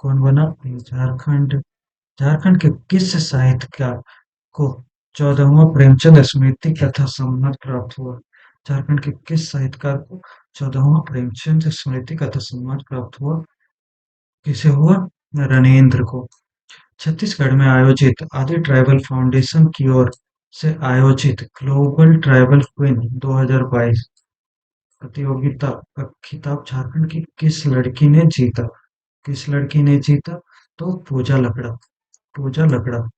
Speaker 1: कौन बना? ये झारखंड। झारखंड के किस साहित्यकार को 14वां प्रेमचंद स्मृति कथा सम्मान प्राप्त हुआ? झारखंड के किस साहित्यकार को 14वां प्रेमचंद स्मृति कथा सम्मान प्राप्त हुआ? किसे हुआ? रणेंद्र को। छत्तीसगढ़ में आयोजित आदि ट्राइबल फाउंडेशन की ओर से आयोजित ग्लोबल ट्राइबल क्वीन 2022 प्रतियोगिता का खिताब झारखंड की किस लड़की ने जीता? किस लड़की ने जीता? तो पूजा लकड़ा। पूजा लकड़ा।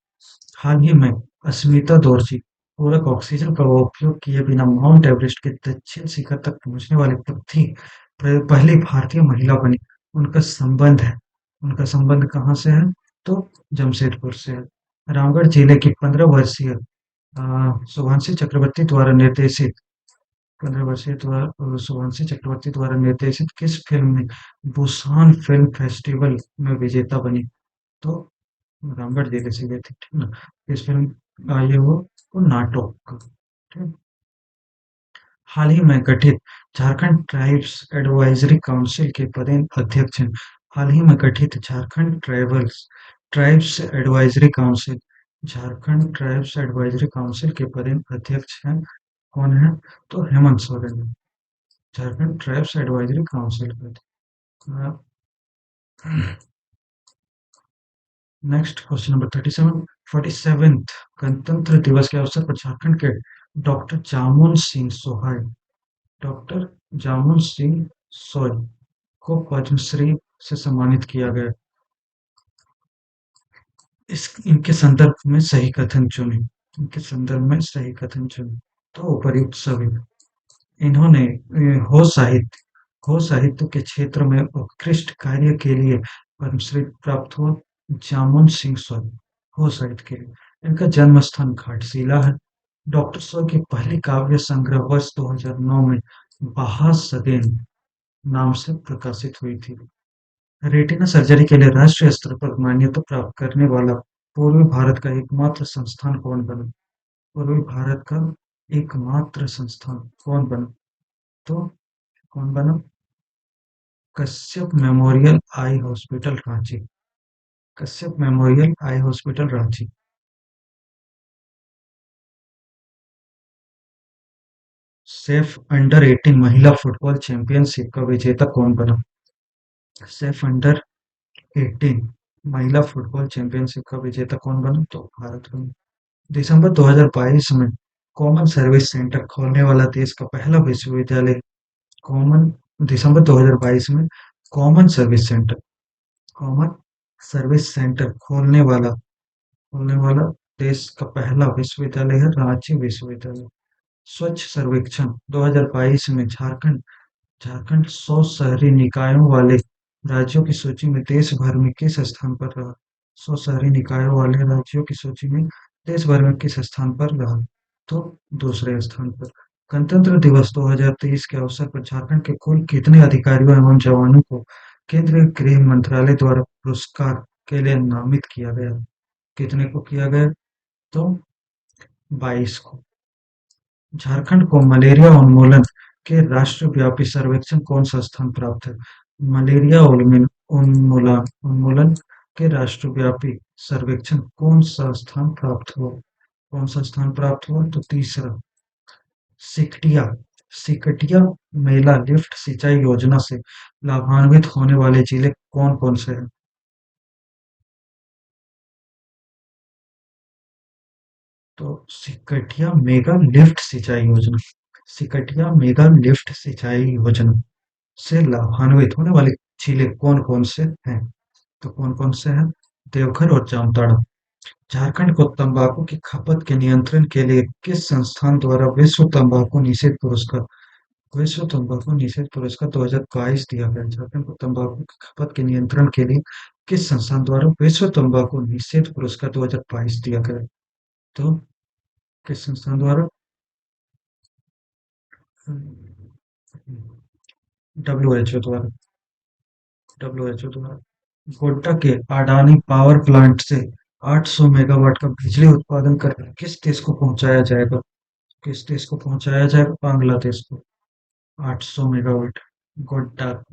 Speaker 1: हाल ही में अस्मिता दोरजी पूरक ऑक्सीजन का उपयोग किए बिना माउंट एवरेस्ट के दक्षिण शिखर तक पहुंचने वाली पहली भारतीय महिला बनी। उनका संबंध है। उनका संबंध कहाँ से है? तो जमशेदपुर से है। रामगढ़ जिले की 15 वर्षीय शुभांशी चक्रवर्ती द्वारा निर्देशित 15 वर्षीय शुभांशी चक्रवर्ती द्वारा निर्देशित किस फिल्म में बुसान फिल्म फेस्टिवल में विजेता बनी? तो रामगढ़ जिले से गए थे, ठीक ना? इस फिल्म ये वो नाटक, ठीक। हाल ही में गठित झारखंड ट्राइब्स एडवाइजरी काउंसिल के पदेन अध्यक्ष हैं। हाल ही में गठित Jharkhand tribes advisory council Jharkhand tribes advisory council के पदेन अध्यक्ष हैं। कौन है? तो Hemant Soren. Jharkhand tribes advisory council के। Next question number 37। 47th गणतंत्र दिवस के अवसर पर झारखंड के डॉक्टर जामुन सिंह सोहाई डॉक्टर जामुन सिंह सोय को पद्मश्री से सम्मानित किया गया। इस इनके संदर्भ में सही कथन चुने। इनके संदर्भ में सही कथन चुने। तो उपर्युक्त सभी इन्होंने हो साहित्य के क्षेत्र में उत्कृष्ट कार्य के लिए पद्मश्री प्राप्त हुआ। जामुन सिंह सोय हो साहित्य के लिए। इनका जन्म स्थान घाटशिला है। डॉक्टर स्व की पहली काव्य संग्रह वर्ष 2009 में बहार सदेन नाम से प्रकाशित हुई थी। रेटिना सर्जरी के लिए राष्ट्रीय स्तर पर मान्यता प्राप्त करने वाला पूर्वी भारत का एकमात्र संस्थान कौन बना? पूर्वी भारत का एकमात्र संस्थान कौन बना? तो कौन बना? Kashyap memorial eye hospital Ranchi. Kashyap memorial eye hospital Ranchi. Safe under 18 महिला फुटबॉल चैंपियनशिप का विजेता कौन बना? सेफ अंडर 18 महिला फुटबॉल चैंपियनशिप का विजेता कौन बना? तो भारत बना। दिसंबर 2022 में कॉमन सर्विस सेंटर खोलने वाला देश का पहला विश्वविद्यालय। कॉमन दिसंबर 2022 में common service centre common service centre खोलने वाला देश का पहला विश्वविद्यालय है रांची विश्वविद्यालय। स्वच्छ सर्वेक्षण 2022 में झारखंड 100 शहरी निकायों वाले राज्यों की सूची में देश भर में किस स्थान पर रहा? 100 शहरी निकायों वाले राज्यों की सूची में देश भर में किस स्थान पर रहा? तो दूसरे स्थान पर। गणतंत्र दिवस 2023 के अवसर पर झारखंड के कुल कितने अधिकारियों एवं जवानों को केंद्रीय गृह मंत्रालय द्वारा पुरस्कार के लिए नामित किया गया? कितने को किया गया? तो 22 को। झारखंड को मलेरिया उन्मूलन के राष्ट्रव्यापी सर्वेक्षण कौन सा स्थान प्राप्त है? मलेरिया उन्मूलन के राष्ट्रव्यापी सर्वेक्षण कौन सा स्थान प्राप्त हुआ? कौन सा स्थान प्राप्त हुआ? तो तीसरा। सिकटिया सिकटिया मेला लिफ्ट सिंचाई योजना से लाभान्वित होने वाले जिले कौन कौन से हैं? तो सिकटिया मेगा लिफ्ट सिंचाई योजना से लाभान्वित होने वाले जिले कौन कौन से हैं? तो कौन कौन से हैं? देवघर और जामताड़ा। झारखंड को तंबाकू की खपत के नियंत्रण के लिए किस संस्थान द्वारा विश्व तंबाकू निषेध पुरस्कार विश्व तंबाकू निषेध पुरस्कार 2022 दिया गया। झारखंड को तंबाकू की खपत के नियंत्रण के लिए किस संस्थान द्वारा विश्व तंबाकू निषेध पुरस्कार 2022 दिया गया? तो किस संस्थान द्वारा? डब्ल्यूएचओ द्वारा। डब्ल्यूएचओ द्वारा। गोड्डा के अडानी पावर प्लांट से 800 मेगावाट का बिजली उत्पादन कर किस देश को पहुंचाया जाएगा? किस देश को पहुंचाया जाएगा? बांग्लादेश को। 800 megawatt. Godda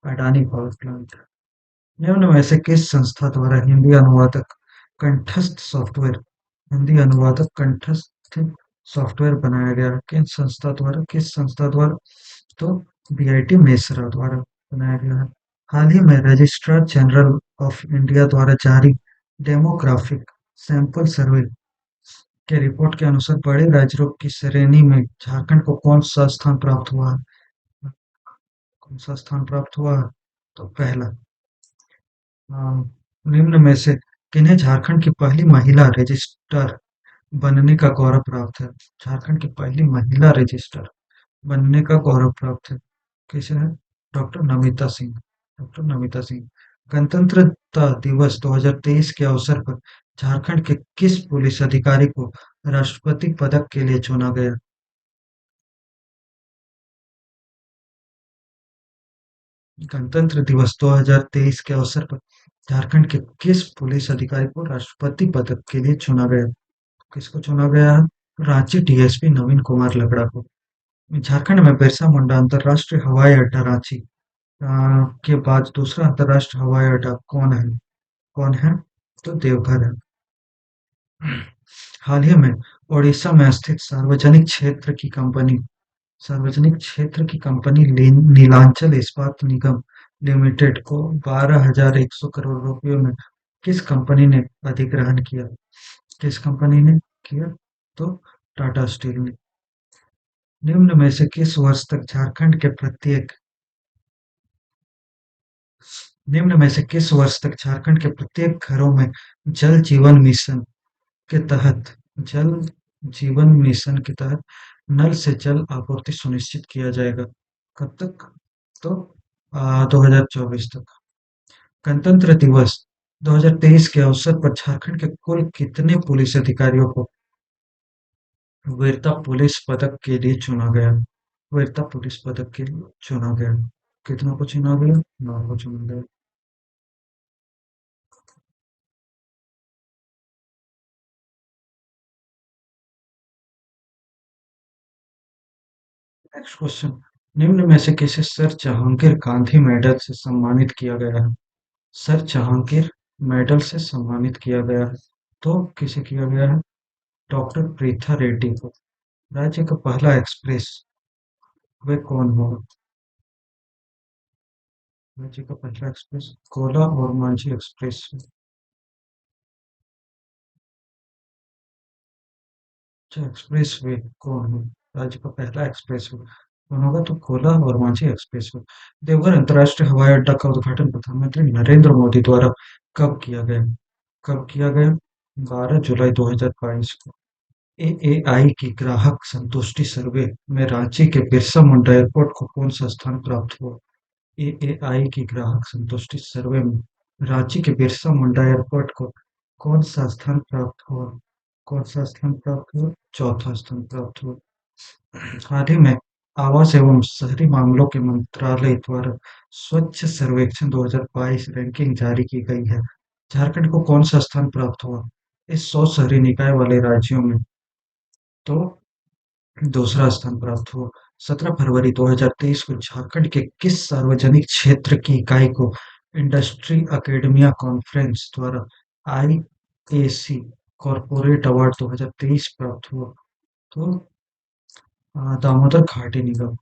Speaker 1: Adani power plant. निम्न में से किस संस्था द्वारा हिंदी अनुवादक कंठस्थ सॉफ्टवेयर बनाया गया? किन संस्था द्वारा? किस संस्था द्वारा? तो बीआईटी मेसरा द्वारा बनाया गया है। हाल ही में रजिस्ट्रार जनरल ऑफ इंडिया द्वारा जारी डेमोग्राफिक सैंपल सर्वे के रिपोर्ट के अनुसार बड़े राज्यों की श्रेणी में झारखंड को कौन सा स्थान प्राप्त हुआ है? कौन सा स्थान प्राप्त हुआ है? तो पहला। अ, निम्न में से किन्हें झारखंड की पहली महिला रजिस्ट्रार बनने का गौरव प्राप्त है? झारखंड की पहली महिला रजिस्ट्रार बनने का गौरव प्राप्त है। किसे है? डॉक्टर नमिता सिंह। डॉक्टर नमिता सिंह। गणतंत्रता दिवस 2023 के अवसर पर झारखंड के किस पुलिस अधिकारी को राष्ट्रपति पदक के लिए चुना गया? गणतंत्र दिवस 2023 के अवसर पर झारखंड के किस पुलिस अधिकारी को राष्ट्रपति पदक के लिए चुना गया? किसको चुना गया है? रांची डीएसपी नवीन कुमार लकड़ा को। झारखंड में बिरसा मुंडा अंतरराष्ट्रीय हवाई अड्डा रांची के बाद दूसरा अंतरराष्ट्रीय हवाई अड्डा कौन है? कौन है? तो देवघर है। हाल ही में ओडिशा में स्थित सार्वजनिक क्षेत्र की कंपनी नीलांचल इस्पात निगम लिमिटेड को 12,100 करोड़ रुपयों में किस कंपनी ने अधिग्रहण किया? किस कंपनी ने किया? तो टाटा स्टील ने। निम्न में से किस वर्ष तक झारखंड के प्रत्येक घरों में जल जीवन मिशन के तहत जल जीवन मिशन के तहत नल से जल आपूर्ति सुनिश्चित किया जाएगा? कब तक? तो 2024 तक। गणतंत्र दिवस 2023 के अवसर पर झारखंड के कुल कितने पुलिस अधिकारियों को वीरता पुलिस पदक के लिए चुना गया? वीरता पुलिस पदक के लिए चुना गया। कितनों को चुना गया? 9 को चुना गया। Next question. निम्न में से किसे सर जहांगीर गांधी मेडल से सम्मानित किया गया है? सर जहांगीर मेडल से सम्मानित किया गया है। तो किसे किया गया है? डॉक्टर प्रीथा रेड्डी को। राज्य का पहला एक्सप्रेस वे कौन होगा? राज्य का पहला एक्सप्रेस कोला और मांझी एक्सप्रेस। अच्छा, एक्सप्रेस वे कौन है? राज्य का पहला एक्सप्रेस वे कौन होगा? तो कोला और मांझी एक्सप्रेस वे। देवघर अंतर्राष्ट्रीय हवाई अड्डा का उद्घाटन प्रधानमंत्री नरेंद्र मोदी द्वारा कब किया गया? कब किया गया? 12 जुलाई 2022 को। एएआई की ग्राहक संतुष्टि सर्वे में रांची के बिरसा मुंडा एयरपोर्ट को कौन सा स्थान प्राप्त हुआ? एएआई की ग्राहक संतुष्टि सर्वे में रांची के बिरसा मुंडा एयरपोर्ट को कौन सा स्थान प्राप्त हुआ? कौन सा स्थान प्राप्त हुआ? चौथा स्थान प्राप्त हुआ। हाल ही में आवास एवं शहरी मामलों के मंत्रालय द्वारा स्वच्छ सर्वेक्षण 2022 रैंकिंग जारी की गई है। झारखंड को कौन सा स्थान प्राप्त हुआ इस 100 शहरी निकाय वाले राज्यों में? तो दूसरा स्थान प्राप्त हुआ। 17 फरवरी 2023 को झारखंड के किस सार्वजनिक क्षेत्र की इकाई को इंडस्ट्री एकेडमिया कॉन्फ्रेंस द्वारा आईएसी कॉरपोरेट अवार्ड 2023 प्राप्त हुआ? तो दामोदर घाटी निगम।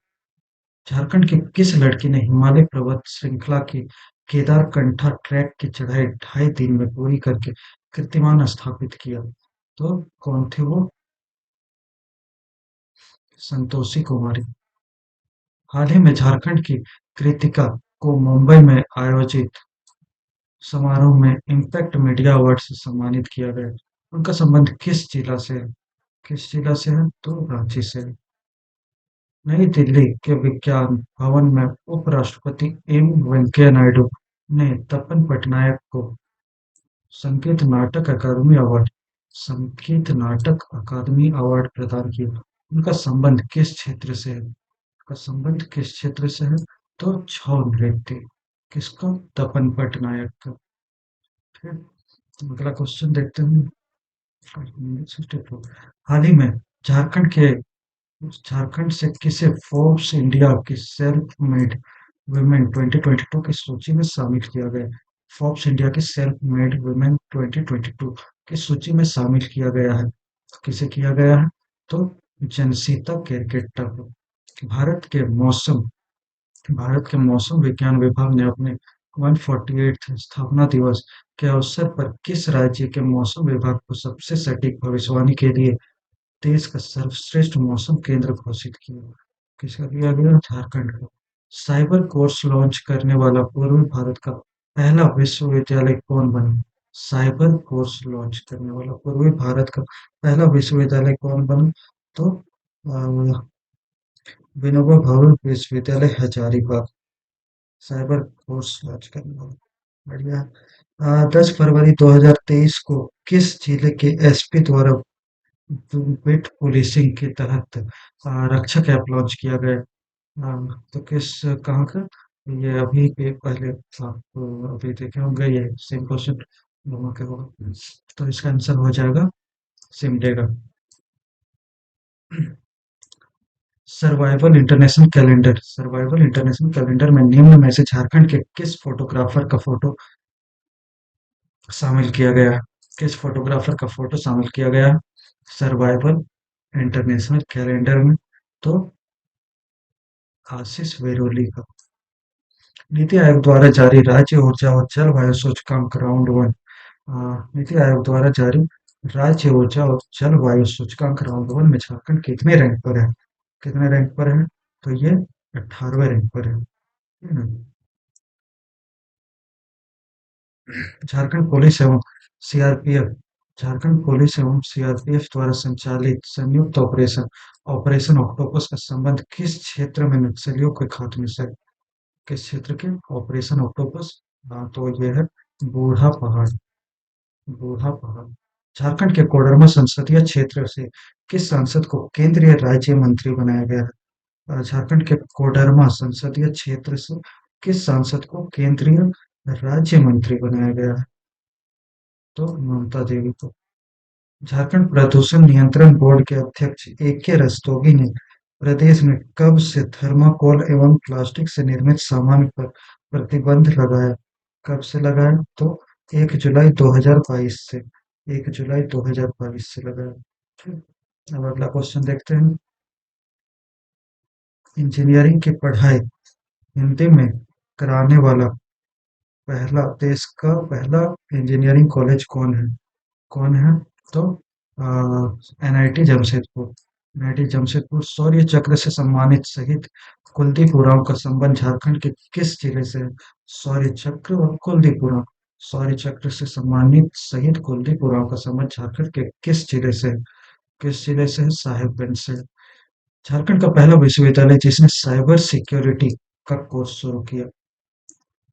Speaker 1: झारखंड के किस लड़की ने हिमालय पर्वत श्रृंखला की केदारकंठा ट्रैक की चढ़ाई 2.5 दिन में पूरी करके कीर्तिमान स्थापित किया? तो कौन थे वो? संतोषी कुमारी। हाल ही में झारखंड की कृतिका को मुंबई में आयोजित समारोह में इम्पैक्ट मीडिया अवार्ड से सम्मानित किया गया। उनका संबंध किस जिला से है? किस जिला से है? तो रांची से है। नई दिल्ली के विज्ञान भवन में उपराष्ट्रपति एम वेंकैया नायडू ने तपन पटनायक को संगीत नाटक अकादमी अवार्ड संगीत नाटक अकादमी अवार्ड प्रदान किया। उनका संबंध किस क्षेत्र से है? उनका संबंध किस क्षेत्र से है? तो छौ नृत्य। किसका? तपन पटनायक का। फिर अगला क्वेश्चन देखते हैं। 64 हाल ही में झारखंड के झारखंड से किसे फोर्ब्स इंडिया की सेल्फ मेड वुमेन 2022 की सूची में शामिल किया गया? फोर्ब्स इंडिया की सेल्फ मेड वुमेन 2022 की सूची में शामिल किया गया है। किसे किया गया है? तो जनसीता केरकेट्टा को। भारत के मौसम भारत के मौसम विज्ञान विभाग ने अपने 148th स्थापना दिवस के अवसर पर किस राज्य के मौसम विभाग को सबसे सटीक भविष्यवाणी के लिए देश का सर्वश्रेष्ठ मौसम केंद्र घोषित किया? किसका किया गया? झारखंड का। साइबर कोर्स लॉन्च करने वाला पूर्वी भारत का पहला विश्वविद्यालय कौन बना? साइबर कोर्स लॉन्च करने वाला पूर्वी भारत का पहला विश्वविद्यालय कौन बना? तो विनोबा भावे विश्वविद्यालय हजारीबाग। साइबर कोर्स लॉन्च करने वाला। बढ़िया। 10 फरवरी 2023 को किस जिले के एसपी द्वारा बिट पुलिसिंग के तहत रक्षक ऐप लॉन्च किया गया? तो किस कहाँ का? ये अभी के पहले आप अभी देखे होंगे, ये सेम क्वेश्चन दोनों के होगा। तो इसका आंसर हो जाएगा सिमडेगा। सर्वाइवल इंटरनेशनल कैलेंडर में निम्न में से झारखंड के किस फोटोग्राफर का फोटो शामिल किया गया है? किस फोटोग्राफर का फोटो शामिल किया गया है सर्वाइवल इंटरनेशनल कैलेंडर में? तो आशीष वेरोली का। नीति आयोग द्वारा जारी राज्य ऊर्जा और जलवायु सूचकांक राउंड वन। नीति आयोग द्वारा जारी राज्य ऊर्जा और जलवायु सूचकांक राउंड वन में झारखंड कितने रैंक पर है? कितने रैंक पर है? तो ये 18वें रैंक पर है। झारखंड पुलिस एवं सीआरपीएफ झारखंड पुलिस एवं सीआरपीएफ द्वारा संचालित संयुक्त ऑपरेशन ऑपरेशन ऑक्टोपस का संबंध किस क्षेत्र में नक्सलियों के खात्मे से है? किस क्षेत्र के? Operation octopus. तो ये है बूढ़ा पहाड़। बूढ़ा पहाड़। झारखंड के कोडरमा संसदीय क्षेत्र से किस सांसद को केंद्रीय राज्य मंत्री बनाया गया है? झारखंड के कोडरमा संसदीय क्षेत्र से किस सांसद को केंद्रीय राज्य मंत्री बनाया गया है? तो ममता देवी को। झारखंड प्रदूषण नियंत्रण बोर्ड के अध्यक्ष ए.के. रस्तोगी ने प्रदेश में कब से थर्माकोल एवं प्लास्टिक से निर्मित सामान पर प्रतिबंध लगाया? कब से लगाया? तो 1 जुलाई 2022 से। 1 जुलाई 2022 से लगाया। ठीक। अब अगला क्वेश्चन देखते हैं। इंजीनियरिंग की पढ़ाई हिंदी में कराने वाला पहला देश का पहला इंजीनियरिंग कॉलेज कौन है? कौन है? तो एनआईटी जमशेदपुर। एनआईटी जमशेदपुर शौर्य चक्र से सम्मानित शहीद कुलदीप उरांव का संबंध झारखंड के किस जिले से है? शौर्य चक्र और कुलदीप उरांव। शौर्य चक्र से सम्मानित शहीद कुलदीप उरांव का संबंध झारखंड के किस जिले से है? किस जिले से है? साहेबगंज से। झारखंड का पहला विश्वविद्यालय जिसने साइबर सिक्योरिटी का कोर्स शुरू किया।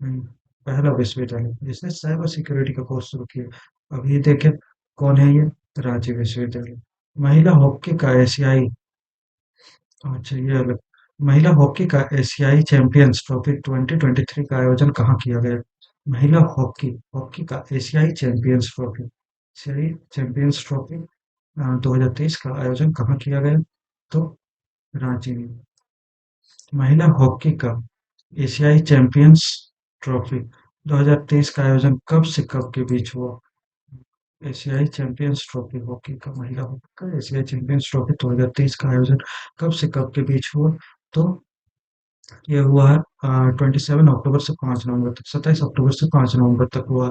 Speaker 1: हम्म, पहला विश्वविद्यालय जिसने साइबर सिक्योरिटी का कोर्स शुरू किया। अब ये देखें कौन है ये? रांची विश्वविद्यालय। महिला हॉकी का एशियाई अच्छा ये अलग। महिला हॉकी का एशियाई चैंपियंस ट्रॉफी 2023 का आयोजन कहाँ किया गया? महिला हॉकी हॉकी का एशियाई चैंपियंस ट्रॉफी एशियाई चैंपियंस ट्रॉफी 2023 का आयोजन कहाँ किया गया? तो रांची में। महिला हॉकी का एशियाई चैंपियंस ट्रॉफी 2023 का आयोजन कब से कब के बीच हुआ? एशियाई चैंपियंस ट्रॉफी हॉकी का महिला हॉकी का एशियाई चैंपियंस ट्रॉफी 2023 का आयोजन कब से कब के बीच हुआ? तो ये हुआ है 27 अक्टूबर से 5 नवंबर तक। 27 अक्टूबर से 5 नवंबर तक हुआ।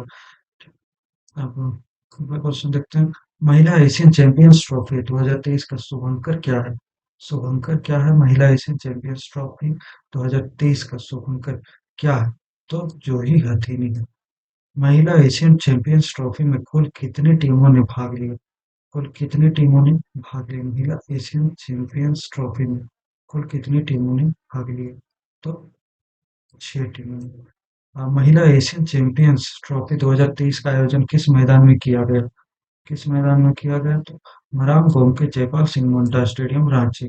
Speaker 1: अब अगला क्वेश्चन देखते हैं। महिला एशियन चैंपियंस ट्रॉफी 2023 का शुभंकर क्या है? शुभंकर क्या है? महिला एशियन चैंपियंस ट्रॉफी 2023 का शुभंकर क्या है? तो जूही हथीनी है। महिला एशियन चैंपियंस ट्रॉफी में कुल कितनी टीमों ने भाग लिया? कुल कितनी टीमों ने भाग लिया महिला एशियन चैंपियंस ट्रॉफी में? कुल कितनी टीमों ने भाग लिया? तो 6 टीमों ने। महिला एशियन चैंपियंस ट्रॉफी 2023 का आयोजन किस मैदान में किया गया? किस मैदान में किया गया? तो मराम गोमके जयपाल सिंह मुंडा स्टेडियम, रांची।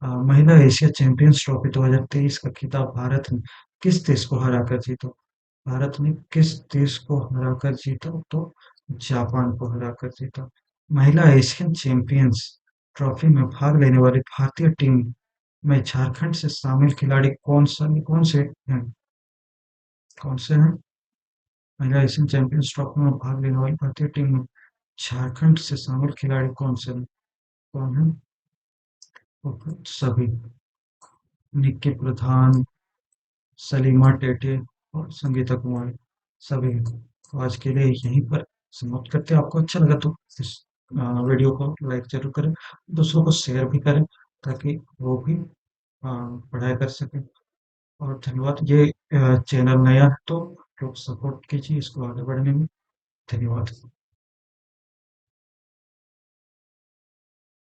Speaker 1: महिला एशिया चैंपियंस ट्रॉफी 2023 का खिताब भारत ने किस देश को हराकर जीता? भारत ने किस देश को हराकर जीता? तो जापान को हराकर जीता। महिला एशियन चैंपियंस ट्रॉफी में भाग लेने वाली भारतीय टीम में झारखंड से शामिल खिलाड़ी कौन से हैं? कौन से हैं? महिला एशियन चैंपियंस ट्रॉफी में भाग लेने वाली भारतीय टीम में झारखंड से शामिल खिलाड़ी कौन से हैं? कौन है? सभी। निक्की प्रधान, सलीमा टेटे और संगीता कुमारी, सभी। तो आज के लिए यहीं पर समाप्त करते हैं। आपको अच्छा लगा तो इस वीडियो को लाइक जरूर करें, दूसरों को शेयर भी करें, ताकि वो भी पढ़ाई कर सकें। और धन्यवाद। ये चैनल नया है तो लोग सपोर्ट कीजिए इसको आगे बढ़ने में। धन्यवाद।